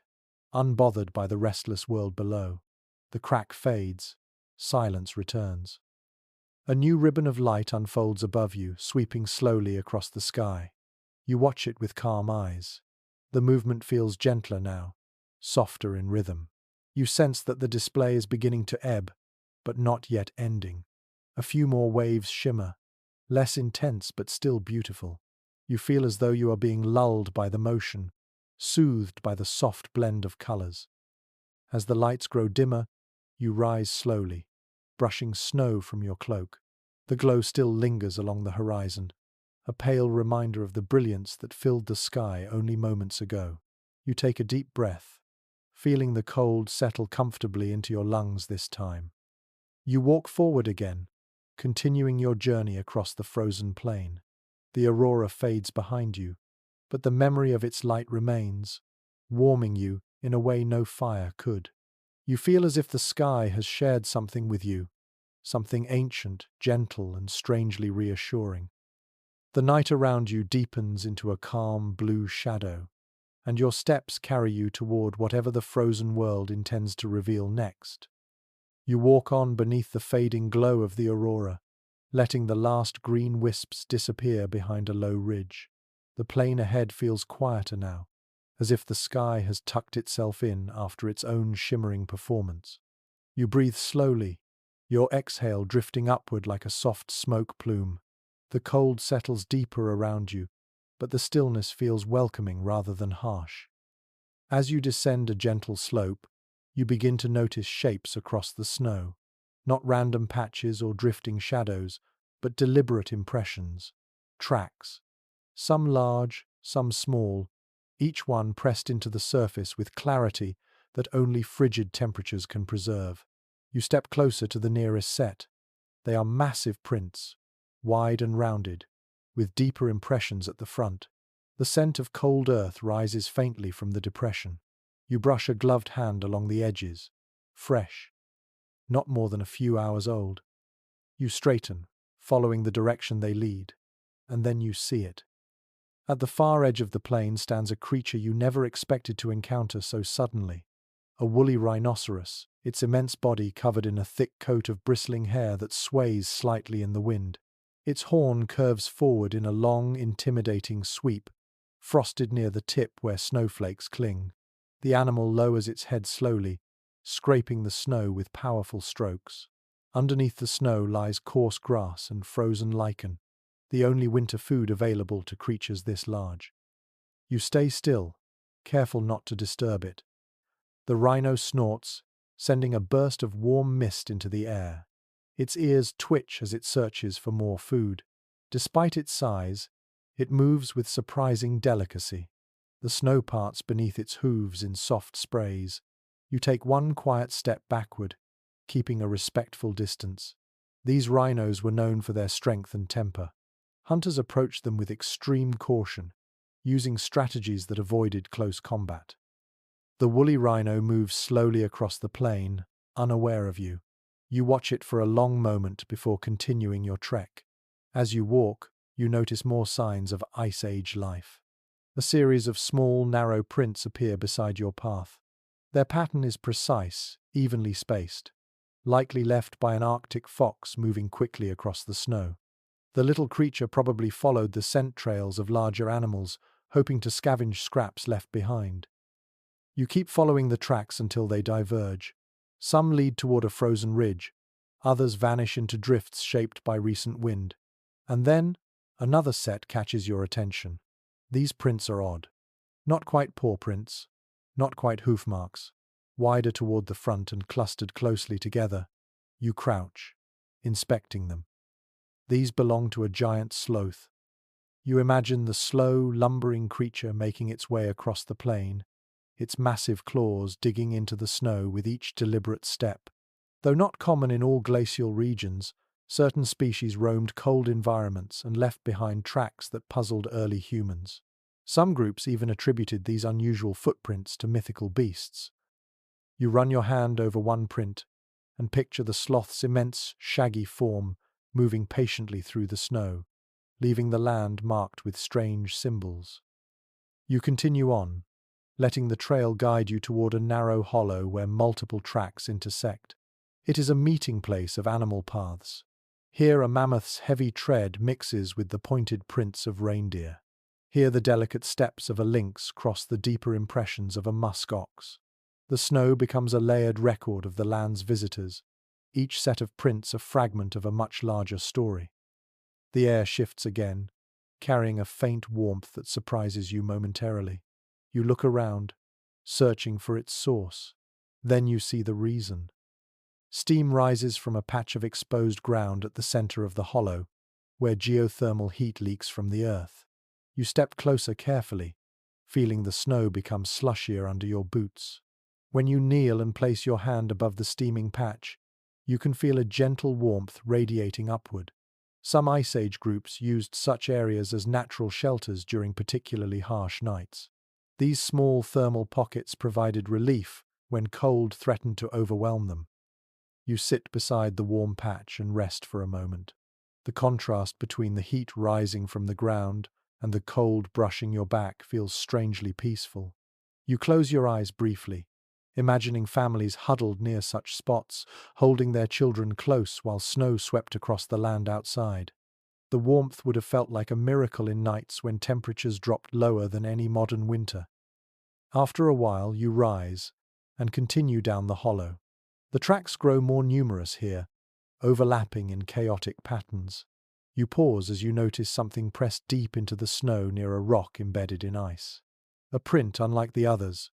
S1: unbothered by the restless world below. The crack fades. Silence returns. A new ribbon of light unfolds above you, sweeping slowly across the sky. You watch it with calm eyes. The movement feels gentler now, softer in rhythm. You sense that the display is beginning to ebb, but not yet ending. A few more waves shimmer, less intense but still beautiful. You feel as though you are being lulled by the motion, soothed by the soft blend of colors. As the lights grow dimmer, you rise slowly, brushing snow from your cloak. The glow still lingers along the horizon, a pale reminder of the brilliance that filled the sky only moments ago. You take a deep breath, feeling the cold settle comfortably into your lungs this time. You walk forward again, continuing your journey across the frozen plain. The aurora fades behind you, but the memory of its light remains, warming you in a way no fire could. You feel as if the sky has shared something with you, something ancient, gentle, and strangely reassuring. The night around you deepens into a calm blue shadow, and your steps carry you toward whatever the frozen world intends to reveal next. You walk on beneath the fading glow of the aurora, letting the last green wisps disappear behind a low ridge. The plain ahead feels quieter now, as if the sky has tucked itself in after its own shimmering performance. You breathe slowly, your exhale drifting upward like a soft smoke plume. The cold settles deeper around you, but the stillness feels welcoming rather than harsh. As you descend a gentle slope, you begin to notice shapes across the snow, not random patches or drifting shadows, but deliberate impressions, tracks, some large, some small, each one pressed into the surface with clarity that only frigid temperatures can preserve. You step closer to the nearest set. They are massive prints, wide and rounded, with deeper impressions at the front. The scent of cold earth rises faintly from the depression. You brush a gloved hand along the edges, fresh, not more than a few hours old. You straighten, following the direction they lead, and then you see it. At the far edge of the plain stands a creature you never expected to encounter so suddenly. A woolly rhinoceros, its immense body covered in a thick coat of bristling hair that sways slightly in the wind. Its horn curves forward in a long, intimidating sweep, frosted near the tip where snowflakes cling. The animal lowers its head slowly, scraping the snow with powerful strokes. Underneath the snow lies coarse grass and frozen lichen, the only winter food available to creatures this large. You stay still, careful not to disturb it. The rhino snorts, sending a burst of warm mist into the air. Its ears twitch as it searches for more food. Despite its size, it moves with surprising delicacy. The snow parts beneath its hooves in soft sprays. You take one quiet step backward, keeping a respectful distance. These rhinos were known for their strength and temper. Hunters approached them with extreme caution, using strategies that avoided close combat. The woolly rhino moves slowly across the plain, unaware of you. You watch it for a long moment before continuing your trek. As you walk, you notice more signs of Ice Age life. A series of small, narrow prints appear beside your path. Their pattern is precise, evenly spaced, likely left by an Arctic fox moving quickly across the snow. The little creature probably followed the scent trails of larger animals, hoping to scavenge scraps left behind. You keep following the tracks until they diverge. Some lead toward a frozen ridge, others vanish into drifts shaped by recent wind. And then, another set catches your attention. These prints are odd. Not quite paw prints, not quite hoof marks. Wider toward the front and clustered closely together. You crouch, inspecting them. These belong to a giant sloth. You imagine the slow, lumbering creature making its way across the plain, its massive claws digging into the snow with each deliberate step. Though not common in all glacial regions, certain species roamed cold environments and left behind tracks that puzzled early humans. Some groups even attributed these unusual footprints to mythical beasts. You run your hand over one print and picture the sloth's immense, shaggy form moving patiently through the snow, leaving the land marked with strange symbols. You continue on, letting the trail guide you toward a narrow hollow where multiple tracks intersect. It is a meeting place of animal paths. Here a mammoth's heavy tread mixes with the pointed prints of reindeer. Here the delicate steps of a lynx cross the deeper impressions of a musk ox. The snow becomes a layered record of the land's visitors, each set of prints a fragment of a much larger story. The air shifts again, carrying a faint warmth that surprises you momentarily. You look around, searching for its source. Then you see the reason. Steam rises from a patch of exposed ground at the center of the hollow, where geothermal heat leaks from the earth. You step closer carefully, feeling the snow become slushier under your boots. When you kneel and place your hand above the steaming patch, you can feel a gentle warmth radiating upward. Some Ice Age groups used such areas as natural shelters during particularly harsh nights. These small thermal pockets provided relief when cold threatened to overwhelm them. You sit beside the warm patch and rest for a moment. The contrast between the heat rising from the ground and the cold brushing your back feels strangely peaceful. You close your eyes briefly, imagining families huddled near such spots, holding their children close while snow swept across the land outside. The warmth would have felt like a miracle in nights when temperatures dropped lower than any modern winter. After a while, you rise and continue down the hollow. The tracks grow more numerous here, overlapping in chaotic patterns. You pause as you notice something pressed deep into the snow near a rock embedded in ice. A print unlike the others.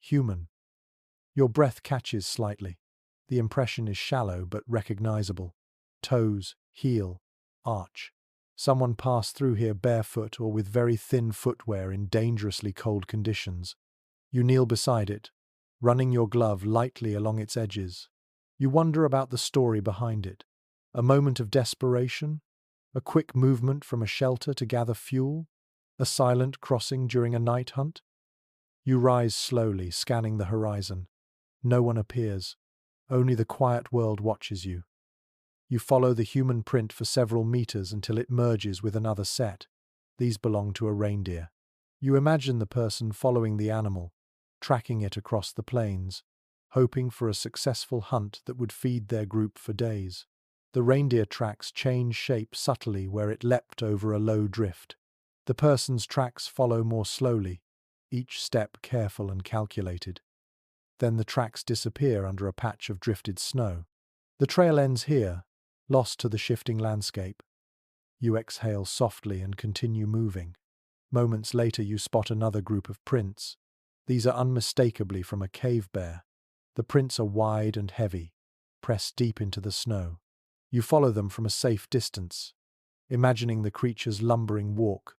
S1: Human. Your breath catches slightly. The impression is shallow but recognizable. Toes, heel, arch. Someone passed through here barefoot or with very thin footwear in dangerously cold conditions. You kneel beside it, running your glove lightly along its edges. You wonder about the story behind it. A moment of desperation? A quick movement from a shelter to gather fuel? A silent crossing during a night hunt? You rise slowly, scanning the horizon. No one appears. Only the quiet world watches you. You follow the human print for several meters until it merges with another set. These belong to a reindeer. You imagine the person following the animal, tracking it across the plains, hoping for a successful hunt that would feed their group for days. The reindeer tracks change shape subtly where it leapt over a low drift. The person's tracks follow more slowly, each step careful and calculated. Then the tracks disappear under a patch of drifted snow. The trail ends here, lost to the shifting landscape. You exhale softly and continue moving. Moments later you spot another group of prints. These are unmistakably from a cave bear. The prints are wide and heavy, pressed deep into the snow. You follow them from a safe distance, imagining the creature's lumbering walk,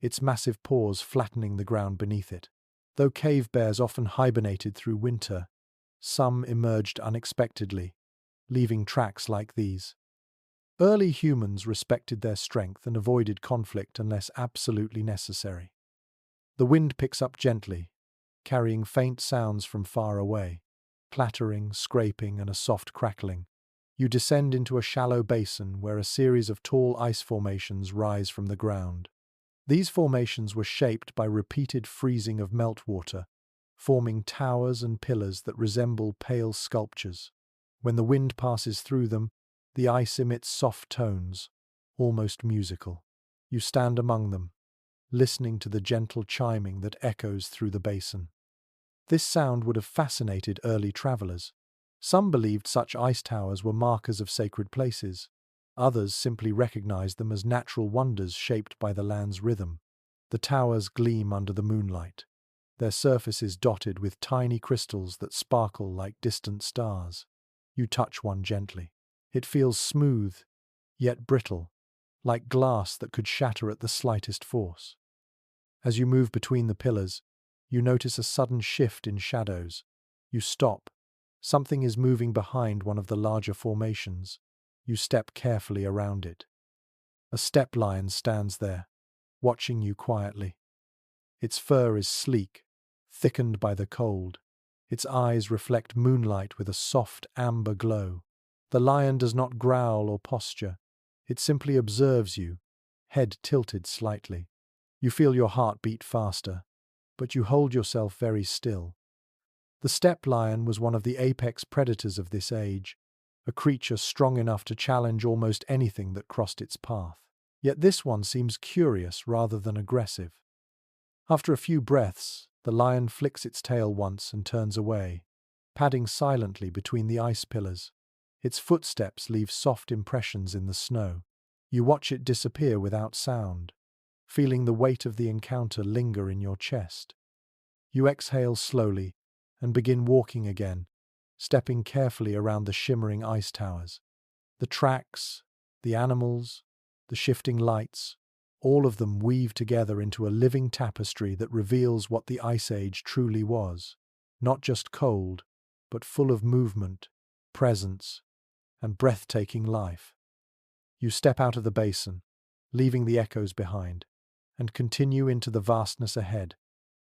S1: its massive paws flattening the ground beneath it. Though cave bears often hibernated through winter, some emerged unexpectedly, leaving tracks like these. Early humans respected their strength and avoided conflict unless absolutely necessary. The wind picks up gently, carrying faint sounds from far away, clattering, scraping, and a soft crackling. You descend into a shallow basin where a series of tall ice formations rise from the ground. These formations were shaped by repeated freezing of meltwater, forming towers and pillars that resemble pale sculptures. When the wind passes through them, the ice emits soft tones, almost musical. You stand among them, listening to the gentle chiming that echoes through the basin. This sound would have fascinated early travelers. Some believed such ice towers were markers of sacred places. Others simply recognized them as natural wonders shaped by the land's rhythm. The towers gleam under the moonlight, their surfaces dotted with tiny crystals that sparkle like distant stars. You touch one gently. It feels smooth, yet brittle, like glass that could shatter at the slightest force. As you move between the pillars, you notice a sudden shift in shadows. You stop. Something is moving behind one of the larger formations. You step carefully around it. A steppe lion stands there, watching you quietly. Its fur is sleek, thickened by the cold. Its eyes reflect moonlight with a soft amber glow. The lion does not growl or posture. It simply observes you, head tilted slightly. You feel your heart beat faster, but you hold yourself very still. The steppe lion was one of the apex predators of this age, a creature strong enough to challenge almost anything that crossed its path. Yet this one seems curious rather than aggressive. After a few breaths, the lion flicks its tail once and turns away, padding silently between the ice pillars. Its footsteps leave soft impressions in the snow. You watch it disappear without sound, feeling the weight of the encounter linger in your chest. You exhale slowly and begin walking again, stepping carefully around the shimmering ice towers. The tracks, the animals, the shifting lights, all of them weave together into a living tapestry that reveals what the Ice Age truly was. Not just cold, but full of movement, presence, and breathtaking life. You step out of the basin, leaving the echoes behind, and continue into the vastness ahead,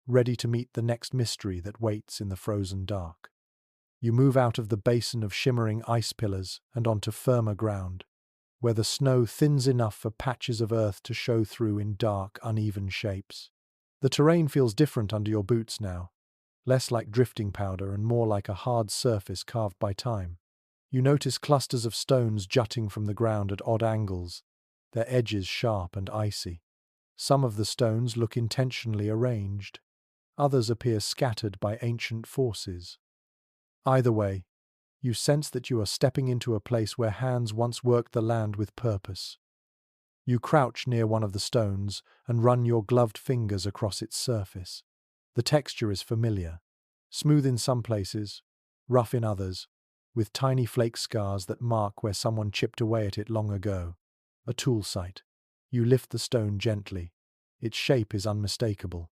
S1: ready to meet the next mystery that waits in the frozen dark. You move out of the basin of shimmering ice pillars and onto firmer ground, where the snow thins enough for patches of earth to show through in dark, uneven shapes. The terrain feels different under your boots now, less like drifting powder and more like a hard surface carved by time. You notice clusters of stones jutting from the ground at odd angles, their edges sharp and icy. Some of the stones look intentionally arranged, others appear scattered by ancient forces. Either way, you sense that you are stepping into a place where hands once worked the land with purpose. You crouch near one of the stones and run your gloved fingers across its surface. The texture is familiar, smooth in some places, rough in others, with tiny flake scars that mark where someone chipped away at it long ago. A tool site. You lift the stone gently. Its shape is unmistakable.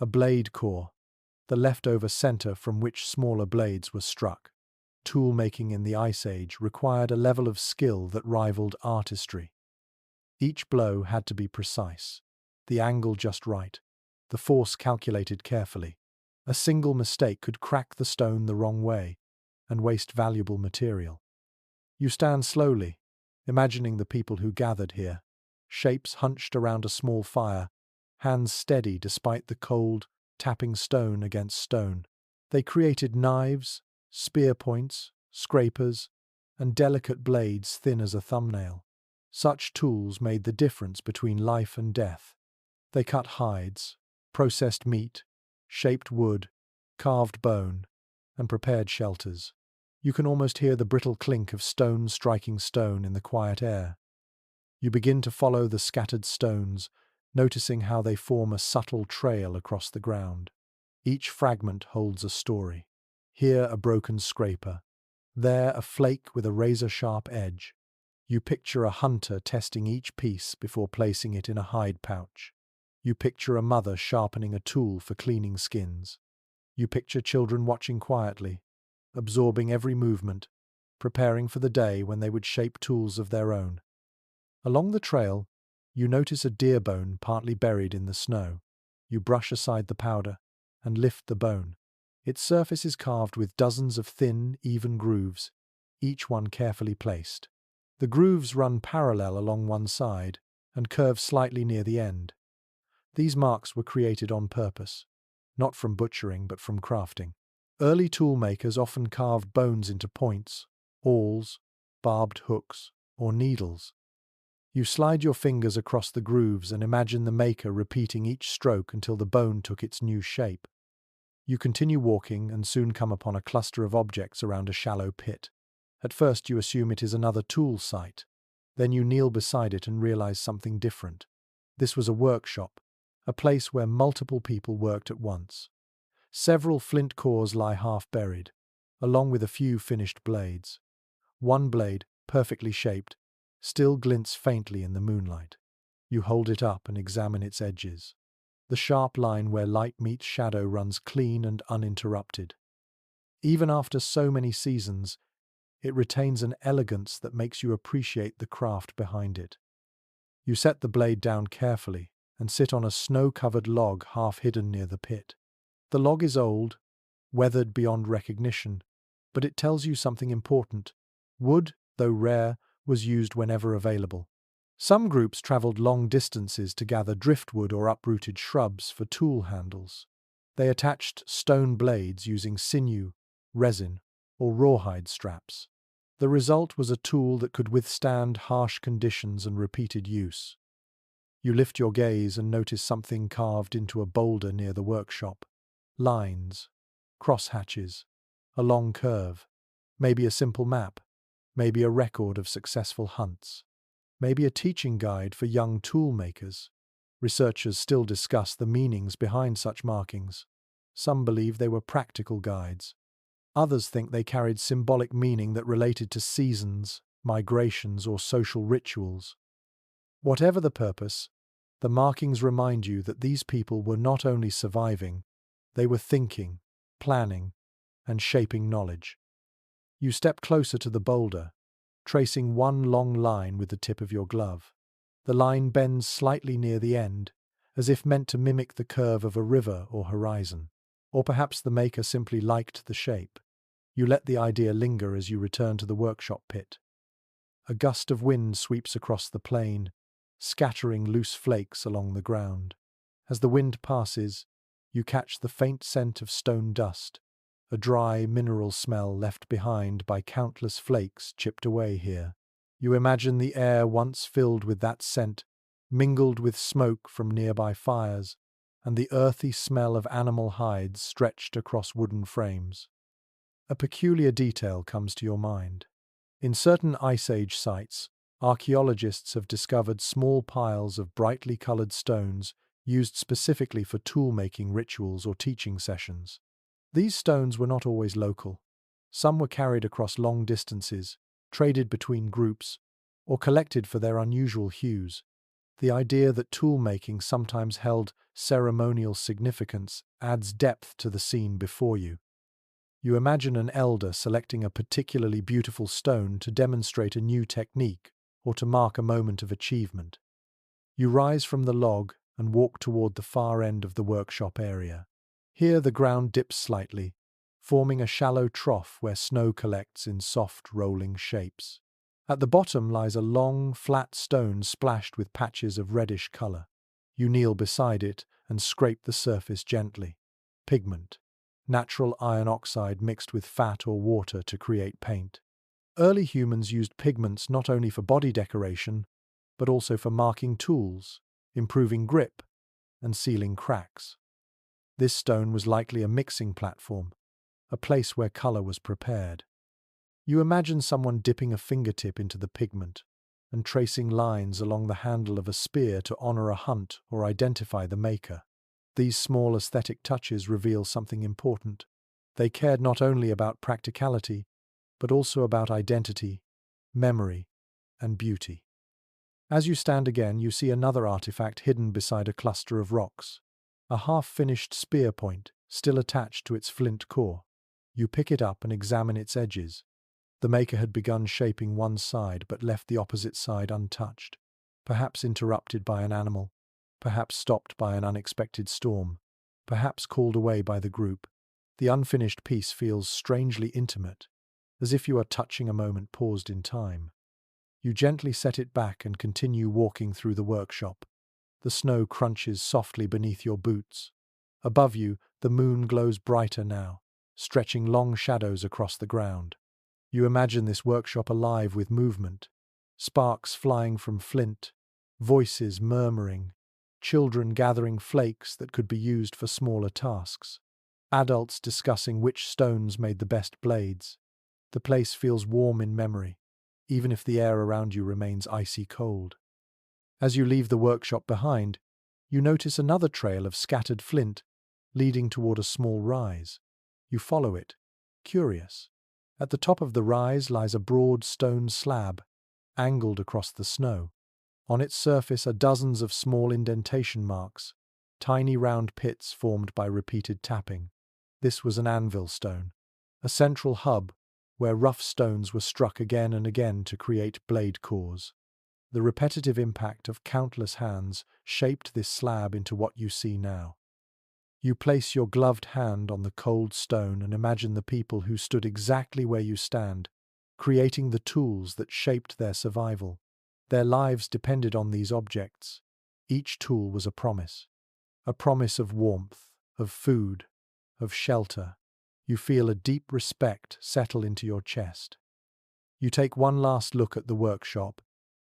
S1: A blade core, the leftover center from which smaller blades were struck. Tool-making in the Ice Age required a level of skill that rivaled artistry. Each blow had to be precise, the angle just right, the force calculated carefully. A single mistake could crack the stone the wrong way and waste valuable material. You stand slowly, imagining the people who gathered here, shapes hunched around a small fire, hands steady despite the cold, tapping stone against stone. They created knives, spear points, scrapers, and delicate blades thin as a thumbnail. Such tools made the difference between life and death. They cut hides, processed meat, shaped wood, carved bone, and prepared shelters. You can almost hear the brittle clink of stone striking stone in the quiet air. You begin to follow the scattered stones, noticing how they form a subtle trail across the ground. Each fragment holds a story. Here a broken scraper, there a flake with a razor-sharp edge. You picture a hunter testing each piece before placing it in a hide pouch. You picture a mother sharpening a tool for cleaning skins. You picture children watching quietly, absorbing every movement, preparing for the day when they would shape tools of their own. Along the trail, you notice a deer bone partly buried in the snow. You brush aside the powder and lift the bone. Its surface is carved with dozens of thin, even grooves, each one carefully placed. The grooves run parallel along one side and curve slightly near the end. These marks were created on purpose, not from butchering but from crafting. Early tool makers often carved bones into points, awls, barbed hooks, or needles. You slide your fingers across the grooves and imagine the maker repeating each stroke until the bone took its new shape. You continue walking and soon come upon a cluster of objects around a shallow pit. At first you assume it is another tool site. Then you kneel beside it and realize something different. This was a workshop, a place where multiple people worked at once. Several flint cores lie half buried, along with a few finished blades. One blade, perfectly shaped, still glints faintly in the moonlight. You hold it up and examine its edges. The sharp line where light meets shadow runs clean and uninterrupted. Even after so many seasons, it retains an elegance that makes you appreciate the craft behind it. You set the blade down carefully and sit on a snow-covered log half hidden near the pit. The log is old, weathered beyond recognition, but it tells you something important. Wood, though rare, was used whenever available. Some groups traveled long distances to gather driftwood or uprooted shrubs for tool handles. They attached stone blades using sinew, resin, or rawhide straps. The result was a tool that could withstand harsh conditions and repeated use. You lift your gaze and notice something carved into a boulder near the workshop. Lines, crosshatches, a long curve, maybe a simple map, maybe a record of successful hunts. Maybe a teaching guide for young tool makers. Researchers still discuss the meanings behind such markings. Some believe they were practical guides, Others think they carried symbolic meaning that related to seasons, migrations, or social rituals. Whatever the purpose, the markings remind you that these people were not only surviving, they were thinking, planning, and shaping knowledge. You step closer to the boulder, tracing one long line with the tip of your glove. The line bends slightly near the end, as if meant to mimic the curve of a river or horizon. Or perhaps the maker simply liked the shape. You let the idea linger as you return to the workshop pit. A gust of wind sweeps across the plain, scattering loose flakes along the ground. As the wind passes, you catch the faint scent of stone dust, a dry mineral smell left behind by countless flakes chipped away here. You imagine the air once filled with that scent, mingled with smoke from nearby fires, and the earthy smell of animal hides stretched across wooden frames. A peculiar detail comes to your mind. In certain Ice Age sites, archaeologists have discovered small piles of brightly colored stones used specifically for tool-making rituals or teaching sessions. These stones were not always local. Some were carried across long distances, traded between groups, or collected for their unusual hues. The idea that tool-making sometimes held ceremonial significance adds depth to the scene before you. You imagine an elder selecting a particularly beautiful stone to demonstrate a new technique or to mark a moment of achievement. You rise from the log and walk toward the far end of the workshop area. Here the ground dips slightly, forming a shallow trough where snow collects in soft, rolling shapes. At the bottom lies a long, flat stone splashed with patches of reddish color. You kneel beside it and scrape the surface gently. Pigment. Natural iron oxide mixed with fat or water to create paint. Early humans used pigments not only for body decoration, but also for marking tools, improving grip, and sealing cracks. This stone was likely a mixing platform, a place where color was prepared. You imagine someone dipping a fingertip into the pigment and tracing lines along the handle of a spear to honor a hunt or identify the maker. These small aesthetic touches reveal something important. They cared not only about practicality, but also about identity, memory, and beauty. As you stand again, you see another artifact hidden beside a cluster of rocks. A half-finished spear point, still attached to its flint core. You pick it up and examine its edges. The maker had begun shaping one side but left the opposite side untouched, perhaps interrupted by an animal, perhaps stopped by an unexpected storm, perhaps called away by the group. The unfinished piece feels strangely intimate, as if you are touching a moment paused in time. You gently set it back and continue walking through the workshop. The snow crunches softly beneath your boots. Above you, the moon glows brighter now, stretching long shadows across the ground. You imagine this workshop alive with movement, sparks flying from flint, voices murmuring, children gathering flakes that could be used for smaller tasks, adults discussing which stones made the best blades. The place feels warm in memory, even if the air around you remains icy cold. As you leave the workshop behind, you notice another trail of scattered flint leading toward a small rise. You follow it, curious. At the top of the rise lies a broad stone slab, angled across the snow. On its surface are dozens of small indentation marks, tiny round pits formed by repeated tapping. This was an anvil stone, a central hub where rough stones were struck again and again to create blade cores. The repetitive impact of countless hands shaped this slab into what you see now. You place your gloved hand on the cold stone and imagine the people who stood exactly where you stand, creating the tools that shaped their survival. Their lives depended on these objects. Each tool was a promise of warmth, of food, of shelter. You feel a deep respect settle into your chest. You take one last look at the workshop,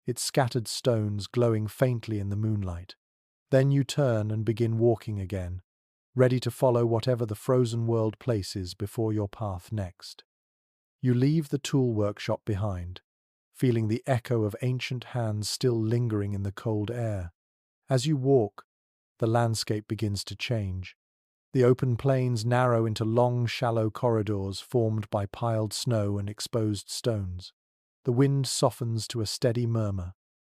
S1: its scattered stones glowing faintly in the moonlight. Then you turn and begin walking again, ready to follow whatever the frozen world places before your path next. You leave the tool workshop behind, feeling the echo of ancient hands still lingering in the cold air. As you walk, the landscape begins to change. The open plains narrow into long, shallow corridors formed by piled snow and exposed stones. The wind softens to a steady murmur,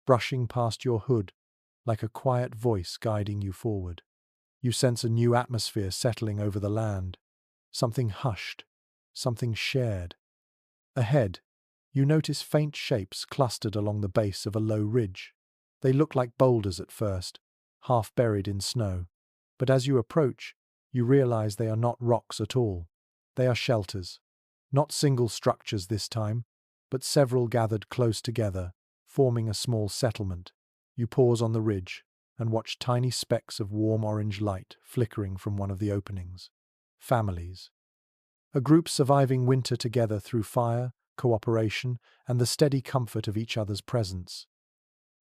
S1: brushing past your hood like a quiet voice guiding you forward. You sense a new atmosphere settling over the land, something hushed, something shared. Ahead, you notice faint shapes clustered along the base of a low ridge. They look like boulders at first, half buried in snow. But as you approach, you realize they are not rocks at all. They are shelters. Not single structures this time, but several gathered close together, forming a small settlement. You pause on the ridge and watch tiny specks of warm orange light flickering from one of the openings. Families. A group surviving winter together through fire, cooperation, and the steady comfort of each other's presence.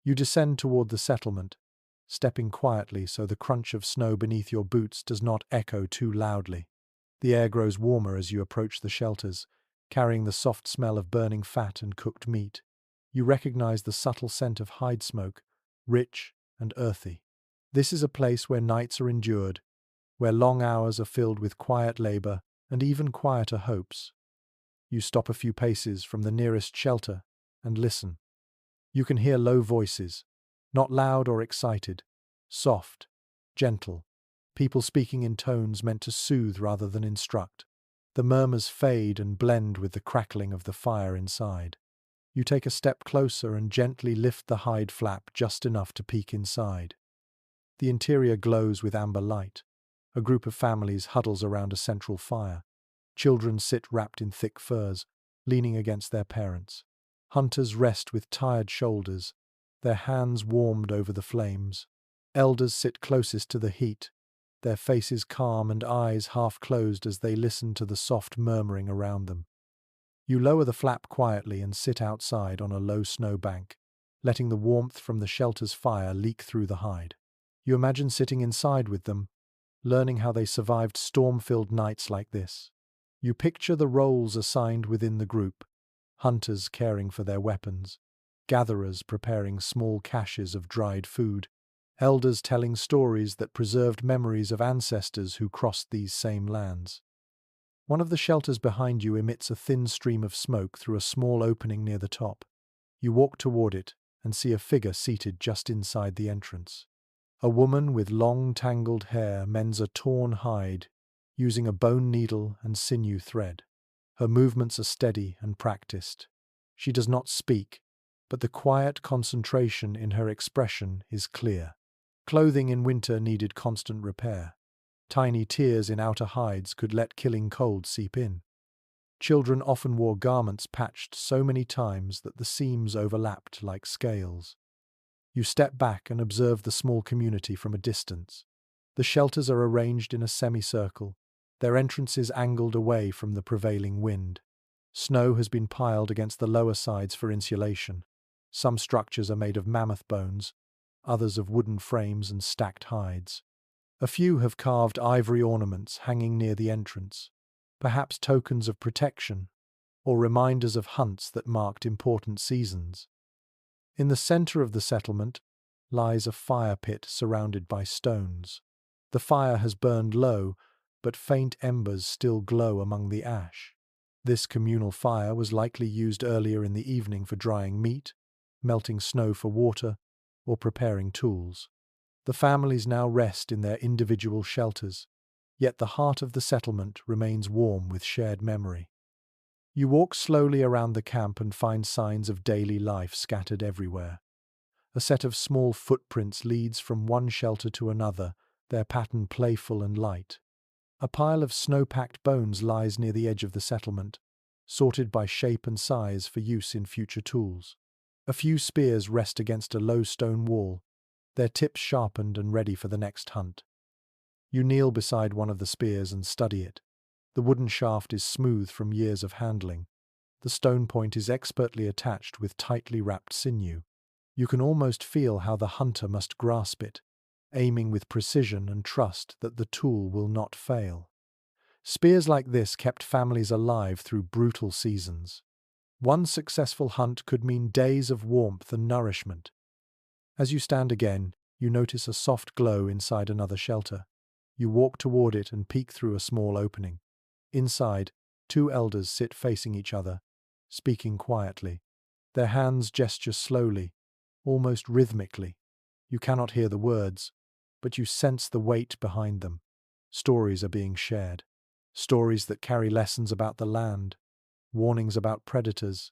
S1: You descend toward the settlement, stepping quietly so the crunch of snow beneath your boots does not echo too loudly. The air grows warmer as you approach the shelters, carrying the soft smell of burning fat and cooked meat. You recognize the subtle scent of hide smoke, rich and earthy. This is a place where nights are endured, where long hours are filled with quiet labor and even quieter hopes. You stop a few paces from the nearest shelter and listen. You can hear low voices, not loud or excited, soft, gentle, people speaking in tones meant to soothe rather than instruct. The murmurs fade and blend with the crackling of the fire inside. You take a step closer and gently lift the hide flap just enough to peek inside. The interior glows with amber light. A group of families huddles around a central fire. Children sit wrapped in thick furs, leaning against their parents. Hunters rest with tired shoulders, their hands warmed over the flames. Elders sit closest to the heat, their faces calm and eyes half closed as they listen to the soft murmuring around them. You lower the flap quietly and sit outside on a low snow bank, letting the warmth from the shelter's fire leak through the hide. You imagine sitting inside with them, learning how they survived storm-filled nights like this. You picture the roles assigned within the group: hunters caring for their weapons, gatherers preparing small caches of dried food, elders telling stories that preserved memories of ancestors who crossed these same lands. One of the shelters behind you emits a thin stream of smoke through a small opening near the top. You walk toward it and see a figure seated just inside the entrance. A woman with long tangled hair mends a torn hide using a bone needle and sinew thread. Her movements are steady and practiced. She does not speak, but the quiet concentration in her expression is clear. Clothing in winter needed constant repair. Tiny tears in outer hides could let killing cold seep in. Children often wore garments patched so many times that the seams overlapped like scales. You step back and observe the small community from a distance. The shelters are arranged in a semicircle, their entrances angled away from the prevailing wind. Snow has been piled against the lower sides for insulation. Some structures are made of mammoth bones, others of wooden frames and stacked hides. A few have carved ivory ornaments hanging near the entrance, perhaps tokens of protection or reminders of hunts that marked important seasons. In the center of the settlement lies a fire pit surrounded by stones. The fire has burned low, but faint embers still glow among the ash. This communal fire was likely used earlier in the evening for drying meat, melting snow for water, or preparing tools. The families now rest in their individual shelters, yet the heart of the settlement remains warm with shared memory. You walk slowly around the camp and find signs of daily life scattered everywhere. A set of small footprints leads from one shelter to another, their pattern playful and light. A pile of snow-packed bones lies near the edge of the settlement, sorted by shape and size for use in future tools. A few spears rest against a low stone wall, their tips sharpened and ready for the next hunt. You kneel beside one of the spears and study it. The wooden shaft is smooth from years of handling. The stone point is expertly attached with tightly wrapped sinew. You can almost feel how the hunter must grasp it, aiming with precision and trust that the tool will not fail. Spears like this kept families alive through brutal seasons. One successful hunt could mean days of warmth and nourishment. As you stand again, you notice a soft glow inside another shelter. You walk toward it and peek through a small opening. Inside, two elders sit facing each other, speaking quietly. Their hands gesture slowly, almost rhythmically. You cannot hear the words, but you sense the weight behind them. Stories are being shared. Stories that carry lessons about the land, warnings about predators,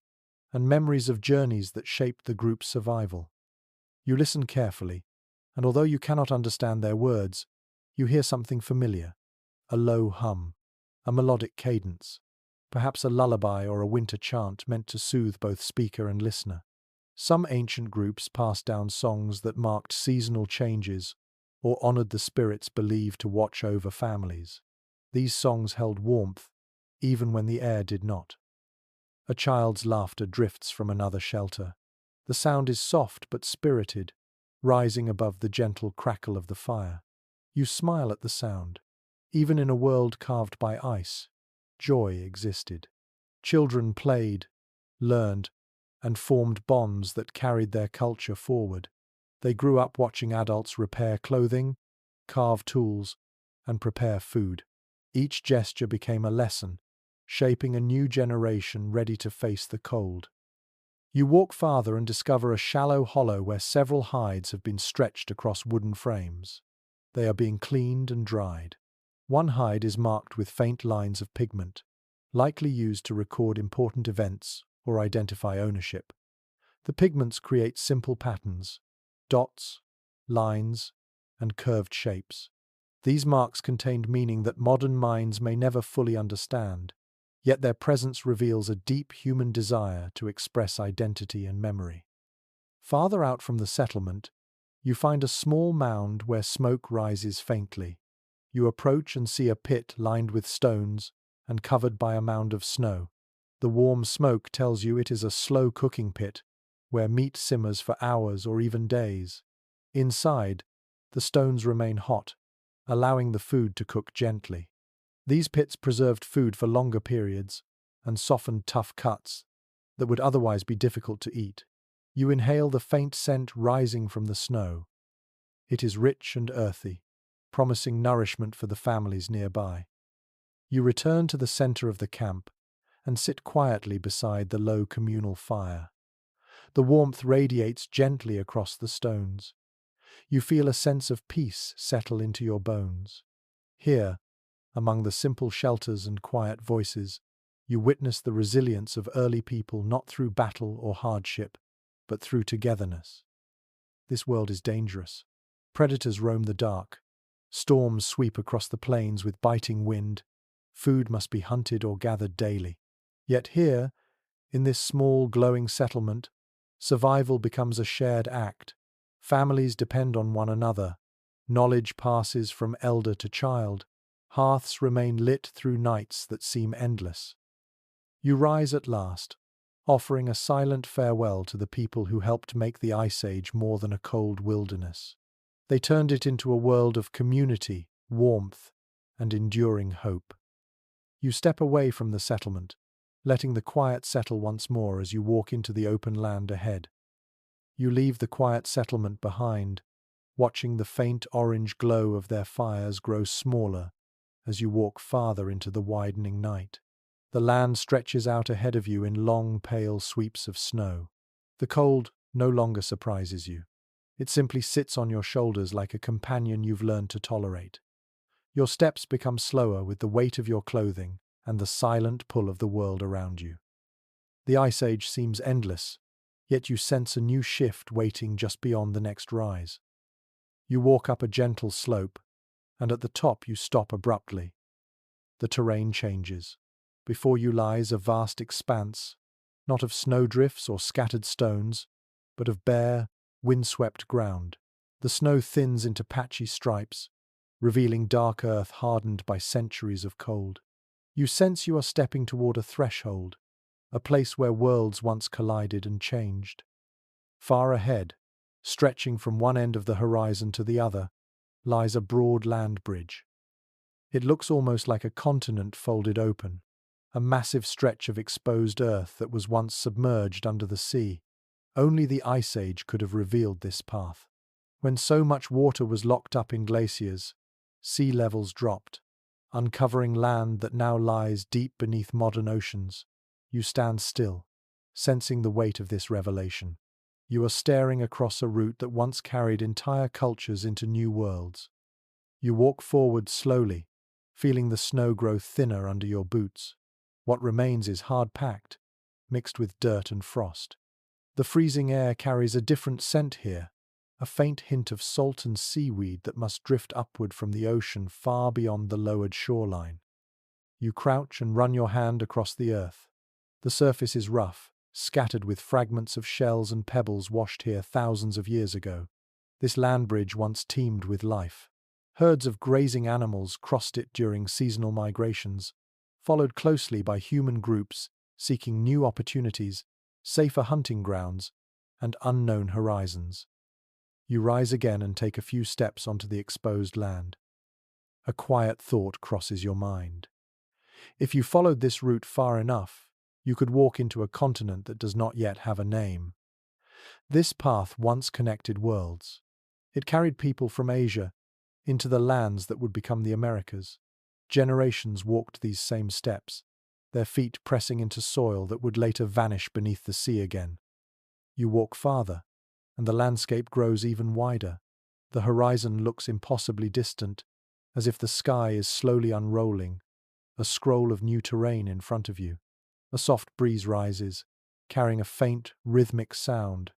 S1: and memories of journeys that shaped the group's survival. You listen carefully, and although you cannot understand their words, you hear something familiar, a low hum, a melodic cadence, perhaps a lullaby or a winter chant meant to soothe both speaker and listener. Some ancient groups passed down songs that marked seasonal changes or honored the spirits believed to watch over families. These songs held warmth, even when the air did not. A child's laughter drifts from another shelter. The sound is soft but spirited, rising above the gentle crackle of the fire. You smile at the sound. Even in a world carved by ice, joy existed. Children played, learned, and formed bonds that carried their culture forward. They grew up watching adults repair clothing, carve tools, and prepare food. Each gesture became a lesson, shaping a new generation ready to face the cold. You walk farther and discover a shallow hollow where several hides have been stretched across wooden frames. They are being cleaned and dried. One hide is marked with faint lines of pigment, likely used to record important events or identify ownership. The pigments create simple patterns, dots, lines, and curved shapes. These marks contained meaning that modern minds may never fully understand, yet their presence reveals a deep human desire to express identity and memory. Farther out from the settlement, you find a small mound where smoke rises faintly. You approach and see a pit lined with stones and covered by a mound of snow. The warm smoke tells you it is a slow cooking pit, where meat simmers for hours or even days. Inside, the stones remain hot, allowing the food to cook gently. These pits preserved food for longer periods and softened tough cuts that would otherwise be difficult to eat. You inhale the faint scent rising from the snow. It is rich and earthy, promising nourishment for the families nearby. You return to the center of the camp and sit quietly beside the low communal fire. The warmth radiates gently across the stones. You feel a sense of peace settle into your bones. Here, among the simple shelters and quiet voices, you witness the resilience of early people not through battle or hardship, but through togetherness. This world is dangerous. Predators roam the dark. Storms sweep across the plains with biting wind. Food must be hunted or gathered daily. Yet here, in this small, glowing settlement, survival becomes a shared act. Families depend on one another. Knowledge passes from elder to child. Hearths remain lit through nights that seem endless. You rise at last, offering a silent farewell to the people who helped make the Ice Age more than a cold wilderness. They turned it into a world of community, warmth, and enduring hope. You step away from the settlement, letting the quiet settle once more as you walk into the open land ahead. You leave the quiet settlement behind, watching the faint orange glow of their fires grow smaller as you walk farther into the widening night. The land stretches out ahead of you in long, pale sweeps of snow. The cold no longer surprises you. It simply sits on your shoulders like a companion you've learned to tolerate. Your steps become slower with the weight of your clothing and the silent pull of the world around you. The Ice Age seems endless, yet you sense a new shift waiting just beyond the next rise. You walk up a gentle slope, and at the top you stop abruptly. The terrain changes. Before you lies a vast expanse, not of snowdrifts or scattered stones, but of bare, windswept ground. The snow thins into patchy stripes, revealing dark earth hardened by centuries of cold. You sense you are stepping toward a threshold, a place where worlds once collided and changed. Far ahead, stretching from one end of the horizon to the other, lies a broad land bridge. It looks almost like a continent folded open, a massive stretch of exposed earth that was once submerged under the sea. Only the Ice Age could have revealed this path. When so much water was locked up in glaciers, Sea levels dropped, uncovering land that now lies deep beneath modern oceans. You stand still, sensing the weight of this revelation. You are staring across a route that once carried entire cultures into new worlds. You walk forward slowly, feeling the snow grow thinner under your boots. What remains is hard-packed, mixed with dirt and frost. The freezing air carries a different scent here, a faint hint of salt and seaweed that must drift upward from the ocean far beyond the lowered shoreline. You crouch and run your hand across the earth. The surface is rough, scattered with fragments of shells and pebbles washed here thousands of years ago. This land bridge once teemed with life. Herds of grazing animals crossed it during seasonal migrations, followed closely by human groups seeking new opportunities, safer hunting grounds, and unknown horizons. You rise again and take a few steps onto the exposed land. A quiet thought crosses your mind. If you followed this route far enough, you could walk into a continent that does not yet have a name. This path once connected worlds. It carried people from Asia into the lands that would become the Americas. Generations walked these same steps, their feet pressing into soil that would later vanish beneath the sea again. You walk farther, and the landscape grows even wider. The horizon looks impossibly distant, as if the sky is slowly unrolling, a scroll of new terrain in front of you. A soft breeze rises, carrying a faint, rhythmic sound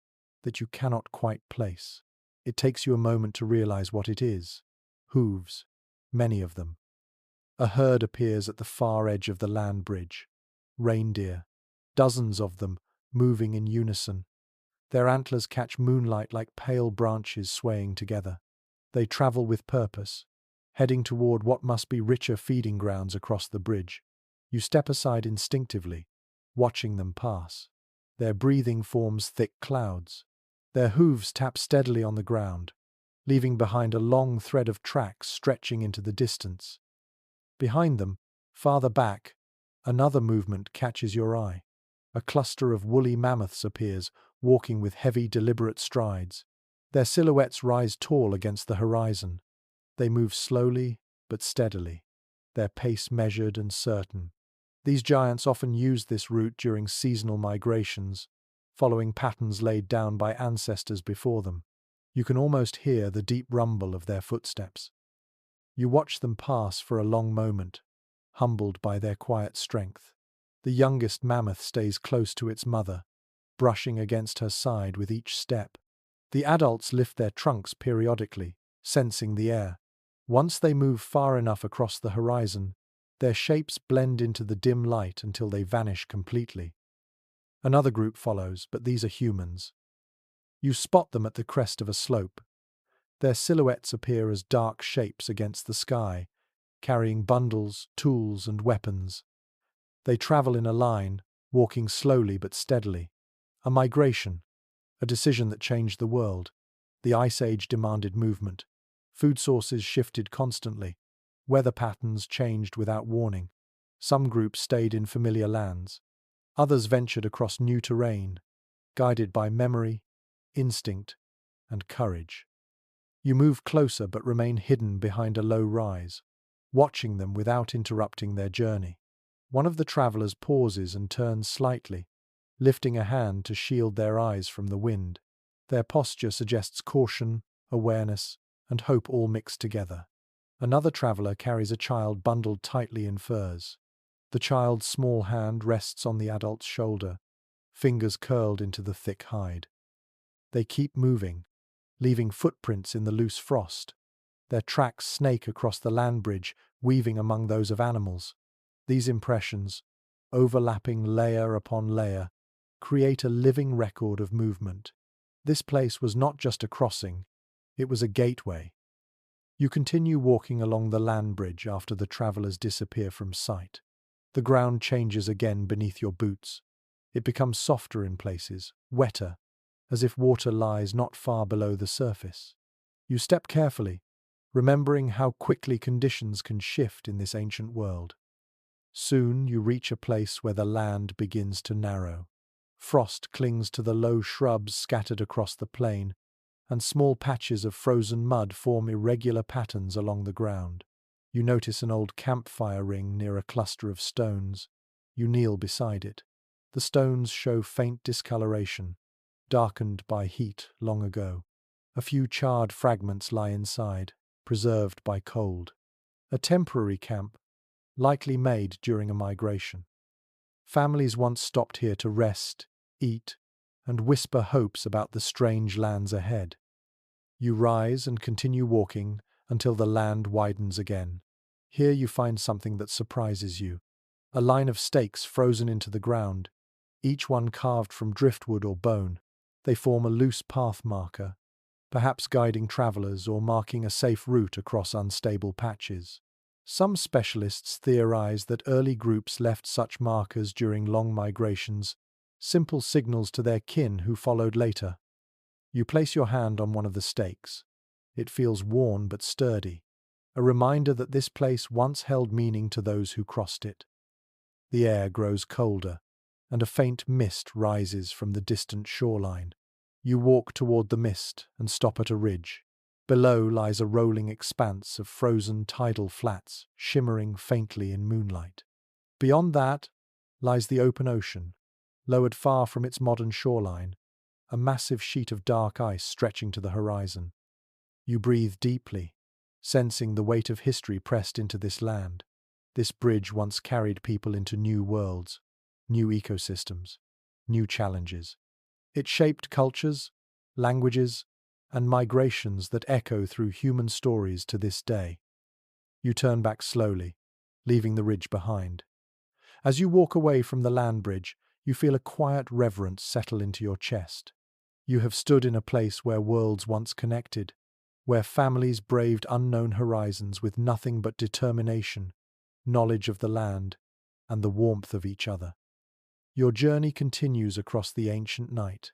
S1: that you cannot quite place. It takes you a moment to realize what it is. Hooves, many of them. A herd appears at the far edge of the land bridge. Reindeer, dozens of them, moving in unison. Their antlers catch moonlight like pale branches swaying together. They travel with purpose, heading toward what must be richer feeding grounds across the bridge. You step aside instinctively, watching them pass. Their breathing forms thick clouds. Their hooves tap steadily on the ground, leaving behind a long thread of tracks stretching into the distance. Behind them, farther back, another movement catches your eye. A cluster of woolly mammoths appears, walking with heavy, deliberate strides. Their silhouettes rise tall against the horizon. They move slowly but steadily, their pace measured and certain. These giants often use this route during seasonal migrations, following patterns laid down by ancestors before them. You can almost hear the deep rumble of their footsteps. You watch them pass for a long moment, humbled by their quiet strength. The youngest mammoth stays close to its mother, brushing against her side with each step. The adults lift their trunks periodically, sensing the air. Once they move far enough across the horizon, their shapes blend into the dim light until they vanish completely. Another group follows, but these are humans. You spot them at the crest of a slope. Their silhouettes appear as dark shapes against the sky, carrying bundles, tools, and weapons. They travel in a line, walking slowly but steadily. A migration, a decision that changed the world. The Ice Age demanded movement. Food sources shifted constantly. Weather patterns changed without warning. Some groups stayed in familiar lands. Others ventured across new terrain, guided by memory, instinct, and courage. You move closer but remain hidden behind a low rise, watching them without interrupting their journey. One of the travelers pauses and turns slightly, lifting a hand to shield their eyes from the wind. Their posture suggests caution, awareness, and hope all mixed together. Another traveler carries a child bundled tightly in furs. The child's small hand rests on the adult's shoulder, fingers curled into the thick hide. They keep moving, leaving footprints in the loose frost. Their tracks snake across the land bridge, weaving among those of animals. These impressions, overlapping layer upon layer, create a living record of movement. This place was not just a crossing, it was a gateway. You continue walking along the land bridge after the travelers disappear from sight. The ground changes again beneath your boots. It becomes softer in places, wetter, as if water lies not far below the surface. You step carefully, remembering how quickly conditions can shift in this ancient world. Soon you reach a place where the land begins to narrow. Frost clings to the low shrubs scattered across the plain, and small patches of frozen mud form irregular patterns along the ground. You notice an old campfire ring near a cluster of stones. You kneel beside it. The stones show faint discoloration, darkened by heat long ago. A few charred fragments lie inside, preserved by cold. A temporary camp, likely made during a migration. Families once stopped here to rest, eat, and whisper hopes about the strange lands ahead. You rise and continue walking until the land widens again. Here you find something that surprises you. A line of stakes frozen into the ground, each one carved from driftwood or bone. They form a loose path marker, perhaps guiding travelers or marking a safe route across unstable patches. Some specialists theorize that early groups left such markers during long migrations, simple signals to their kin who followed later. You place your hand on one of the stakes. It feels worn but sturdy, a reminder that this place once held meaning to those who crossed it. The air grows colder, and a faint mist rises from the distant shoreline. You walk toward the mist and stop at a ridge. Below lies a rolling expanse of frozen tidal flats, shimmering faintly in moonlight. Beyond that lies the open ocean, lowered far from its modern shoreline, a massive sheet of dark ice stretching to the horizon. You breathe deeply, sensing the weight of history pressed into this land. This bridge once carried people into new worlds, new ecosystems, new challenges. It shaped cultures, languages, and migrations that echo through human stories to this day. You turn back slowly, leaving the ridge behind. As you walk away from the land bridge, you feel a quiet reverence settle into your chest. You have stood in a place where worlds once connected, where families braved unknown horizons with nothing but determination, knowledge of the land, and the warmth of each other. Your journey continues across the ancient night,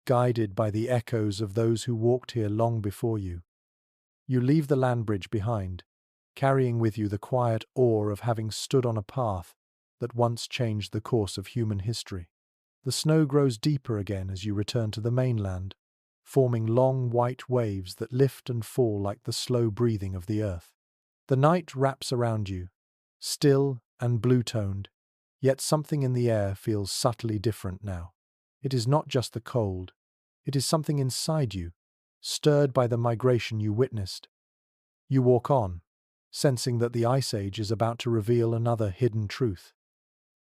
S1: guided by the echoes of those who walked here long before you. You leave the land bridge behind, carrying with you the quiet awe of having stood on a path that once changed the course of human history. The snow grows deeper again as you return to the mainland, forming long white waves that lift and fall like the slow breathing of the earth. The night wraps around you, still and blue-toned, yet something in the air feels subtly different now. It is not just the cold, it is something inside you, stirred by the migration you witnessed. You walk on, sensing that the Ice Age is about to reveal another hidden truth.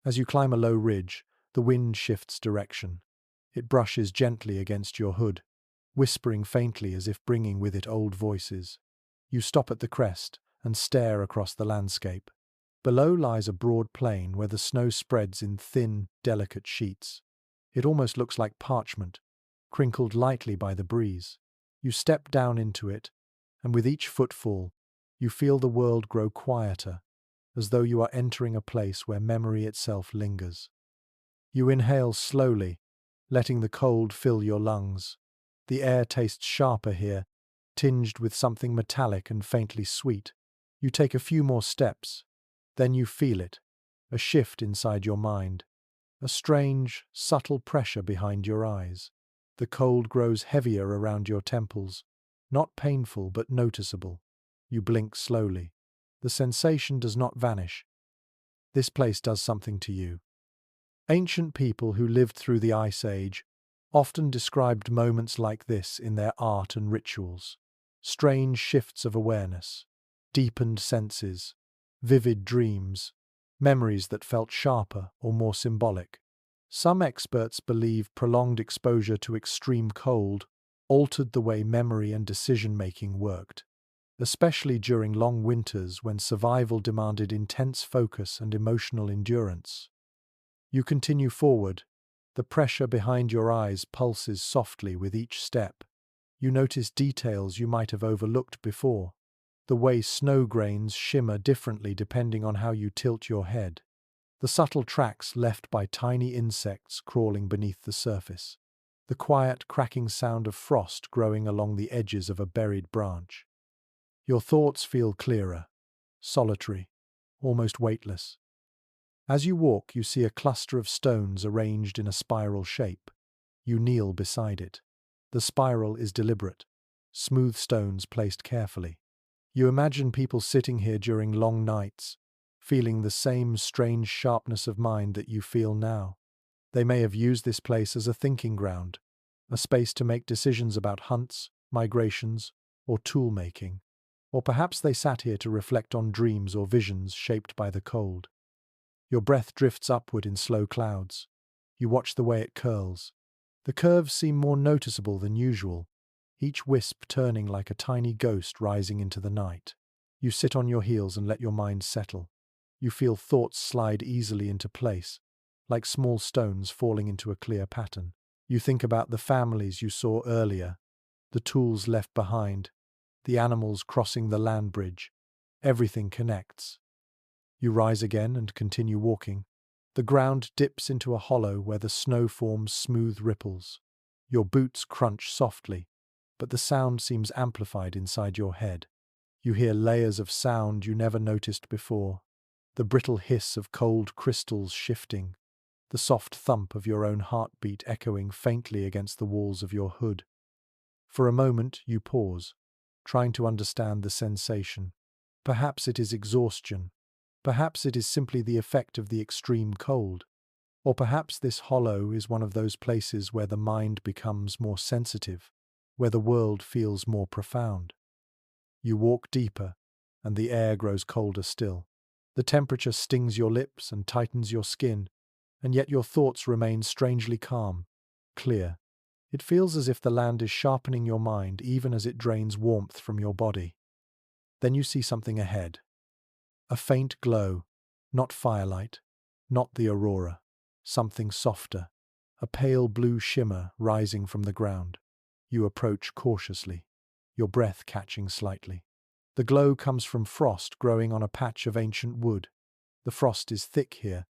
S1: As you climb a low ridge, the wind shifts direction. It brushes gently against your hood, whispering faintly as if bringing with it old voices. You stop at the crest and stare across the landscape. Below lies a broad plain where the snow spreads in thin, delicate sheets. It almost looks like parchment, crinkled lightly by the breeze. You step down into it, and with each footfall, you feel the world grow quieter, as though you are entering a place where memory itself lingers. You inhale slowly, letting the cold fill your lungs. The air tastes sharper here, tinged with something metallic and faintly sweet. You take a few more steps. Then you feel it, a shift inside your mind, a strange, subtle pressure behind your eyes. The cold grows heavier around your temples, not painful but noticeable. You blink slowly. The sensation does not vanish. This place does something to you. Ancient people who lived through the Ice Age often described moments like this in their art and rituals. Strange shifts of awareness, deepened senses, vivid dreams, memories that felt sharper or more symbolic. Some experts believe prolonged exposure to extreme cold altered the way memory and decision-making worked, especially during long winters when survival demanded intense focus and emotional endurance. You continue forward. The pressure behind your eyes pulses softly with each step. You notice details you might have overlooked before. The way snow grains shimmer differently depending on how you tilt your head. The subtle tracks left by tiny insects crawling beneath the surface. The quiet cracking sound of frost growing along the edges of a buried branch. Your thoughts feel clearer, solitary, almost weightless. As you walk, you see a cluster of stones arranged in a spiral shape. You kneel beside it. The spiral is deliberate, smooth stones placed carefully. You imagine people sitting here during long nights, feeling the same strange sharpness of mind that you feel now. They may have used this place as a thinking ground, a space to make decisions about hunts, migrations, or tool-making. Or perhaps they sat here to reflect on dreams or visions shaped by the cold. Your breath drifts upward in slow clouds. You watch the way it curls. The curves seem more noticeable than usual, each wisp turning like a tiny ghost rising into the night. You sit on your heels and let your mind settle. You feel thoughts slide easily into place, like small stones falling into a clear pattern. You think about the families you saw earlier, the tools left behind, the animals crossing the land bridge. Everything connects. You rise again and continue walking. The ground dips into a hollow where the snow forms smooth ripples. Your boots crunch softly, but the sound seems amplified inside your head. You hear layers of sound you never noticed before. The brittle hiss of cold crystals shifting, the soft thump of your own heartbeat echoing faintly against the walls of your hood. For a moment you pause, trying to understand the sensation. Perhaps it is exhaustion. Perhaps it is simply the effect of the extreme cold. Or perhaps this hollow is one of those places where the mind becomes more sensitive, where the world feels more profound. You walk deeper, and the air grows colder still. The temperature stings your lips and tightens your skin, and yet your thoughts remain strangely calm, clear. It feels as if the land is sharpening your mind even as it drains warmth from your body. Then you see something ahead. A faint glow, not firelight, not the aurora, something softer, a pale blue shimmer rising from the ground. You approach cautiously, your breath catching slightly. The glow comes from frost growing on a patch of ancient wood. The frost is thick here,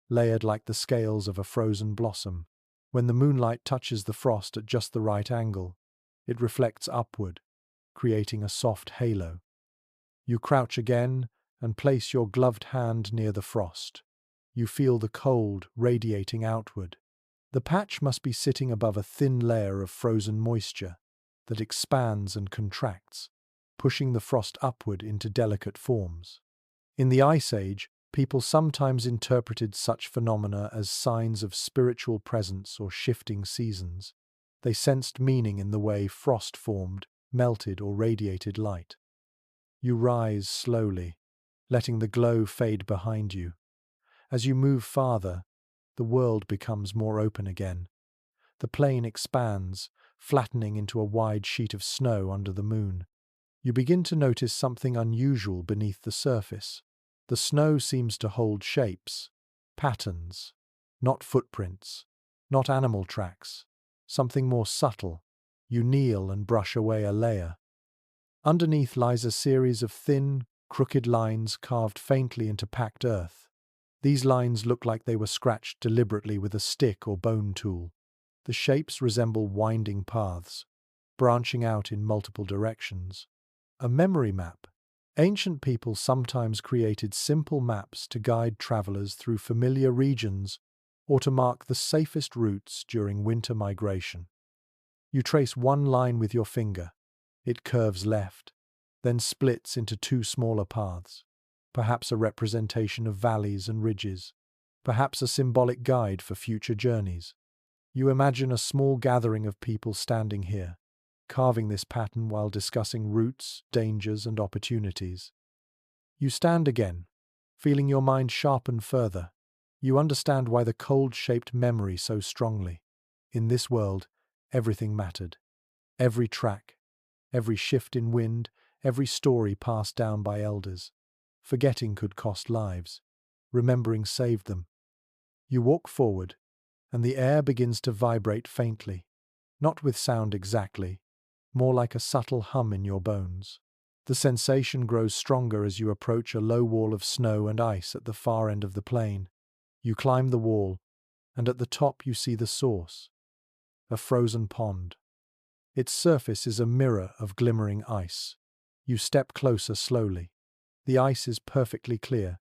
S1: layered like the scales of a frozen blossom. When the moonlight touches the frost at just the right angle, it reflects upward, creating a soft halo. You crouch again and place your gloved hand near the frost. You feel the cold radiating outward. The patch must be sitting above a thin layer of frozen moisture that expands and contracts, pushing the frost upward into delicate forms. In the Ice Age, people sometimes interpreted such phenomena as signs of spiritual presence or shifting seasons. They sensed meaning in the way frost formed, melted, or radiated light. You rise slowly, letting the glow fade behind you. As you move farther, the world becomes more open again. The plain expands, flattening into a wide sheet of snow under the moon. You begin to notice something unusual beneath the surface. The snow seems to hold shapes, patterns, not footprints, not animal tracks, something more subtle. You kneel and brush away a layer. Underneath lies a series of thin, crooked lines carved faintly into packed earth. These lines look like they were scratched deliberately with a stick or bone tool. The shapes resemble winding paths, branching out in multiple directions. A memory map. Ancient people sometimes created simple maps to guide travelers through familiar regions or to mark the safest routes during winter migration. You trace one line with your finger. It curves left, then splits into two smaller paths, perhaps a representation of valleys and ridges, perhaps a symbolic guide for future journeys. You imagine a small gathering of people standing here, carving this pattern while discussing routes, dangers, and opportunities. You stand again, feeling your mind sharpen further. You understand why the cold shaped memory so strongly. In this world, everything mattered. Every track, every shift in wind, every story passed down by elders. Forgetting could cost lives. Remembering saved them. You walk forward, and the air begins to vibrate faintly, not with sound exactly, more like a subtle hum in your bones. The sensation grows stronger as you approach a low wall of snow and ice at the far end of the plain. You climb the wall, and at the top you see the source, a frozen pond. Its surface is a mirror of glimmering ice. You step closer slowly. The ice is perfectly clear,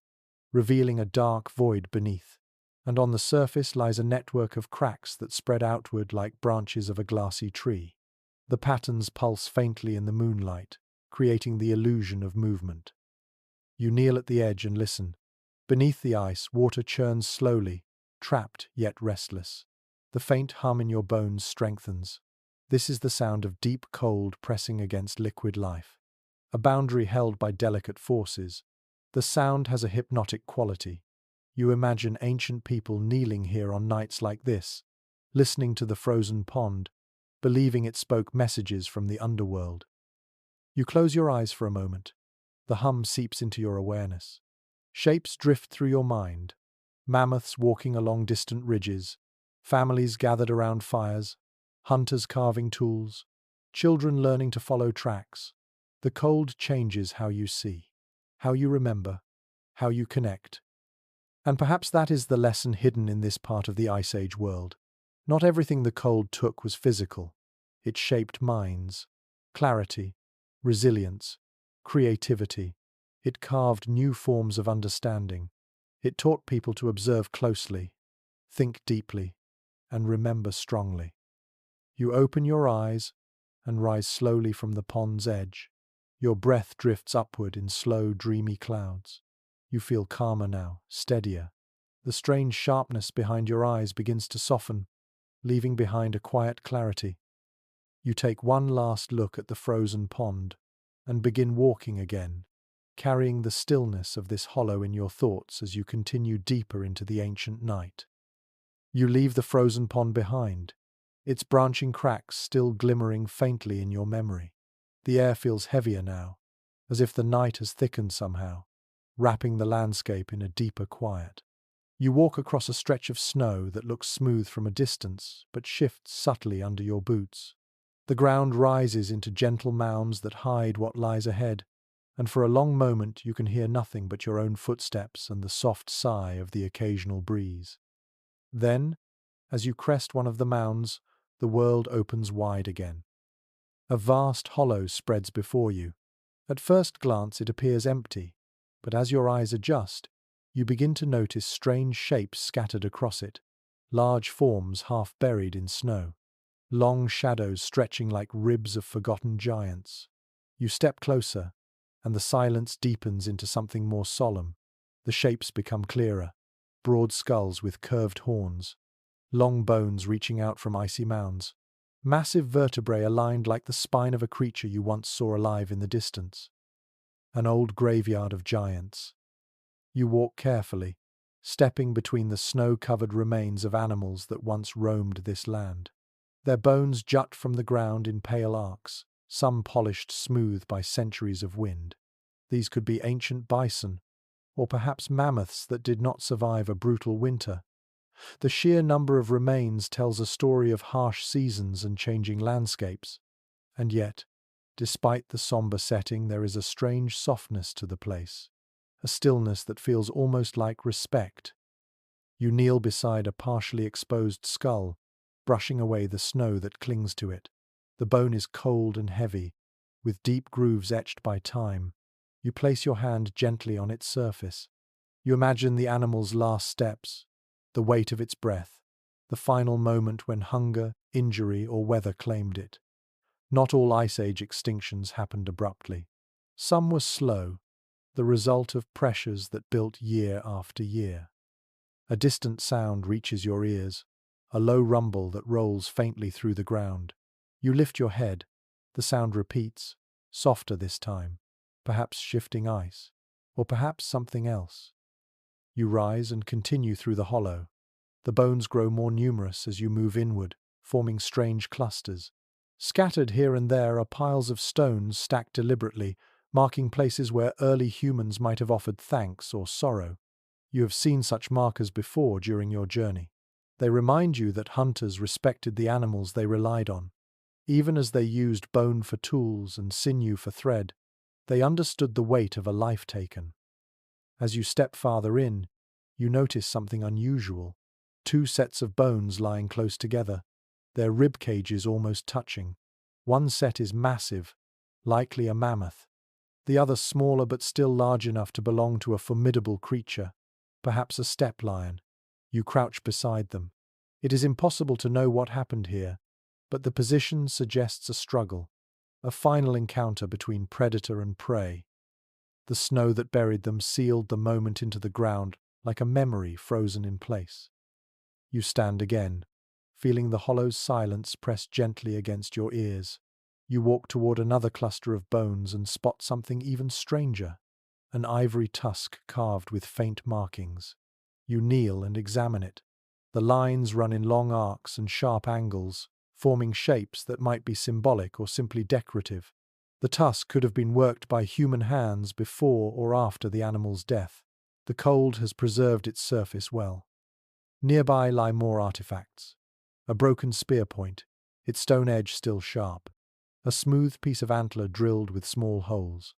S1: revealing a dark void beneath, and on the surface lies a network of cracks that spread outward like branches of a glassy tree. The patterns pulse faintly in the moonlight, creating the illusion of movement. You kneel at the edge and listen. Beneath the ice, water churns slowly, trapped yet restless. The faint hum in your bones strengthens. This is the sound of deep cold pressing against liquid life. A boundary held by delicate forces. The sound has a hypnotic quality. You imagine ancient people kneeling here on nights like this, listening to the frozen pond, believing it spoke messages from the underworld. You close your eyes for a moment. The hum seeps into your awareness. Shapes drift through your mind. Mammoths walking along distant ridges, families gathered around fires, hunters carving tools, children learning to follow tracks. The cold changes how you see, how you remember, how you connect. And perhaps that is the lesson hidden in this part of the Ice Age world. Not everything the cold took was physical. It shaped minds, clarity, resilience, creativity. It carved new forms of understanding. It taught people to observe closely, think deeply, and remember strongly. You open your eyes and rise slowly from the pond's edge. Your breath drifts upward in slow, dreamy clouds. You feel calmer now, steadier. The strange sharpness behind your eyes begins to soften, leaving behind a quiet clarity. You take one last look at the frozen pond and begin walking again, carrying the stillness of this hollow in your thoughts as you continue deeper into the ancient night. You leave the frozen pond behind, its branching cracks still glimmering faintly in your memory. The air feels heavier now, as if the night has thickened somehow, wrapping the landscape in a deeper quiet. You walk across a stretch of snow that looks smooth from a distance, but shifts subtly under your boots. The ground rises into gentle mounds that hide what lies ahead, and for a long moment you can hear nothing but your own footsteps and the soft sigh of the occasional breeze. Then, as you crest one of the mounds, the world opens wide again. A vast hollow spreads before you. At first glance it appears empty, but as your eyes adjust, you begin to notice strange shapes scattered across it, large forms half buried in snow, long shadows stretching like ribs of forgotten giants. You step closer, and the silence deepens into something more solemn. The shapes become clearer, broad skulls with curved horns, long bones reaching out from icy mounds, massive vertebrae aligned like the spine of a creature you once saw alive in the distance. An old graveyard of giants. You walk carefully, stepping between the snow-covered remains of animals that once roamed this land. Their bones jut from the ground in pale arcs, some polished smooth by centuries of wind. These could be ancient bison, or perhaps mammoths that did not survive a brutal winter. The sheer number of remains tells a story of harsh seasons and changing landscapes. And yet, despite the somber setting, there is a strange softness to the place, a stillness that feels almost like respect. You kneel beside a partially exposed skull, brushing away the snow that clings to it. The bone is cold and heavy, with deep grooves etched by time. You place your hand gently on its surface. You imagine the animal's last steps, the weight of its breath, the final moment when hunger, injury, or weather claimed it. Not all Ice Age extinctions happened abruptly. Some were slow, the result of pressures that built year after year. A distant sound reaches your ears, a low rumble that rolls faintly through the ground. You lift your head. The sound repeats, softer this time, perhaps shifting ice, or perhaps something else. You rise and continue through the hollow. The bones grow more numerous as you move inward, forming strange clusters. Scattered here and there are piles of stones stacked deliberately, marking places where early humans might have offered thanks or sorrow. You have seen such markers before during your journey. They remind you that hunters respected the animals they relied on. Even as they used bone for tools and sinew for thread, they understood the weight of a life taken. As you step farther in, you notice something unusual. Two sets of bones lying close together, their rib cages almost touching. One set is massive, likely a mammoth. The other smaller but still large enough to belong to a formidable creature, perhaps a steppe lion. You crouch beside them. It is impossible to know what happened here, but the position suggests a struggle, a final encounter between predator and prey. The snow that buried them sealed the moment into the ground like a memory frozen in place. You stand again, feeling the hollow silence press gently against your ears. You walk toward another cluster of bones and spot something even stranger, an ivory tusk carved with faint markings. You kneel and examine it. The lines run in long arcs and sharp angles, forming shapes that might be symbolic or simply decorative. The tusk could have been worked by human hands before or after the animal's death. The cold has preserved its surface well. Nearby lie more artifacts. A broken spear point, its stone edge still sharp. A smooth piece of antler drilled with small holes.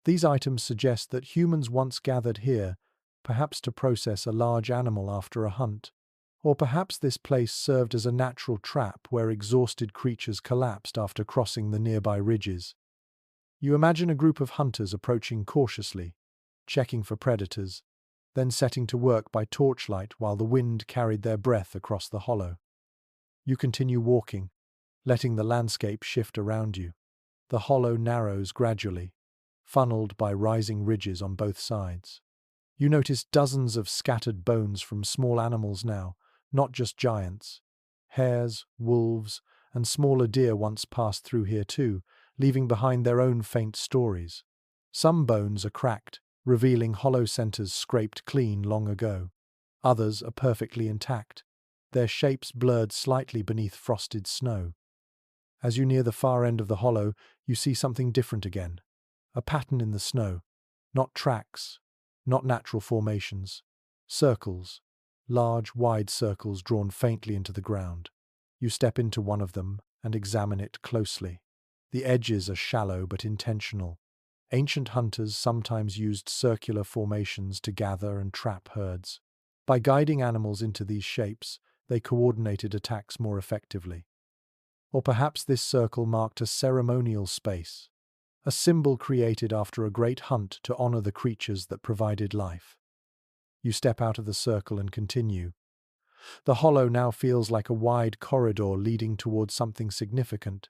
S1: These items suggest that humans once gathered here, perhaps to process a large animal after a hunt. Or perhaps this place served as a natural trap where exhausted creatures collapsed after crossing the nearby ridges. You imagine a group of hunters approaching cautiously, checking for predators, then setting to work by torchlight while the wind carried their breath across the hollow. You continue walking, letting the landscape shift around you. The hollow narrows gradually, funneled by rising ridges on both sides. You notice dozens of scattered bones from small animals now, not just giants. Hares, wolves, and smaller deer once passed through here too, leaving behind their own faint stories. Some bones are cracked, revealing hollow centers scraped clean long ago. Others are perfectly intact, their shapes blurred slightly beneath frosted snow. As you near the far end of the hollow, you see something different again. A pattern in the snow. Not tracks, not natural formations. Circles. Large, wide circles drawn faintly into the ground. You step into one of them and examine it closely. The edges are shallow but intentional. Ancient hunters sometimes used circular formations to gather and trap herds. By guiding animals into these shapes, they coordinated attacks more effectively. Or perhaps this circle marked a ceremonial space, a symbol created after a great hunt to honor the creatures that provided life. You step out of the circle and continue. The hollow now feels like a wide corridor leading towards something significant.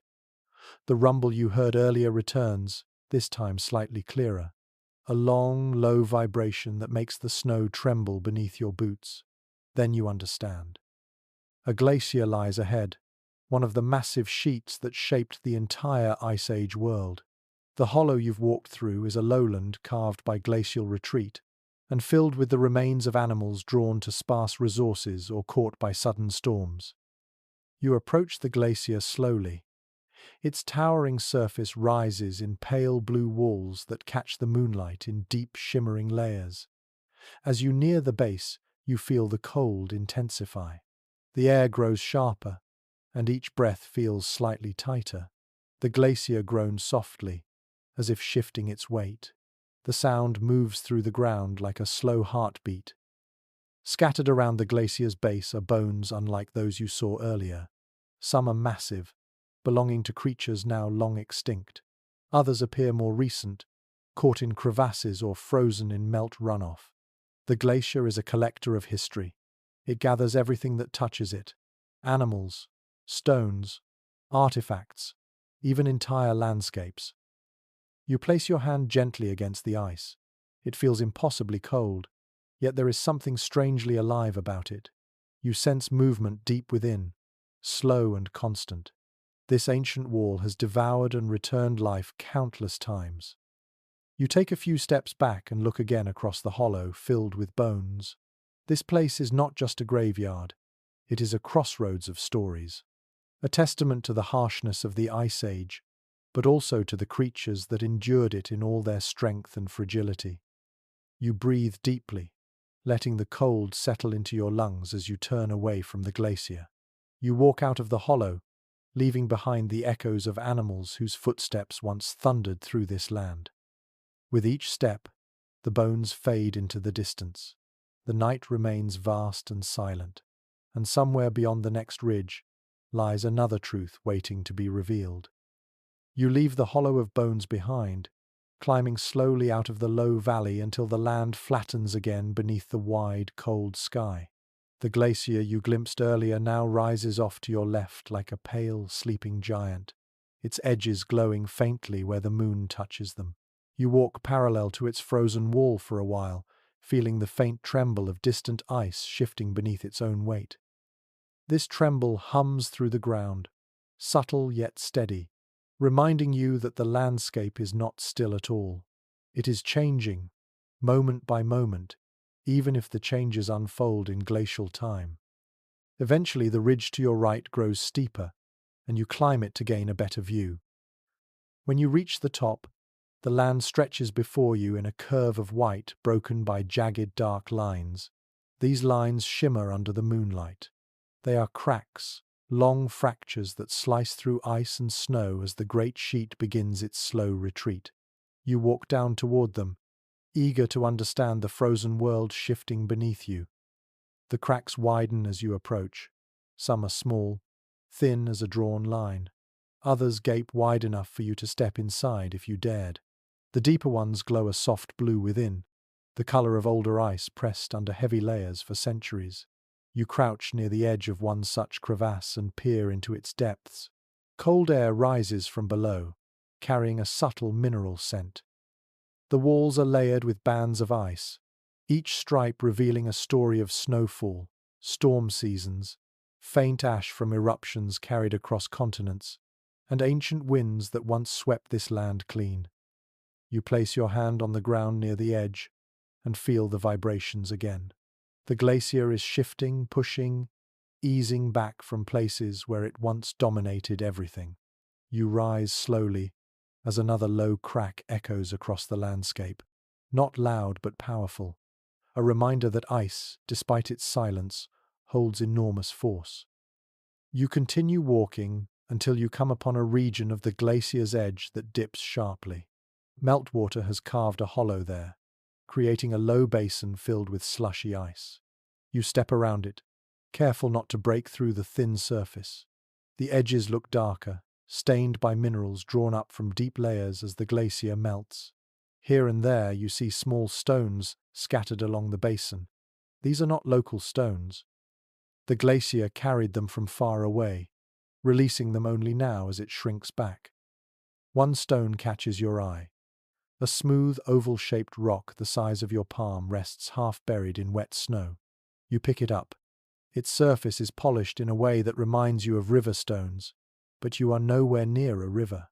S1: The rumble you heard earlier returns, this time slightly clearer. A long, low vibration that makes the snow tremble beneath your boots. Then you understand. A glacier lies ahead, one of the massive sheets that shaped the entire Ice Age world. The hollow you've walked through is a lowland carved by glacial retreat, and filled with the remains of animals drawn to sparse resources or caught by sudden storms. You approach the glacier slowly. Its towering surface rises in pale blue walls that catch the moonlight in deep shimmering layers. As you near the base, you feel the cold intensify. The air grows sharper, and each breath feels slightly tighter. The glacier groans softly, as if shifting its weight. The sound moves through the ground like a slow heartbeat. Scattered around the glacier's base are bones unlike those you saw earlier. Some are massive, belonging to creatures now long extinct. Others appear more recent, caught in crevasses or frozen in melt runoff. The glacier is a collector of history. It gathers everything that touches it: animals, stones, artifacts, even entire landscapes. You place your hand gently against the ice. It feels impossibly cold, yet there is something strangely alive about it. You sense movement deep within, slow and constant. This ancient wall has devoured and returned life countless times. You take a few steps back and look again across the hollow filled with bones. This place is not just a graveyard. It is a crossroads of stories, a testament to the harshness of the Ice Age, but also to the creatures that endured it in all their strength and fragility. You breathe deeply, letting the cold settle into your lungs as you turn away from the glacier. You walk out of the hollow, leaving behind the echoes of animals whose footsteps once thundered through this land. With each step, the bones fade into the distance. The night remains vast and silent, and somewhere beyond the next ridge lies another truth waiting to be revealed. You leave the hollow of bones behind, climbing slowly out of the low valley until the land flattens again beneath the wide, cold sky. The glacier you glimpsed earlier now rises off to your left like a pale, sleeping giant, its edges glowing faintly where the moon touches them. You walk parallel to its frozen wall for a while, feeling the faint tremble of distant ice shifting beneath its own weight. This tremble hums through the ground, subtle yet steady, reminding you that the landscape is not still at all. It is changing, moment by moment, even if the changes unfold in glacial time. Eventually, the ridge to your right grows steeper, and you climb it to gain a better view. When you reach the top, the land stretches before you in a curve of white broken by jagged dark lines. These lines shimmer under the moonlight. They are cracks, long fractures that slice through ice and snow as the great sheet begins its slow retreat. You walk down toward them, eager to understand the frozen world shifting beneath you. The cracks widen as you approach. Some are small, thin as a drawn line. Others gape wide enough for you to step inside if you dared. The deeper ones glow a soft blue within, the color of older ice pressed under heavy layers for centuries. You crouch near the edge of one such crevasse and peer into its depths. Cold air rises from below, carrying a subtle mineral scent. The walls are layered with bands of ice, each stripe revealing a story of snowfall, storm seasons, faint ash from eruptions carried across continents, and ancient winds that once swept this land clean. You place your hand on the ground near the edge and feel the vibrations again. The glacier is shifting, pushing, easing back from places where it once dominated everything. You rise slowly as another low crack echoes across the landscape, not loud but powerful, a reminder that ice, despite its silence, holds enormous force. You continue walking until you come upon a region of the glacier's edge that dips sharply. Meltwater has carved a hollow there, creating a low basin filled with slushy ice. You step around it, careful not to break through the thin surface. The edges look darker, stained by minerals drawn up from deep layers as the glacier melts. Here and there you see small stones scattered along the basin. These are not local stones. The glacier carried them from far away, releasing them only now as it shrinks back. One stone catches your eye. A smooth, oval-shaped rock the size of your palm rests half buried in wet snow. You pick it up. Its surface is polished in a way that reminds you of river stones, but you are nowhere near a river.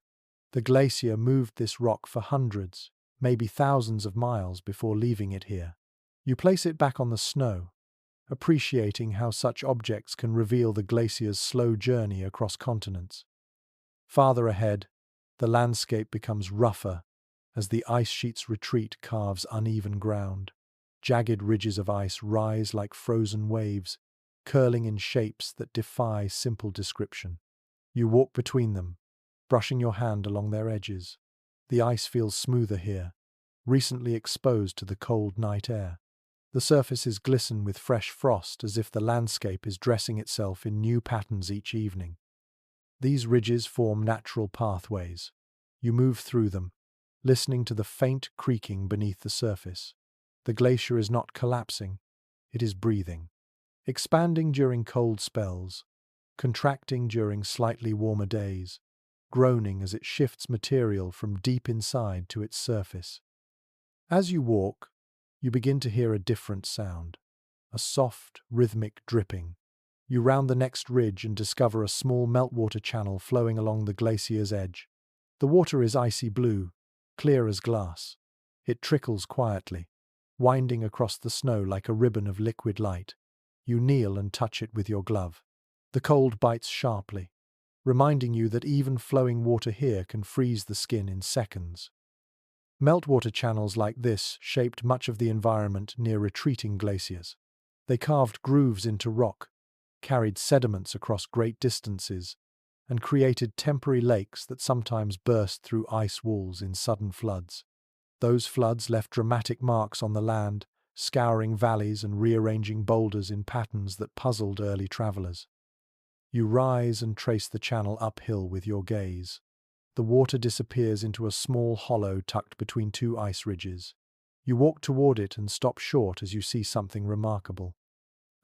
S1: The glacier moved this rock for hundreds, maybe thousands of miles before leaving it here. You place it back on the snow, appreciating how such objects can reveal the glacier's slow journey across continents. Farther ahead, the landscape becomes rougher as the ice sheet's retreat carves uneven ground. Jagged ridges of ice rise like frozen waves, curling in shapes that defy simple description. You walk between them, brushing your hand along their edges. The ice feels smoother here, recently exposed to the cold night air. The surfaces glisten with fresh frost as if the landscape is dressing itself in new patterns each evening. These ridges form natural pathways. You move through them, listening to the faint creaking beneath the surface. The glacier is not collapsing, it is breathing, expanding during cold spells, contracting during slightly warmer days, groaning as it shifts material from deep inside to its surface. As you walk, you begin to hear a different sound, a soft, rhythmic dripping. You round the next ridge and discover a small meltwater channel flowing along the glacier's edge. The water is icy blue, clear as glass. It trickles quietly, winding across the snow like a ribbon of liquid light. You kneel and touch it with your glove. The cold bites sharply, reminding you that even flowing water here can freeze the skin in seconds. Meltwater channels like this shaped much of the environment near retreating glaciers. They carved grooves into rock, carried sediments across great distances, and created temporary lakes that sometimes burst through ice walls in sudden floods. Those floods left dramatic marks on the land, scouring valleys and rearranging boulders in patterns that puzzled early travelers. You rise and trace the channel uphill with your gaze. The water disappears into a small hollow tucked between two ice ridges. You walk toward it and stop short as you see something remarkable.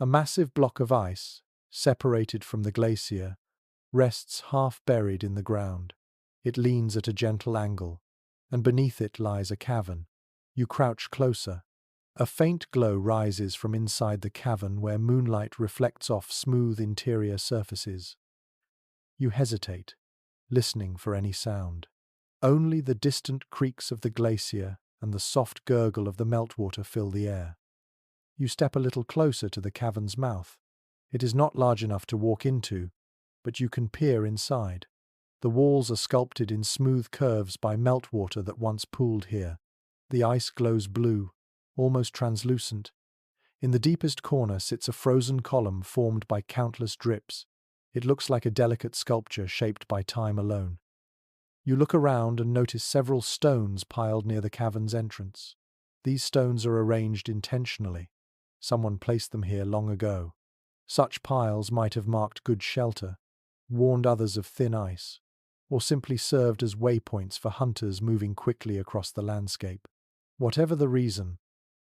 S1: A massive block of ice, separated from the glacier, rests half buried in the ground. It leans at a gentle angle, and beneath it lies a cavern. You crouch closer. A faint glow rises from inside the cavern where moonlight reflects off smooth interior surfaces. You hesitate, listening for any sound. Only the distant creaks of the glacier and the soft gurgle of the meltwater fill the air. You step a little closer to the cavern's mouth. It is not large enough to walk into, but you can peer inside. The walls are sculpted in smooth curves by meltwater that once pooled here. The ice glows blue, almost translucent. In the deepest corner sits a frozen column formed by countless drips. It looks like a delicate sculpture shaped by time alone. You look around and notice several stones piled near the cavern's entrance. These stones are arranged intentionally. Someone placed them here long ago. Such piles might have marked good shelter, warned others of thin ice, or simply served as waypoints for hunters moving quickly across the landscape. Whatever the reason,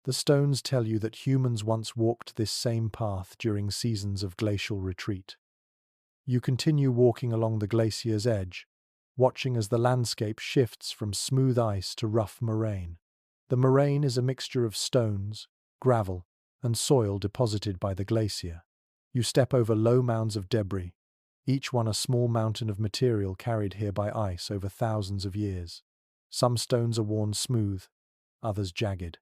S1: the stones tell you that humans once walked this same path during seasons of glacial retreat. You continue walking along the glacier's edge, watching as the landscape shifts from smooth ice to rough moraine. The moraine is a mixture of stones, gravel, and soil deposited by the glacier. You step over low mounds of debris, each one a small mountain of material carried here by ice over thousands of years. Some stones are worn smooth, others jagged.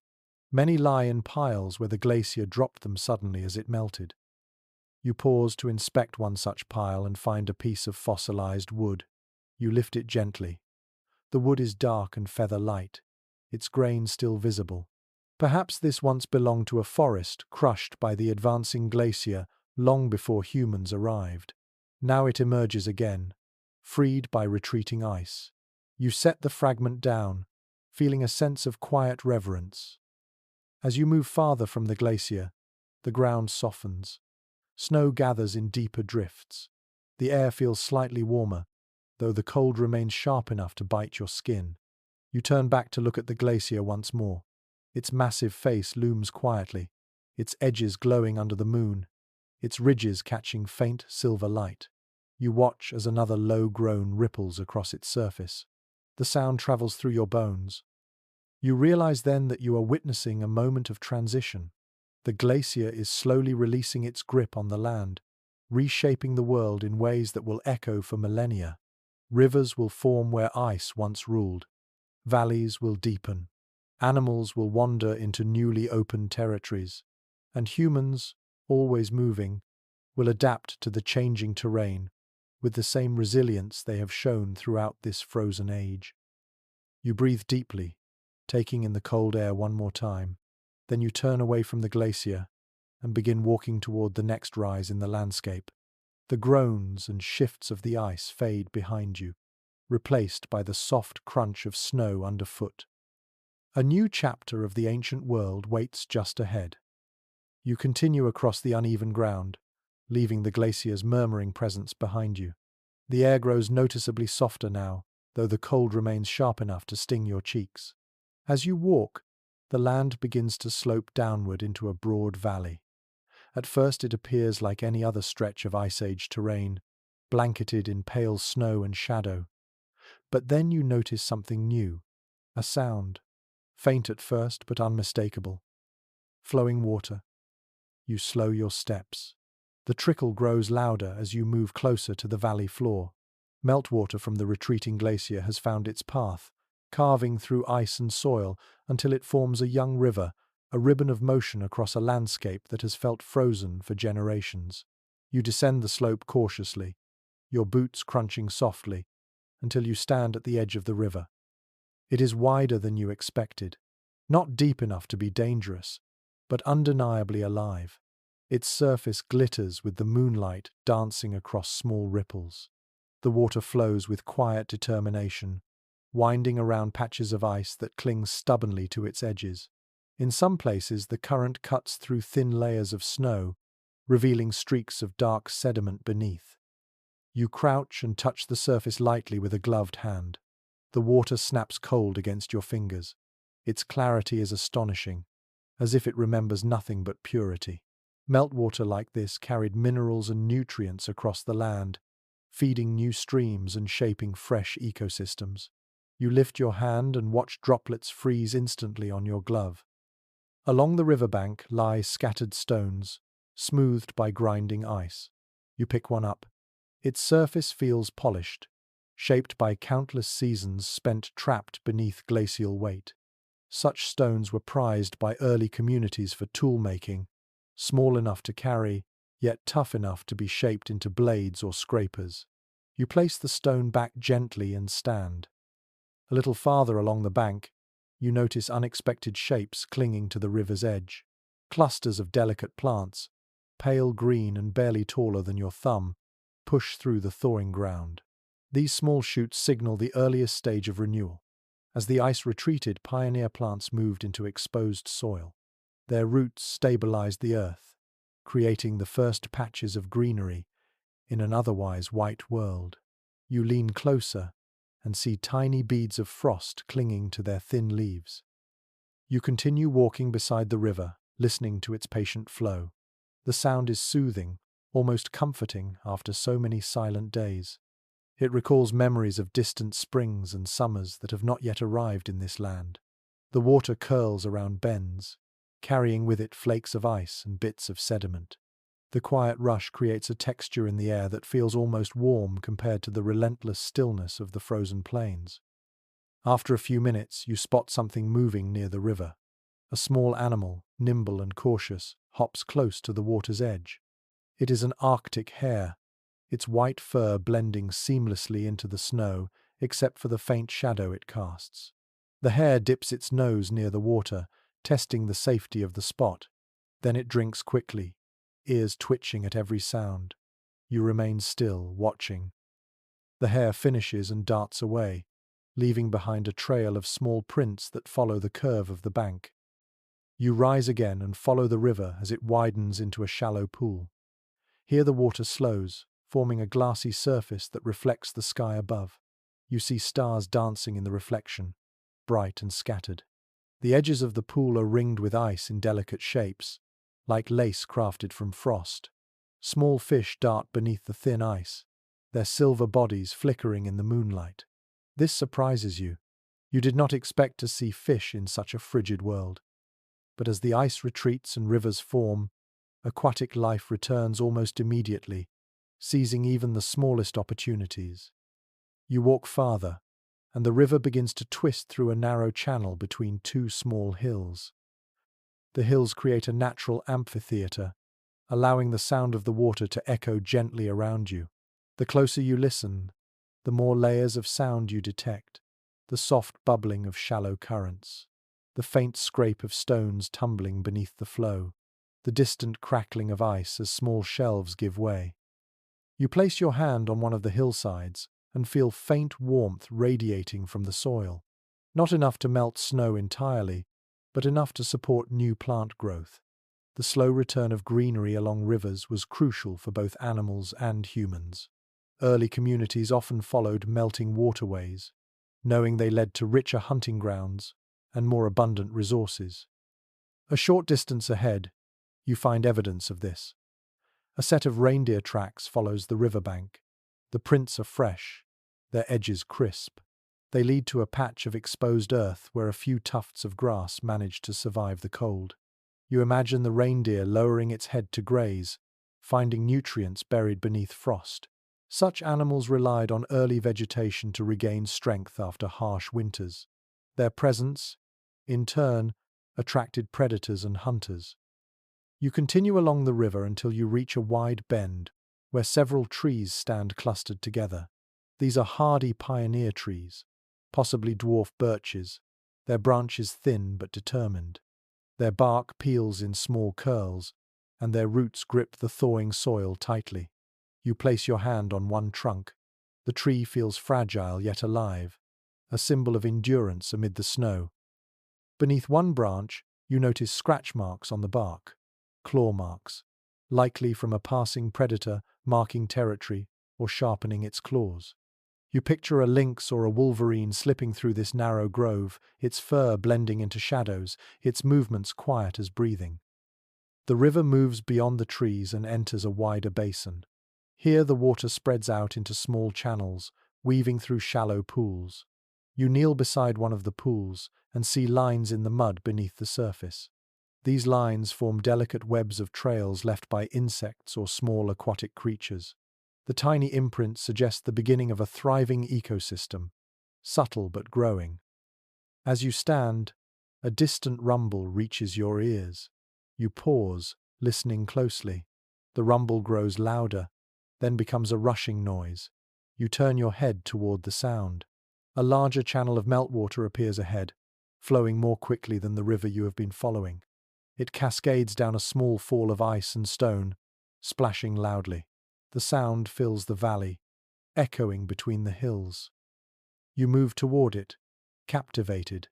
S1: Many lie in piles where the glacier dropped them suddenly as it melted. You pause to inspect one such pile and find a piece of fossilized wood. You lift it gently. The wood is dark and feather light, its grain still visible. Perhaps this once belonged to a forest crushed by the advancing glacier long before humans arrived. Now it emerges again, freed by retreating ice. You set the fragment down, feeling a sense of quiet reverence. As you move farther from the glacier, the ground softens. Snow gathers in deeper drifts. The air feels slightly warmer, though the cold remains sharp enough to bite your skin. You turn back to look at the glacier once more. Its massive face looms quietly, its edges glowing under the moon, its ridges catching faint silver light. You watch as another low groan ripples across its surface. The sound travels through your bones. You realize then that you are witnessing a moment of transition. The glacier is slowly releasing its grip on the land, reshaping the world in ways that will echo for millennia. Rivers will form where ice once ruled. Valleys will deepen. Animals will wander into newly opened territories. And humans, always moving, will adapt to the changing terrain with the same resilience they have shown throughout this frozen age. You breathe deeply, taking in the cold air one more time. Then you turn away from the glacier and begin walking toward the next rise in the landscape. The groans and shifts of the ice fade behind you, replaced by the soft crunch of snow underfoot. A new chapter of the ancient world waits just ahead. You continue across the uneven ground, leaving the glacier's murmuring presence behind you. The air grows noticeably softer now, though the cold remains sharp enough to sting your cheeks. As you walk, the land begins to slope downward into a broad valley. At first it appears like any other stretch of Ice Age terrain, blanketed in pale snow and shadow. But then you notice something new, a sound, faint at first but unmistakable. Flowing water. You slow your steps. The trickle grows louder as you move closer to the valley floor. Meltwater from the retreating glacier has found its path, carving through ice and soil until it forms a young river, a ribbon of motion across a landscape that has felt frozen for generations. You descend the slope cautiously, your boots crunching softly, until you stand at the edge of the river. It is wider than you expected, not deep enough to be dangerous, but undeniably alive. Its surface glitters with the moonlight dancing across small ripples. The water flows with quiet determination, winding around patches of ice that cling stubbornly to its edges. In some places, the current cuts through thin layers of snow, revealing streaks of dark sediment beneath. You crouch and touch the surface lightly with a gloved hand. The water snaps cold against your fingers. Its clarity is astonishing, as if it remembers nothing but purity. Meltwater like this carried minerals and nutrients across the land, feeding new streams and shaping fresh ecosystems. You lift your hand and watch droplets freeze instantly on your glove. Along the riverbank lie scattered stones, smoothed by grinding ice. You pick one up. Its surface feels polished, shaped by countless seasons spent trapped beneath glacial weight. Such stones were prized by early communities for tool-making, small enough to carry, yet tough enough to be shaped into blades or scrapers. You place the stone back gently and stand. A little farther along the bank, you notice unexpected shapes clinging to the river's edge. Clusters of delicate plants, pale green and barely taller than your thumb, push through the thawing ground. These small shoots signal the earliest stage of renewal. As the ice retreated, pioneer plants moved into exposed soil. Their roots stabilized the earth, creating the first patches of greenery in an otherwise white world. You lean closer and see tiny beads of frost clinging to their thin leaves. You continue walking beside the river, listening to its patient flow. The sound is soothing, almost comforting after so many silent days. It recalls memories of distant springs and summers that have not yet arrived in this land. The water curls around bends, carrying with it flakes of ice and bits of sediment. The quiet rush creates a texture in the air that feels almost warm compared to the relentless stillness of the frozen plains. After a few minutes, you spot something moving near the river. A small animal, nimble and cautious, hops close to the water's edge. It is an Arctic hare, its white fur blending seamlessly into the snow except for the faint shadow it casts. The hare dips its nose near the water, testing the safety of the spot. Then it drinks quickly, ears twitching at every sound. You remain still, watching. The hare finishes and darts away, leaving behind a trail of small prints that follow the curve of the bank. You rise again and follow the river as it widens into a shallow pool. Here the water slows, forming a glassy surface that reflects the sky above. You see stars dancing in the reflection, bright and scattered. The edges of the pool are ringed with ice in delicate shapes, like lace crafted from frost. Small fish dart beneath the thin ice, their silver bodies flickering in the moonlight. This surprises you. You did not expect to see fish in such a frigid world. But as the ice retreats and rivers form, aquatic life returns almost immediately, seizing even the smallest opportunities. You walk farther, and the river begins to twist through a narrow channel between two small hills. The hills create a natural amphitheater, allowing the sound of the water to echo gently around you. The closer you listen, the more layers of sound you detect, the soft bubbling of shallow currents, the faint scrape of stones tumbling beneath the flow, the distant crackling of ice as small shelves give way. You place your hand on one of the hillsides and feel faint warmth radiating from the soil, not enough to melt snow entirely, but enough to support new plant growth. The slow return of greenery along rivers was crucial for both animals and humans. Early communities often followed melting waterways, knowing they led to richer hunting grounds and more abundant resources. A short distance ahead, you find evidence of this. A set of reindeer tracks follows the riverbank. The prints are fresh, their edges crisp. They lead to a patch of exposed earth where a few tufts of grass manage to survive the cold. You imagine the reindeer lowering its head to graze, finding nutrients buried beneath frost. Such animals relied on early vegetation to regain strength after harsh winters. Their presence, in turn, attracted predators and hunters. You continue along the river until you reach a wide bend, where several trees stand clustered together. These are hardy pioneer trees, possibly dwarf birches, their branches thin but determined. Their bark peels in small curls, and their roots grip the thawing soil tightly. You place your hand on one trunk. The tree feels fragile yet alive, a symbol of endurance amid the snow. Beneath one branch, you notice scratch marks on the bark, claw marks, likely from a passing predator marking territory or sharpening its claws. You picture a lynx or a wolverine slipping through this narrow grove, its fur blending into shadows, its movements quiet as breathing. The river moves beyond the trees and enters a wider basin. Here the water spreads out into small channels, weaving through shallow pools. You kneel beside one of the pools and see lines in the mud beneath the surface. These lines form delicate webs of trails left by insects or small aquatic creatures. The tiny imprints suggest the beginning of a thriving ecosystem, subtle but growing. As you stand, a distant rumble reaches your ears. You pause, listening closely. The rumble grows louder, then becomes a rushing noise. You turn your head toward the sound. A larger channel of meltwater appears ahead, flowing more quickly than the river you have been following. It cascades down a small fall of ice and stone, splashing loudly. The sound fills the valley, echoing between the hills. You move toward it, captivated.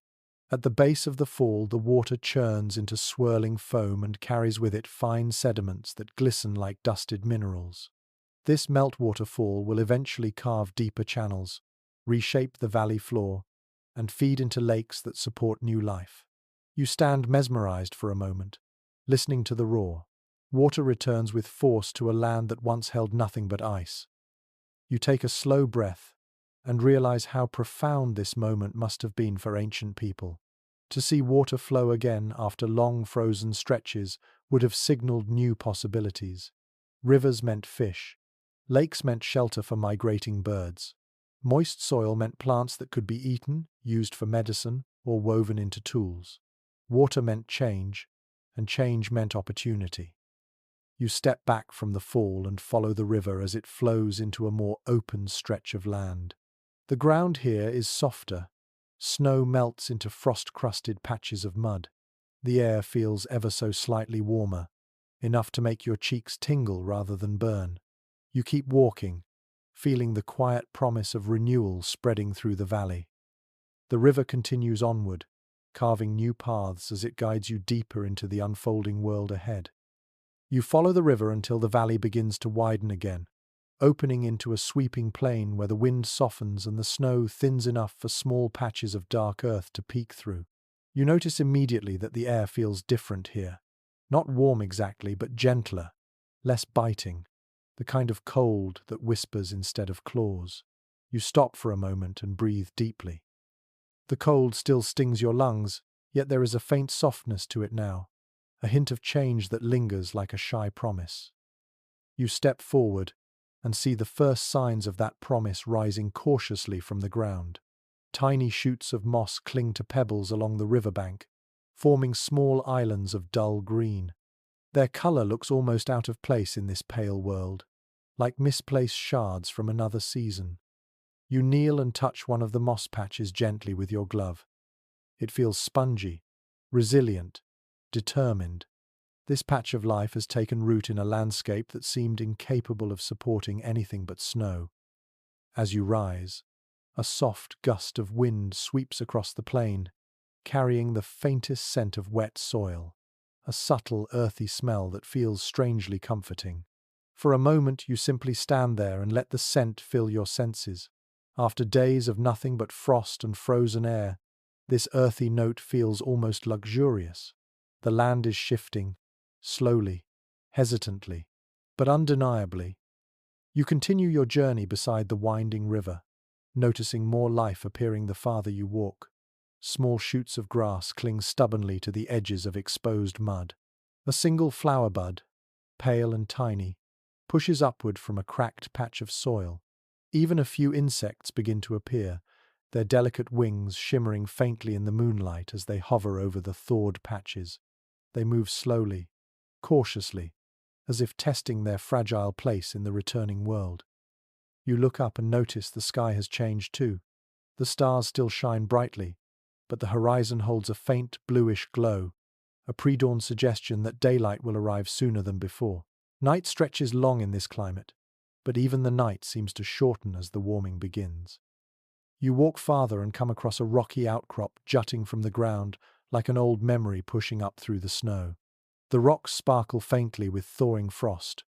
S1: At the base of the fall, the water churns into swirling foam and carries with it fine sediments that glisten like dusted minerals. This meltwater fall will eventually carve deeper channels, reshape the valley floor, and feed into lakes that support new life. You stand mesmerized for a moment, listening to the roar. Water returns with force to a land that once held nothing but ice. You take a slow breath and realize how profound this moment must have been for ancient people. To see water flow again after long frozen stretches would have signaled new possibilities. Rivers meant fish. Lakes meant shelter for migrating birds. Moist soil meant plants that could be eaten, used for medicine, or woven into tools. Water meant change, and change meant opportunity. You step back from the fall and follow the river as it flows into a more open stretch of land. The ground here is softer. Snow melts into frost-crusted patches of mud. The air feels ever so slightly warmer, enough to make your cheeks tingle rather than burn. You keep walking, feeling the quiet promise of renewal spreading through the valley. The river continues onward, carving new paths as it guides you deeper into the unfolding world ahead. You follow the river until the valley begins to widen again, opening into a sweeping plain where the wind softens and the snow thins enough for small patches of dark earth to peek through. You notice immediately that the air feels different here. Not warm exactly, but gentler, less biting, the kind of cold that whispers instead of claws. You stop for a moment and breathe deeply. The cold still stings your lungs, yet there is a faint softness to it now, a hint of change that lingers like a shy promise. You step forward and see the first signs of that promise rising cautiously from the ground. Tiny shoots of moss cling to pebbles along the riverbank, forming small islands of dull green. Their color looks almost out of place in this pale world, like misplaced shards from another season. You kneel and touch one of the moss patches gently with your glove. It feels spongy, resilient, determined. This patch of life has taken root in a landscape that seemed incapable of supporting anything but snow. As you rise, a soft gust of wind sweeps across the plain, carrying the faintest scent of wet soil, a subtle, earthy smell that feels strangely comforting. For a moment you simply stand there and let the scent fill your senses. After days of nothing but frost and frozen air, this earthy note feels almost luxurious. The land is shifting, slowly, hesitantly, but undeniably. You continue your journey beside the winding river, noticing more life appearing the farther you walk. Small shoots of grass cling stubbornly to the edges of exposed mud. A single flower bud, pale and tiny, pushes upward from a cracked patch of soil. Even a few insects begin to appear, their delicate wings shimmering faintly in the moonlight as they hover over the thawed patches. They move slowly, cautiously, as if testing their fragile place in the returning world. You look up and notice the sky has changed too. The stars still shine brightly, but the horizon holds a faint bluish glow, a pre-dawn suggestion that daylight will arrive sooner than before. Night stretches long in this climate, but even the night seems to shorten as the warming begins. You walk farther and come across a rocky outcrop jutting from the ground like an old memory pushing up through the snow. The rocks sparkle faintly with thawing frost,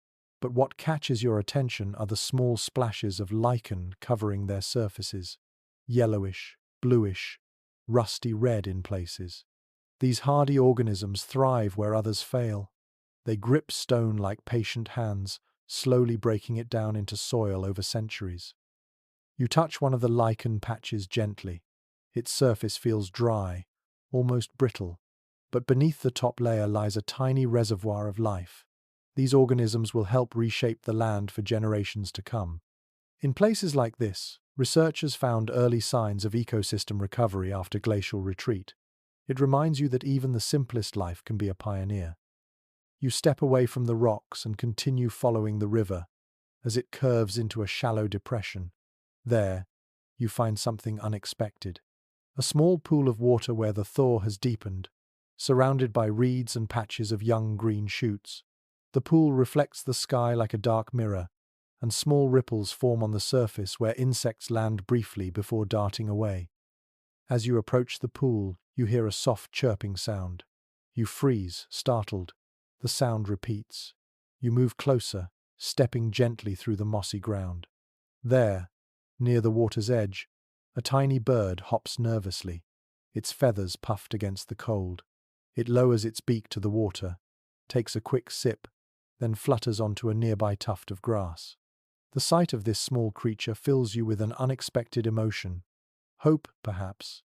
S1: but what catches your attention are the small splashes of lichen covering their surfaces, yellowish, bluish, rusty red in places. These hardy organisms thrive where others fail. They grip stone like patient hands, slowly breaking it down into soil over centuries. You touch one of the lichen patches gently. Its surface feels dry, almost brittle, but beneath the top layer lies a tiny reservoir of life. These organisms will help reshape the land for generations to come. In places like this, researchers found early signs of ecosystem recovery after glacial retreat. It reminds you that even the simplest life can be a pioneer. You step away from the rocks and continue following the river as it curves into a shallow depression. There, you find something unexpected. A small pool of water where the thaw has deepened, surrounded by reeds and patches of young green shoots. The pool reflects the sky like a dark mirror, and small ripples form on the surface where insects land briefly before darting away. As you approach the pool, you hear a soft chirping sound. You freeze, startled. The sound repeats. You move closer, stepping gently through the mossy ground. There, near the water's edge, a tiny bird hops nervously, its feathers puffed against the cold. It lowers its beak to the water, takes a quick sip, then flutters onto a nearby tuft of grass. The sight of this small creature fills you with an unexpected emotion. Hope, perhaps,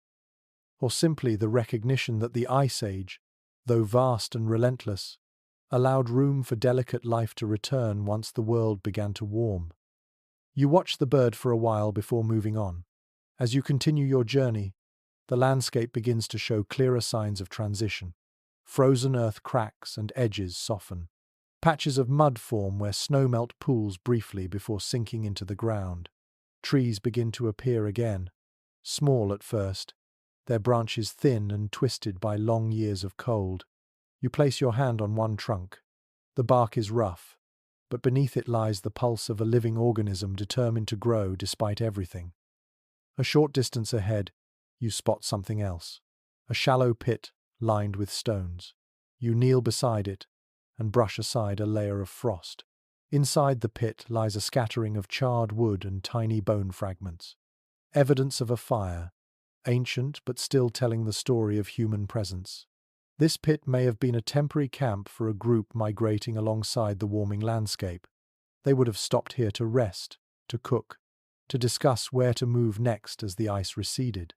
S1: or simply the recognition that the Ice Age, though vast and relentless, allowed room for delicate life to return once the world began to warm. You watch the bird for a while before moving on. As you continue your journey, the landscape begins to show clearer signs of transition. Frozen earth cracks and edges soften. Patches of mud form where snowmelt pools briefly before sinking into the ground. Trees begin to appear again, small at first, their branches thin and twisted by long years of cold. You place your hand on one trunk. The bark is rough, but beneath it lies the pulse of a living organism determined to grow despite everything. A short distance ahead, you spot something else. A shallow pit lined with stones. You kneel beside it and brush aside a layer of frost. Inside the pit lies a scattering of charred wood and tiny bone fragments. Evidence of a fire, ancient but still telling the story of human presence. This pit may have been a temporary camp for a group migrating alongside the warming landscape. They would have stopped here to rest, to cook, to discuss where to move next as the ice receded.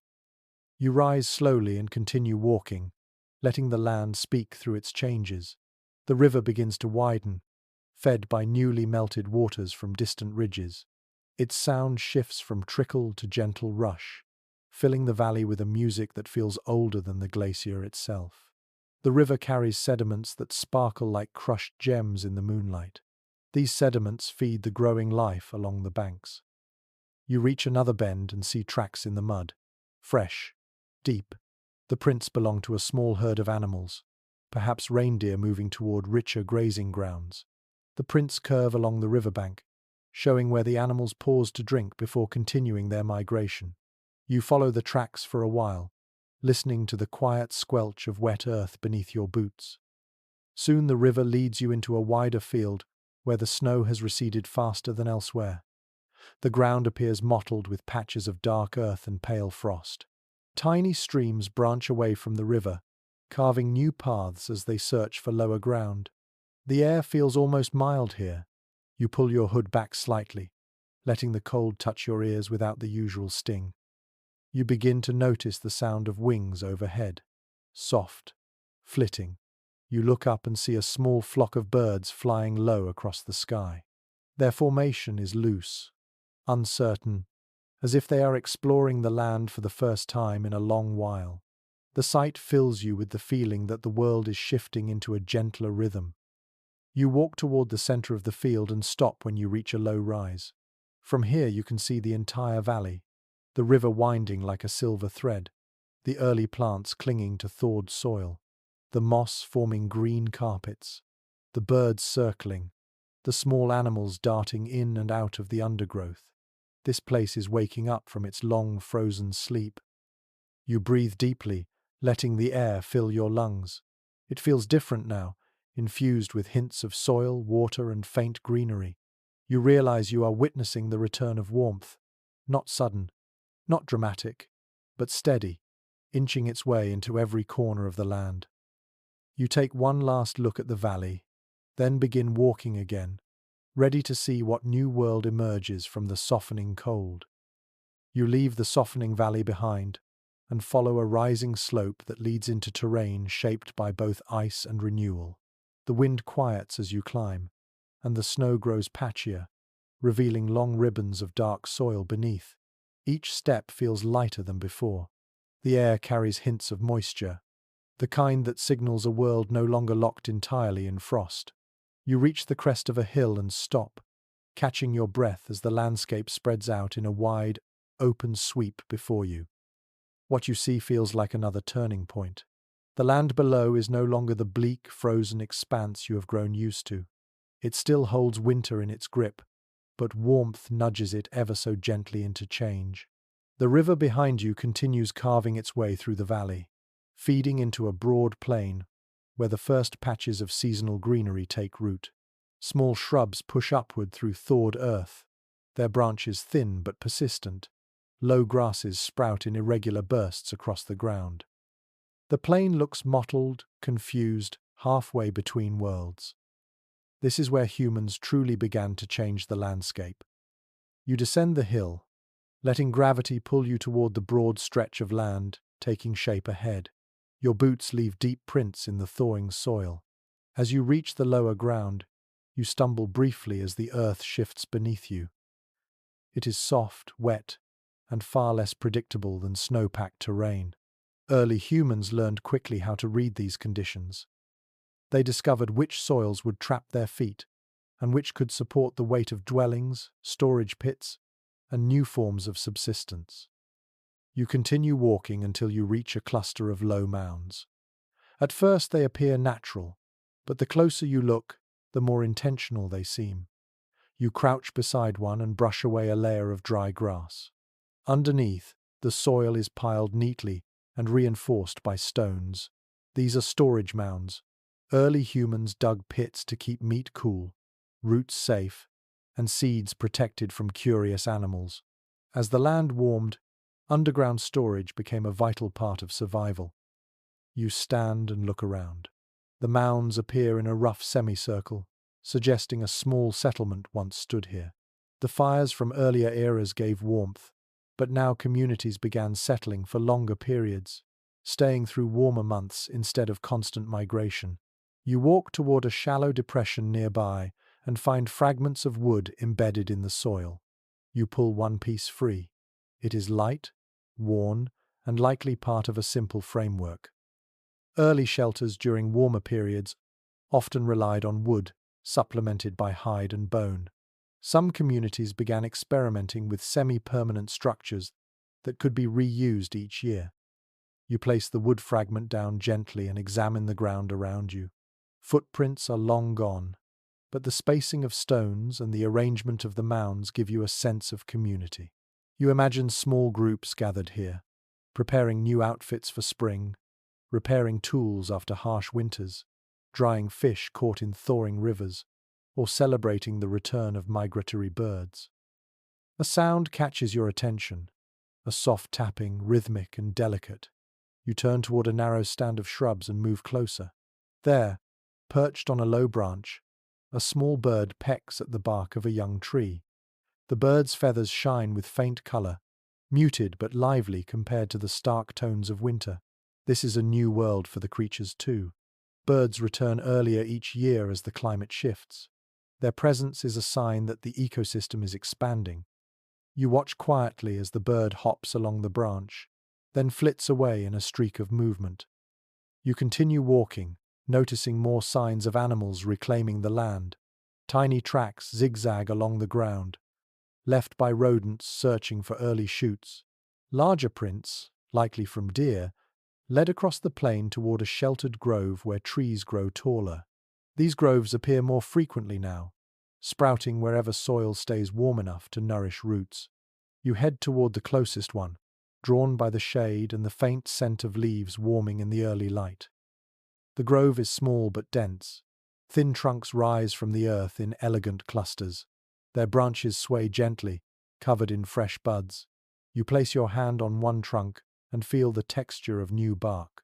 S1: You rise slowly and continue walking, letting the land speak through its changes. The river begins to widen, fed by newly melted waters from distant ridges. Its sound shifts from trickle to gentle rush, filling the valley with a music that feels older than the glacier itself. The river carries sediments that sparkle like crushed gems in the moonlight. These sediments feed the growing life along the banks. You reach another bend and see tracks in the mud. Fresh, deep. The prints belong to a small herd of animals, perhaps reindeer moving toward richer grazing grounds. The prints curve along the riverbank, showing where the animals pause to drink before continuing their migration. You follow the tracks for a while, listening to the quiet squelch of wet earth beneath your boots. Soon the river leads you into a wider field where the snow has receded faster than elsewhere. The ground appears mottled with patches of dark earth and pale frost. Tiny streams branch away from the river, carving new paths as they search for lower ground. The air feels almost mild here. You pull your hood back slightly, letting the cold touch your ears without the usual sting. You begin to notice the sound of wings overhead. Soft, flitting. You look up and see a small flock of birds flying low across the sky. Their formation is loose, uncertain, as if they are exploring the land for the first time in a long while. The sight fills you with the feeling that the world is shifting into a gentler rhythm. You walk toward the center of the field and stop when you reach a low rise. From here you can see the entire valley, the river winding like a silver thread, the early plants clinging to thawed soil, the moss forming green carpets, the birds circling, the small animals darting in and out of the undergrowth. This place is waking up from its long frozen sleep. You breathe deeply, letting the air fill your lungs. It feels different now, infused with hints of soil, water, and faint greenery. You realize you are witnessing the return of warmth, not sudden, not dramatic, but steady, inching its way into every corner of the land. You take one last look at the valley, Then begin walking again, ready to see what new world emerges from the softening cold. You leave the softening valley behind and follow a rising slope that leads into terrain shaped by both ice and renewal. The wind quiets as you climb, and the snow grows patchier, revealing long ribbons of dark soil beneath. Each step feels lighter than before. The air carries hints of moisture, the kind that signals a world no longer locked entirely in frost. You reach the crest of a hill and stop, catching your breath as the landscape spreads out in a wide, open sweep before you. What you see feels like another turning point. The land below is no longer the bleak, frozen expanse you have grown used to. It still holds winter in its grip, but warmth nudges it ever so gently into change. The river behind you continues carving its way through the valley, feeding into a broad plain where the first patches of seasonal greenery take root. Small shrubs push upward through thawed earth, their branches thin but persistent. Low grasses sprout in irregular bursts across the ground. The plain looks mottled, confused, halfway between worlds. This is where humans truly began to change the landscape. You descend the hill, letting gravity pull you toward the broad stretch of land taking shape ahead. Your boots leave deep prints in the thawing soil. As you reach the lower ground, you stumble briefly as the earth shifts beneath you. It is soft, wet, and far less predictable than snow-packed terrain. Early humans learned quickly how to read these conditions. They discovered which soils would trap their feet, and which could support the weight of dwellings, storage pits, and new forms of subsistence. You continue walking until you reach a cluster of low mounds. At first they appear natural, but the closer you look, the more intentional they seem. You crouch beside one and brush away a layer of dry grass. Underneath, the soil is piled neatly and reinforced by stones. These are storage mounds. Early humans dug pits to keep meat cool, roots safe, and seeds protected from curious animals. As the land warmed, underground storage became a vital part of survival. You stand and look around. The mounds appear in a rough semicircle, suggesting a small settlement once stood here. The fires from earlier eras gave warmth, but now communities began settling for longer periods, staying through warmer months instead of constant migration. You walk toward a shallow depression nearby and find fragments of wood embedded in the soil. You pull one piece free. It is light, worn, and likely part of a simple framework. Early shelters during warmer periods often relied on wood, supplemented by hide and bone. Some communities began experimenting with semi-permanent structures that could be reused each year. You place the wood fragment down gently and examine the ground around you. Footprints are long gone, but the spacing of stones and the arrangement of the mounds give you a sense of community. You imagine small groups gathered here, preparing new outfits for spring, repairing tools after harsh winters, drying fish caught in thawing rivers, or celebrating the return of migratory birds. A sound catches your attention, a soft tapping, rhythmic and delicate. You turn toward a narrow stand of shrubs and move closer. There, perched on a low branch, a small bird pecks at the bark of a young tree. The bird's feathers shine with faint color, muted but lively compared to the stark tones of winter. This is a new world for the creatures too. Birds return earlier each year as the climate shifts. Their presence is a sign that the ecosystem is expanding. You watch quietly as the bird hops along the branch, then flits away in a streak of movement. You continue walking, noticing more signs of animals reclaiming the land. Tiny tracks zigzag along the ground, left by rodents searching for early shoots. Larger prints, likely from deer, led across the plain toward a sheltered grove where trees grow taller. These groves appear more frequently now, sprouting wherever soil stays warm enough to nourish roots. You head toward the closest one, drawn by the shade and the faint scent of leaves warming in the early light. The grove is small but dense. Thin trunks rise from the earth in elegant clusters. Their branches sway gently, covered in fresh buds. You place your hand on one trunk and feel the texture of new bark.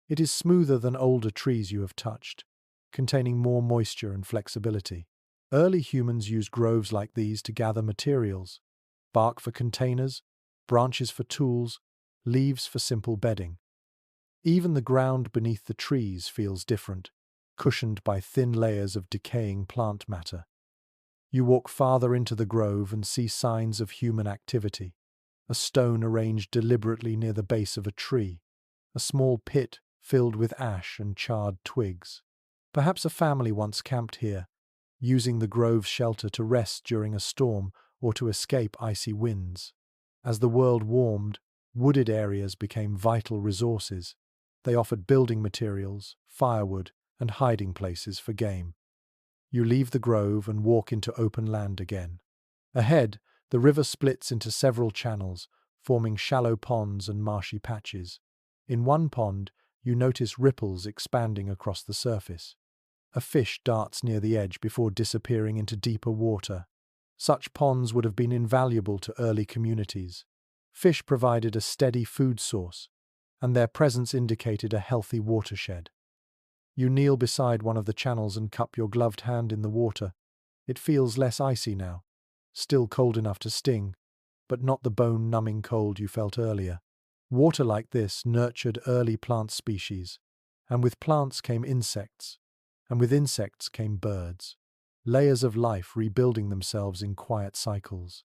S1: It is smoother than older trees you have touched, containing more moisture and flexibility. Early humans used groves like these to gather materials: bark for containers, branches for tools, leaves for simple bedding. Even the ground beneath the trees feels different, cushioned by thin layers of decaying plant matter. You walk farther into the grove and see signs of human activity: a stone arranged deliberately near the base of a tree, a small pit filled with ash and charred twigs. Perhaps a family once camped here, using the grove's shelter to rest during a storm or to escape icy winds. As the world warmed, wooded areas became vital resources. They offered building materials, firewood, and hiding places for game. You leave the grove and walk into open land again. Ahead, the river splits into several channels, forming shallow ponds and marshy patches. In one pond, you notice ripples expanding across the surface. A fish darts near the edge before disappearing into deeper water. Such ponds would have been invaluable to early communities. Fish provided a steady food source, and their presence indicated a healthy watershed. You kneel beside one of the channels and cup your gloved hand in the water. It feels less icy now, still cold enough to sting, but not the bone-numbing cold you felt earlier. Water like this nurtured early plant species, and with plants came insects, and with insects came birds, layers of life rebuilding themselves in quiet cycles.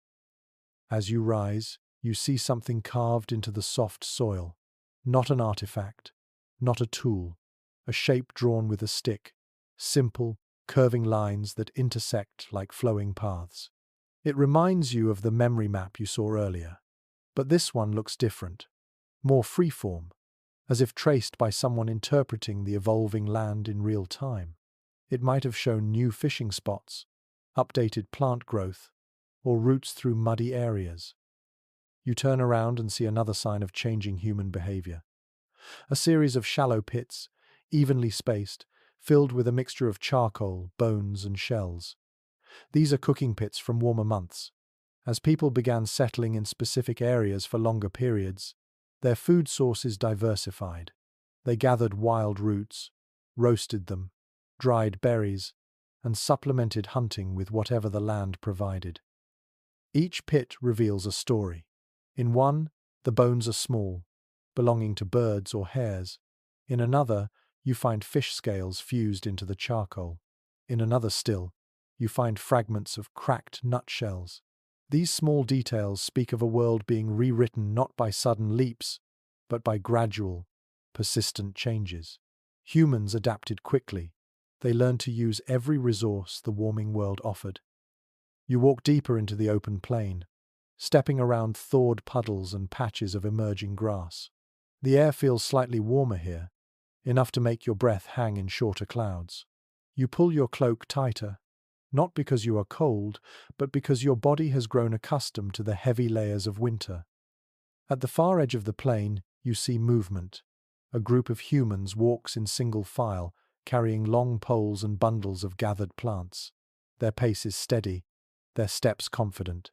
S1: As you rise, you see something carved into the soft soil, not an artifact, not a tool, a shape drawn with a stick, simple, curving lines that intersect like flowing paths. It reminds you of the memory map you saw earlier, but this one looks different, more freeform, as if traced by someone interpreting the evolving land in real time. It might have shown new fishing spots, updated plant growth, or routes through muddy areas. You turn around and see another sign of changing human behavior. A series of shallow pits, evenly spaced, filled with a mixture of charcoal, bones, and shells. These are cooking pits from warmer months. As people began settling in specific areas for longer periods, their food sources diversified. They gathered wild roots, roasted them, dried berries, and supplemented hunting with whatever the land provided. Each pit reveals a story. In one, the bones are small, belonging to birds or hares. In another, you find fish scales fused into the charcoal. In another still, you find fragments of cracked nutshells. These small details speak of a world being rewritten not by sudden leaps, but by gradual, persistent changes. Humans adapted quickly. They learned to use every resource the warming world offered. You walk deeper into the open plain, stepping around thawed puddles and patches of emerging grass. The air feels slightly warmer here, enough to make your breath hang in shorter clouds. You pull your cloak tighter, not because you are cold, but because your body has grown accustomed to the heavy layers of winter. At the far edge of the plain, you see movement. A group of humans walks in single file, carrying long poles and bundles of gathered plants. Their pace is steady, their steps confident.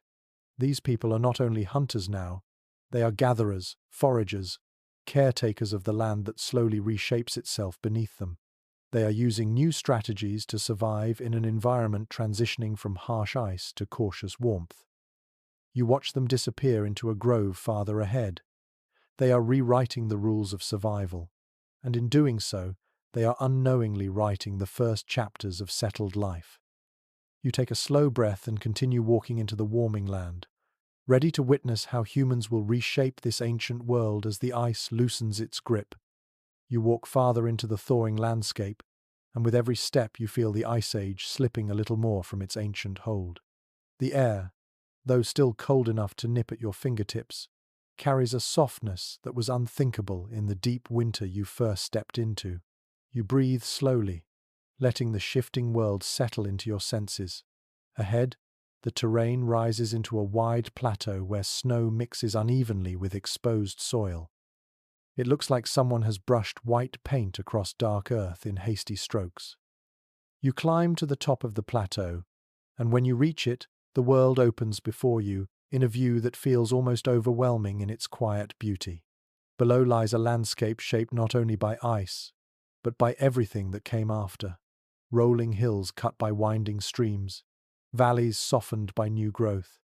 S1: These people are not only hunters now, they are gatherers, foragers, caretakers of the land that slowly reshapes itself beneath them. They are using new strategies to survive in an environment transitioning from harsh ice to cautious warmth. You watch them disappear into a grove farther ahead. They are rewriting the rules of survival, and in doing so, they are unknowingly writing the first chapters of settled life. You take a slow breath and continue walking into the warming land, ready to witness how humans will reshape this ancient world as the ice loosens its grip. You walk farther into the thawing landscape, and with every step you feel the ice age slipping a little more from its ancient hold. The air, though still cold enough to nip at your fingertips, carries a softness that was unthinkable in the deep winter you first stepped into. You breathe slowly, letting the shifting world settle into your senses. Ahead, the terrain rises into a wide plateau where snow mixes unevenly with exposed soil. It looks like someone has brushed white paint across dark earth in hasty strokes. You climb to the top of the plateau, and when you reach it, the world opens before you in a view that feels almost overwhelming in its quiet beauty. Below lies a landscape shaped not only by ice, but by everything that came after. rolling hills cut by winding streams, valleys softened by new growth,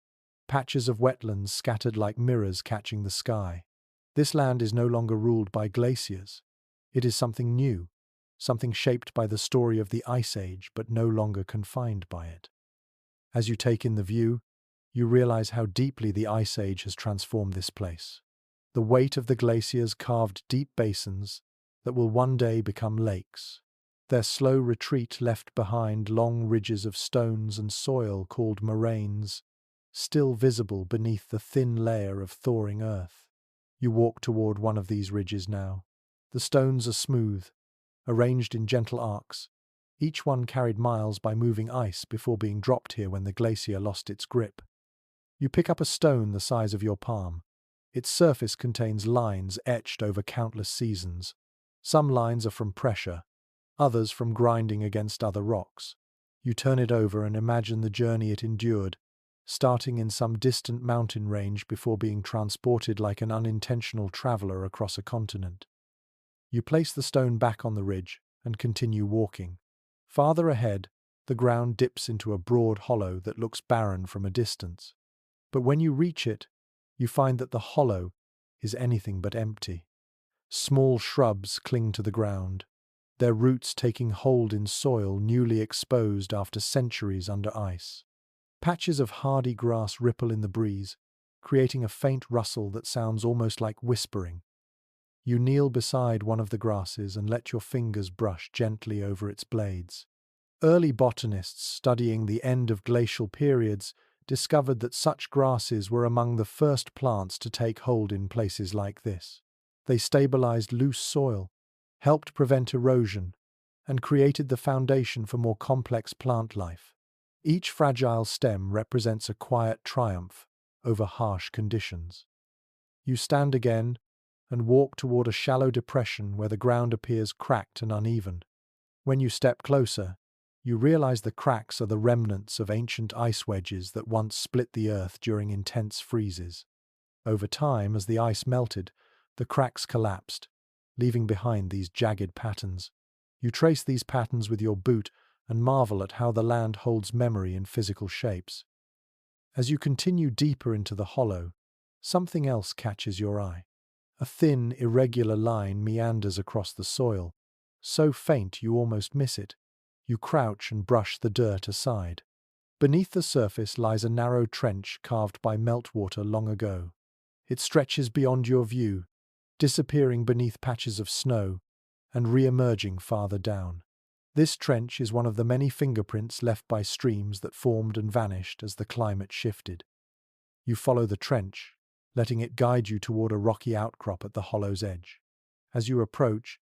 S1: patches of wetlands scattered like mirrors catching the sky. This land is no longer ruled by glaciers. It is something new, something shaped by the story of the Ice Age but no longer confined by it. As you take in the view, you realize how deeply the Ice Age has transformed this place. The weight of the glaciers carved deep basins that will one day become lakes. Their slow retreat left behind long ridges of stones and soil called moraines, still visible beneath the thin layer of thawing earth. You walk toward one of these ridges now. The stones are smooth, arranged in gentle arcs. Each one carried miles by moving ice before being dropped here when the glacier lost its grip. You pick up a stone the size of your palm. Its surface contains lines etched over countless seasons. Some lines are from pressure, others from grinding against other rocks. You turn it over and imagine the journey it endured, starting in some distant mountain range before being transported like an unintentional traveler across a continent. You place the stone back on the ridge and continue walking. Farther ahead, the ground dips into a broad hollow that looks barren from a distance. But when you reach it, you find that the hollow is anything but empty. Small shrubs cling to the ground, their roots taking hold in soil newly exposed after centuries under ice. Patches of hardy grass ripple in the breeze, creating a faint rustle that sounds almost like whispering. You kneel beside one of the grasses and let your fingers brush gently over its blades. Early botanists studying the end of glacial periods discovered that such grasses were among the first plants to take hold in places like this. They stabilized loose soil, helped prevent erosion, and created the foundation for more complex plant life. Each fragile stem represents a quiet triumph over harsh conditions. You stand again and walk toward a shallow depression where the ground appears cracked and uneven. When you step closer, you realize the cracks are the remnants of ancient ice wedges that once split the earth during intense freezes. Over time, as the ice melted, the cracks collapsed, leaving behind these jagged patterns. You trace these patterns with your boot and marvel at how the land holds memory in physical shapes. As you continue deeper into the hollow, something else catches your eye. A thin, irregular line meanders across the soil, so faint you almost miss it. You crouch and brush the dirt aside. Beneath the surface lies a narrow trench carved by meltwater long ago. It stretches beyond your view, disappearing beneath patches of snow and re-emerging farther down. This trench is one of the many fingerprints left by streams that formed and vanished as the climate shifted. You follow the trench, letting it guide you toward a rocky outcrop at the hollow's edge. As you approach,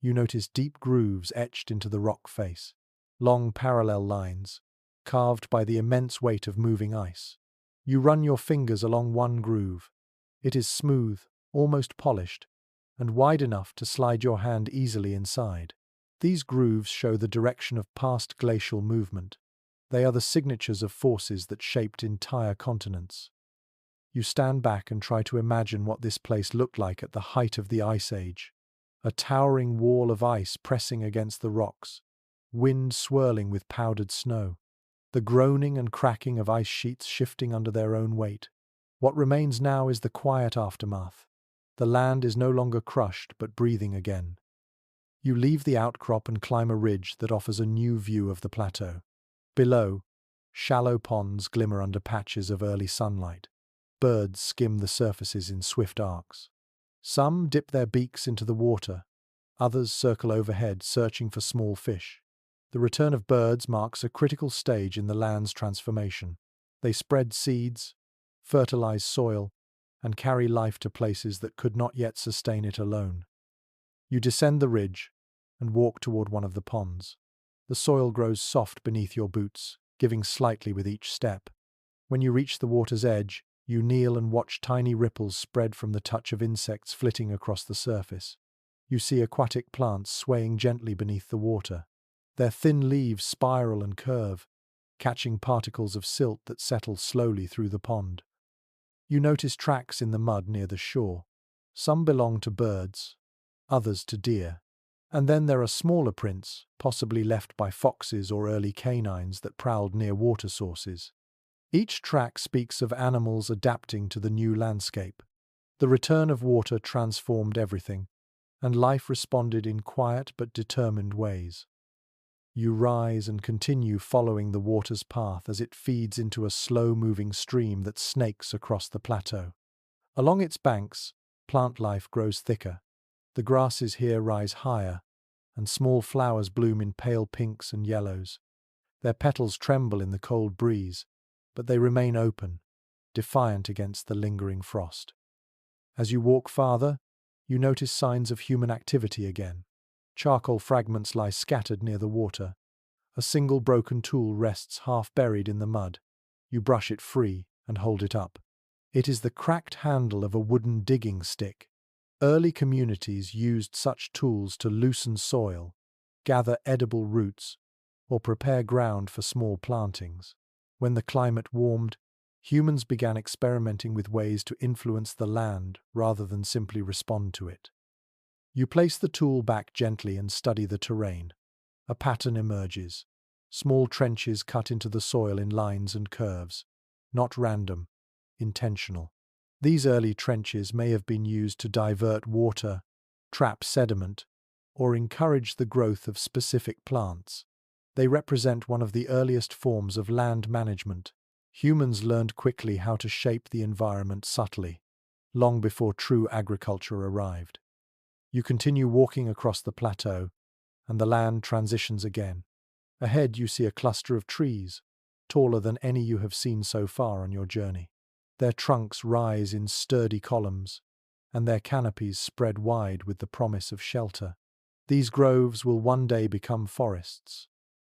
S1: you notice deep grooves etched into the rock face, long parallel lines, carved by the immense weight of moving ice. You run your fingers along one groove. It is smooth, almost polished, and wide enough to slide your hand easily inside. These grooves show the direction of past glacial movement. They are the signatures of forces that shaped entire continents. You stand back and try to imagine what this place looked like at the height of the Ice Age. A towering wall of ice pressing against the rocks, wind swirling with powdered snow, the groaning and cracking of ice sheets shifting under their own weight. What remains now is the quiet aftermath. The land is no longer crushed but breathing again. You leave the outcrop and climb a ridge that offers a new view of the plateau. Below, shallow ponds glimmer under patches of early sunlight. Birds skim the surfaces in swift arcs. Some dip their beaks into the water, others circle overhead searching for small fish. The return of birds marks a critical stage in the land's transformation. They spread seeds, fertilize soil, and carry life to places that could not yet sustain it alone. You descend the ridge and walk toward one of the ponds. The soil grows soft beneath your boots, giving slightly with each step. When you reach the water's edge, you kneel and watch tiny ripples spread from the touch of insects flitting across the surface. You see aquatic plants swaying gently beneath the water. Their thin leaves spiral and curve, catching particles of silt that settle slowly through the pond. You notice tracks in the mud near the shore. Some belong to birds, others to deer, And then there are smaller prints, possibly left by foxes or early canines that prowled near water sources. Each track speaks of animals adapting to the new landscape. The return of water transformed everything, and life responded in quiet but determined ways. You rise and continue following the water's path as it feeds into a slow-moving stream that snakes across the plateau. Along its banks, plant life grows thicker. The grasses here rise higher, and small flowers bloom in pale pinks and yellows. Their petals tremble in the cold breeze, but they remain open, defiant against the lingering frost. As you walk farther, you notice signs of human activity again. Charcoal fragments lie scattered near the water. A single broken tool rests half buried in the mud. You brush it free and hold it up. It is the cracked handle of a wooden digging stick. Early communities used such tools to loosen soil, gather edible roots, or prepare ground for small plantings. When the climate warmed, humans began experimenting with ways to influence the land rather than simply respond to it. You place the tool back gently and study the terrain. A pattern emerges. Small trenches cut into the soil in lines and curves. Not random, intentional. These early trenches may have been used to divert water, trap sediment, or encourage the growth of specific plants. They represent one of the earliest forms of land management. Humans learned quickly how to shape the environment subtly, long before true agriculture arrived. You continue walking across the plateau, and the land transitions again. Ahead you see a cluster of trees, taller than any you have seen so far on your journey. Their trunks rise in sturdy columns, and their canopies spread wide with the promise of shelter. These groves will one day become forests,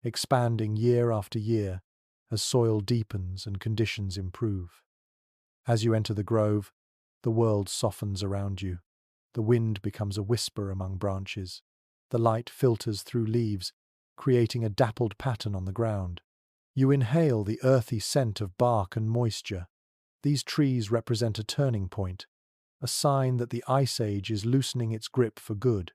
S1: expanding year after year as soil deepens and conditions improve. As you enter the grove, the world softens around you. The wind becomes a whisper among branches. The light filters through leaves, creating a dappled pattern on the ground. You inhale the earthy scent of bark and moisture. These trees represent a turning point, a sign that the Ice Age is loosening its grip for good.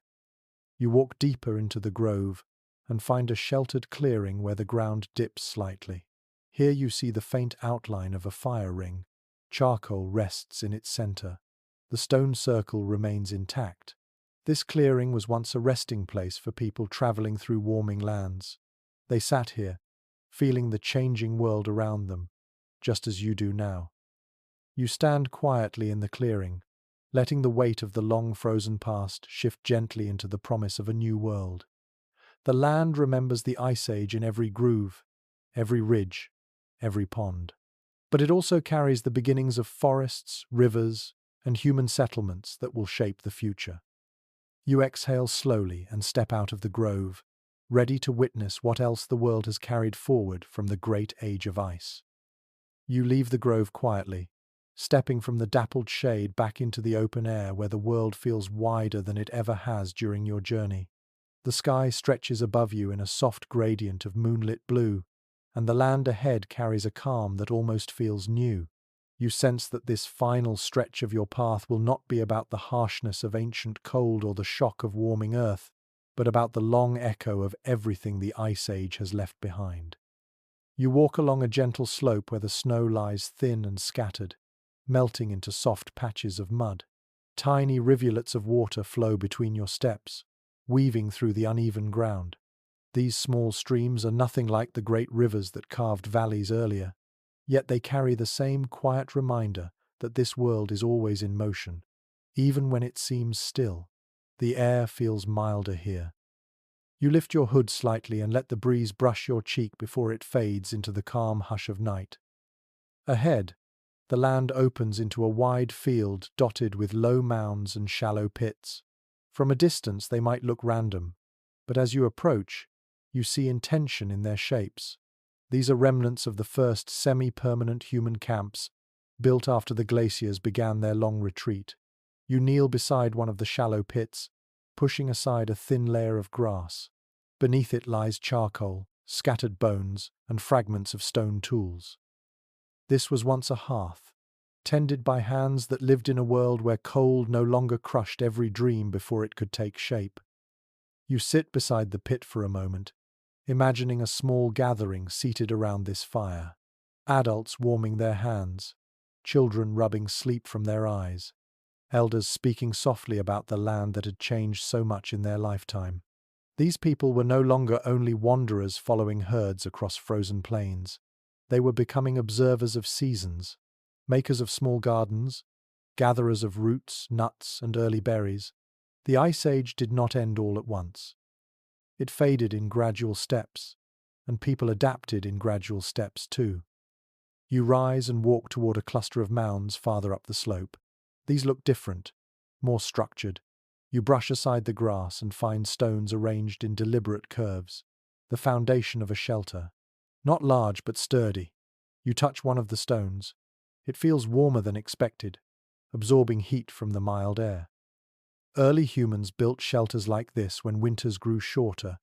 S1: You walk deeper into the grove and find a sheltered clearing where the ground dips slightly. Here you see the faint outline of a fire ring. Charcoal rests in its center. The stone circle remains intact. This clearing was once a resting place for people traveling through warming lands. They sat here, feeling the changing world around them, just as you do now. You stand quietly in the clearing, letting the weight of the long frozen past shift gently into the promise of a new world. The land remembers the Ice Age in every groove, every ridge, every pond. But it also carries the beginnings of forests, rivers, and human settlements that will shape the future. You exhale slowly and step out of the grove, ready to witness what else the world has carried forward from the great age of ice. You leave the grove quietly, stepping from the dappled shade back into the open air where the world feels wider than it ever has during your journey. The sky stretches above you in a soft gradient of moonlit blue, and the land ahead carries a calm that almost feels new. You sense that this final stretch of your path will not be about the harshness of ancient cold or the shock of warming earth, but about the long echo of everything the Ice Age has left behind. You walk along a gentle slope where the snow lies thin and scattered, melting into soft patches of mud. Tiny rivulets of water flow between your steps, weaving through the uneven ground. These small streams are nothing like the great rivers that carved valleys earlier, yet they carry the same quiet reminder that this world is always in motion. Even when it seems still, the air feels milder here. You lift your hood slightly and let the breeze brush your cheek before it fades into the calm hush of night. Ahead, the land opens into a wide field dotted with low mounds and shallow pits. From a distance they might look random, but as you approach, you see intention in their shapes. These are remnants of the first semi-permanent human camps, built after the glaciers began their long retreat. You kneel beside one of the shallow pits, pushing aside a thin layer of grass. Beneath it lies charcoal, scattered bones, and fragments of stone tools. This was once a hearth, tended by hands that lived in a world where cold no longer crushed every dream before it could take shape. You sit beside the pit for a moment, imagining a small gathering seated around this fire. Adults warming their hands, children rubbing sleep from their eyes, elders speaking softly about the land that had changed so much in their lifetime. These people were no longer only wanderers following herds across frozen plains. They were becoming observers of seasons, makers of small gardens, gatherers of roots, nuts, and early berries. The Ice Age did not end all at once. It faded in gradual steps, and people adapted in gradual steps too. You rise and walk toward a cluster of mounds farther up the slope. These look different, more structured. You brush aside the grass and find stones arranged in deliberate curves, the foundation of a shelter. Not large but sturdy. You touch one of the stones. It feels warmer than expected, absorbing heat from the mild air. Early humans built shelters like this when winters grew shorter,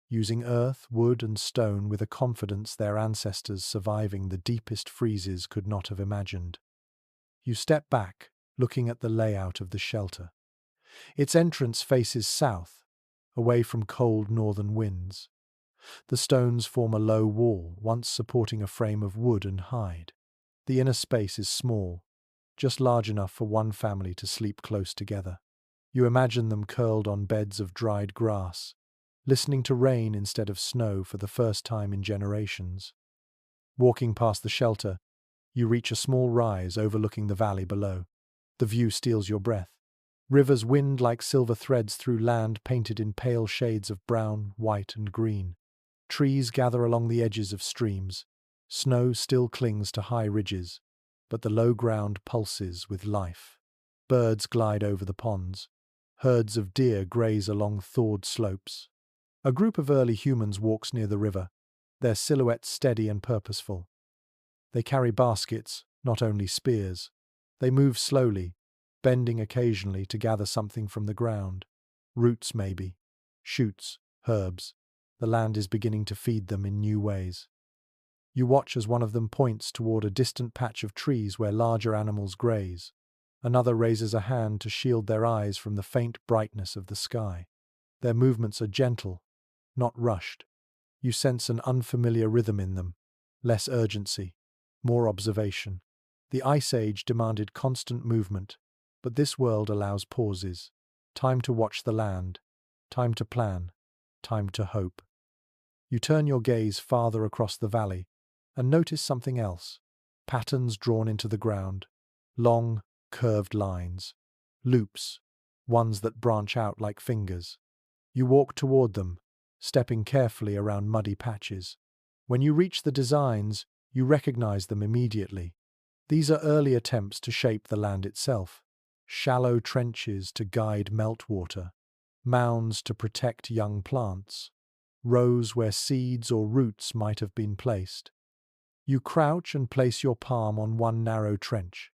S1: using earth, wood, and stone with a confidence their ancestors surviving the deepest freezes could not have imagined. You step back, looking at the layout of the shelter. Its entrance faces south, away from cold northern winds. The stones form a low wall, once supporting a frame of wood and hide. The inner space is small, just large enough for one family to sleep close together. You imagine them curled on beds of dried grass, listening to rain instead of snow for the first time in generations. Walking past the shelter, you reach a small rise overlooking the valley below. The view steals your breath. Rivers wind like silver threads through land painted in pale shades of brown, white, and green. Trees gather along the edges of streams. Snow still clings to high ridges, but the low ground pulses with life. Birds glide over the ponds. Herds of deer graze along thawed slopes. A group of early humans walks near the river, their silhouettes steady and purposeful. They carry baskets, not only spears. They move slowly, bending occasionally to gather something from the ground. Roots, maybe. Shoots, herbs. The land is beginning to feed them in new ways. You watch as one of them points toward a distant patch of trees where larger animals graze. Another raises a hand to shield their eyes from the faint brightness of the sky. Their movements are gentle, not rushed. You sense an unfamiliar rhythm in them, less urgency, more observation. The Ice Age demanded constant movement, but this world allows pauses. Time to watch the land, time to plan, time to hope. You turn your gaze farther across the valley and notice something else. Patterns drawn into the ground, long, curved lines, loops, ones that branch out like fingers. You walk toward them, stepping carefully around muddy patches. When you reach the designs, you recognize them immediately. These are early attempts to shape the land itself. Shallow trenches to guide meltwater, mounds to protect young plants, rows where seeds or roots might have been placed. You crouch and place your palm on one narrow trench.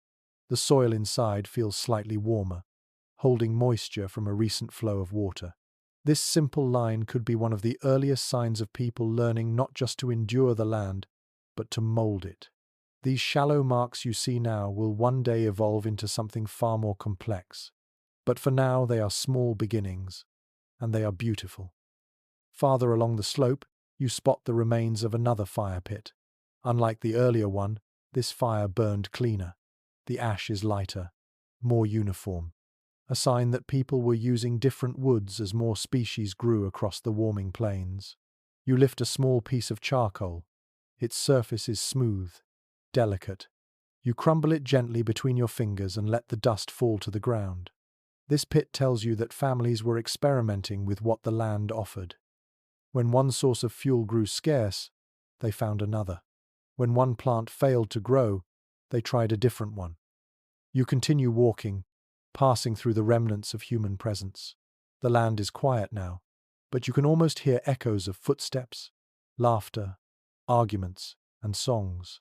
S1: The soil inside feels slightly warmer, holding moisture from a recent flow of water. This simple line could be one of the earliest signs of people learning not just to endure the land, but to mold it. These shallow marks you see now will one day evolve into something far more complex. But for now they are small beginnings, and they are beautiful. Farther along the slope, you spot the remains of another fire pit. Unlike the earlier one, this fire burned cleaner. The ash is lighter, more uniform, a sign that people were using different woods as more species grew across the warming plains. You lift a small piece of charcoal. Its surface is smooth, delicate. You crumble it gently between your fingers and let the dust fall to the ground. This pit tells you that families were experimenting with what the land offered. When one source of fuel grew scarce, they found another. When one plant failed to grow, they tried a different one. You continue walking, passing through the remnants of human presence. The land is quiet now, but you can almost hear echoes of footsteps, laughter, arguments, and songs.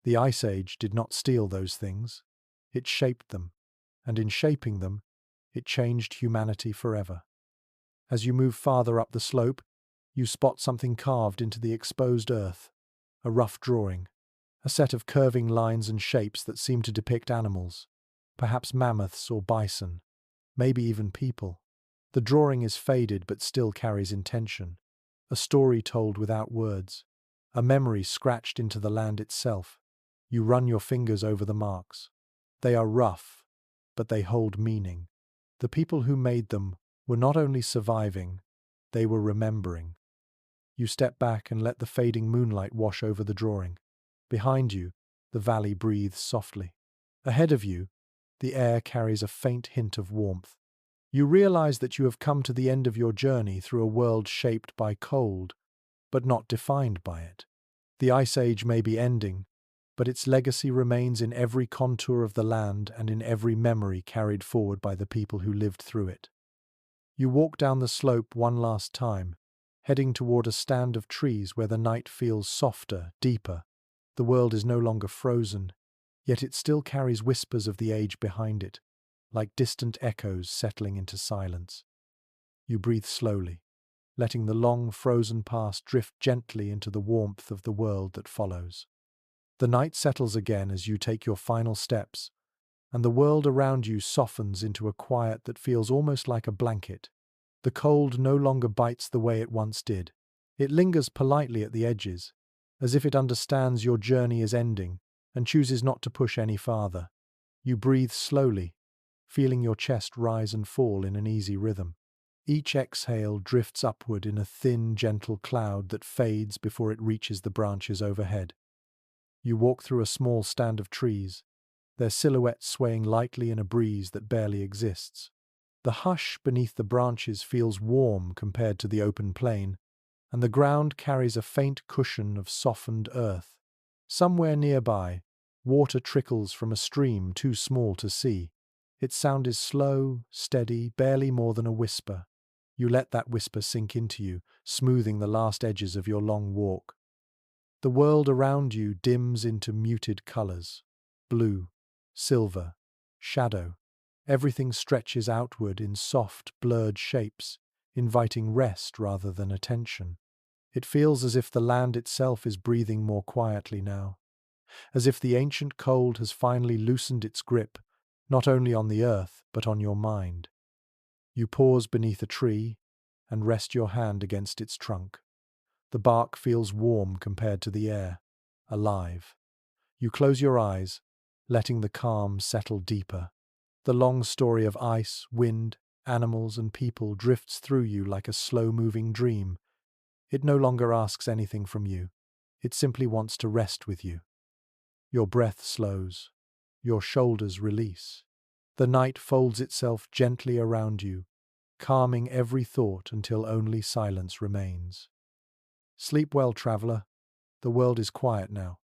S1: The Ice Age did not steal those things. It shaped them, and in shaping them, it changed humanity forever. As you move farther up the slope, you spot something carved into the exposed earth, a rough drawing, a set of curving lines and shapes that seem to depict animals, perhaps mammoths or bison, maybe even people. The drawing is faded but still carries intention. A story told without words. A memory scratched into the land itself. You run your fingers over the marks. They are rough, but they hold meaning. The people who made them were not only surviving, they were remembering. You step back and let the fading moonlight wash over the drawing. Behind you, the valley breathes softly. Ahead of you, the air carries a faint hint of warmth. You realize that you have come to the end of your journey through a world shaped by cold, but not defined by it. The Ice Age may be ending, but its legacy remains in every contour of the land and in every memory carried forward by the people who lived through it. You walk down the slope one last time, heading toward a stand of trees where the night feels softer, deeper. The world is no longer frozen, yet it still carries whispers of the age behind it, like distant echoes settling into silence. You breathe slowly, letting the long, frozen past drift gently into the warmth of the world that follows. The night settles again as you take your final steps, and the world around you softens into a quiet that feels almost like a blanket. The cold no longer bites the way it once did. It lingers politely at the edges, as if it understands your journey is ending and chooses not to push any farther. You breathe slowly, feeling your chest rise and fall in an easy rhythm. Each exhale drifts upward in a thin, gentle cloud that fades before it reaches the branches overhead. You walk through a small stand of trees, their silhouettes swaying lightly in a breeze that barely exists. The hush beneath the branches feels warm compared to the open plain, and the ground carries a faint cushion of softened earth. Somewhere nearby, water trickles from a stream too small to see. Its sound is slow, steady, barely more than a whisper. You let that whisper sink into you, smoothing the last edges of your long walk. The world around you dims into muted colors: blue, silver, shadow. Everything stretches outward in soft, blurred shapes, inviting rest rather than attention. It feels as if the land itself is breathing more quietly now, as if the ancient cold has finally loosened its grip, not only on the earth, but on your mind. You pause beneath a tree and rest your hand against its trunk. The bark feels warm compared to the air, alive. You close your eyes, letting the calm settle deeper. The long story of ice, wind, animals, and people drifts through you like a slow-moving dream. It no longer asks anything from you. It simply wants to rest with you. Your breath slows. Your shoulders release. The night folds itself gently around you, calming every thought until only silence remains. Sleep well, traveler. The world is quiet now.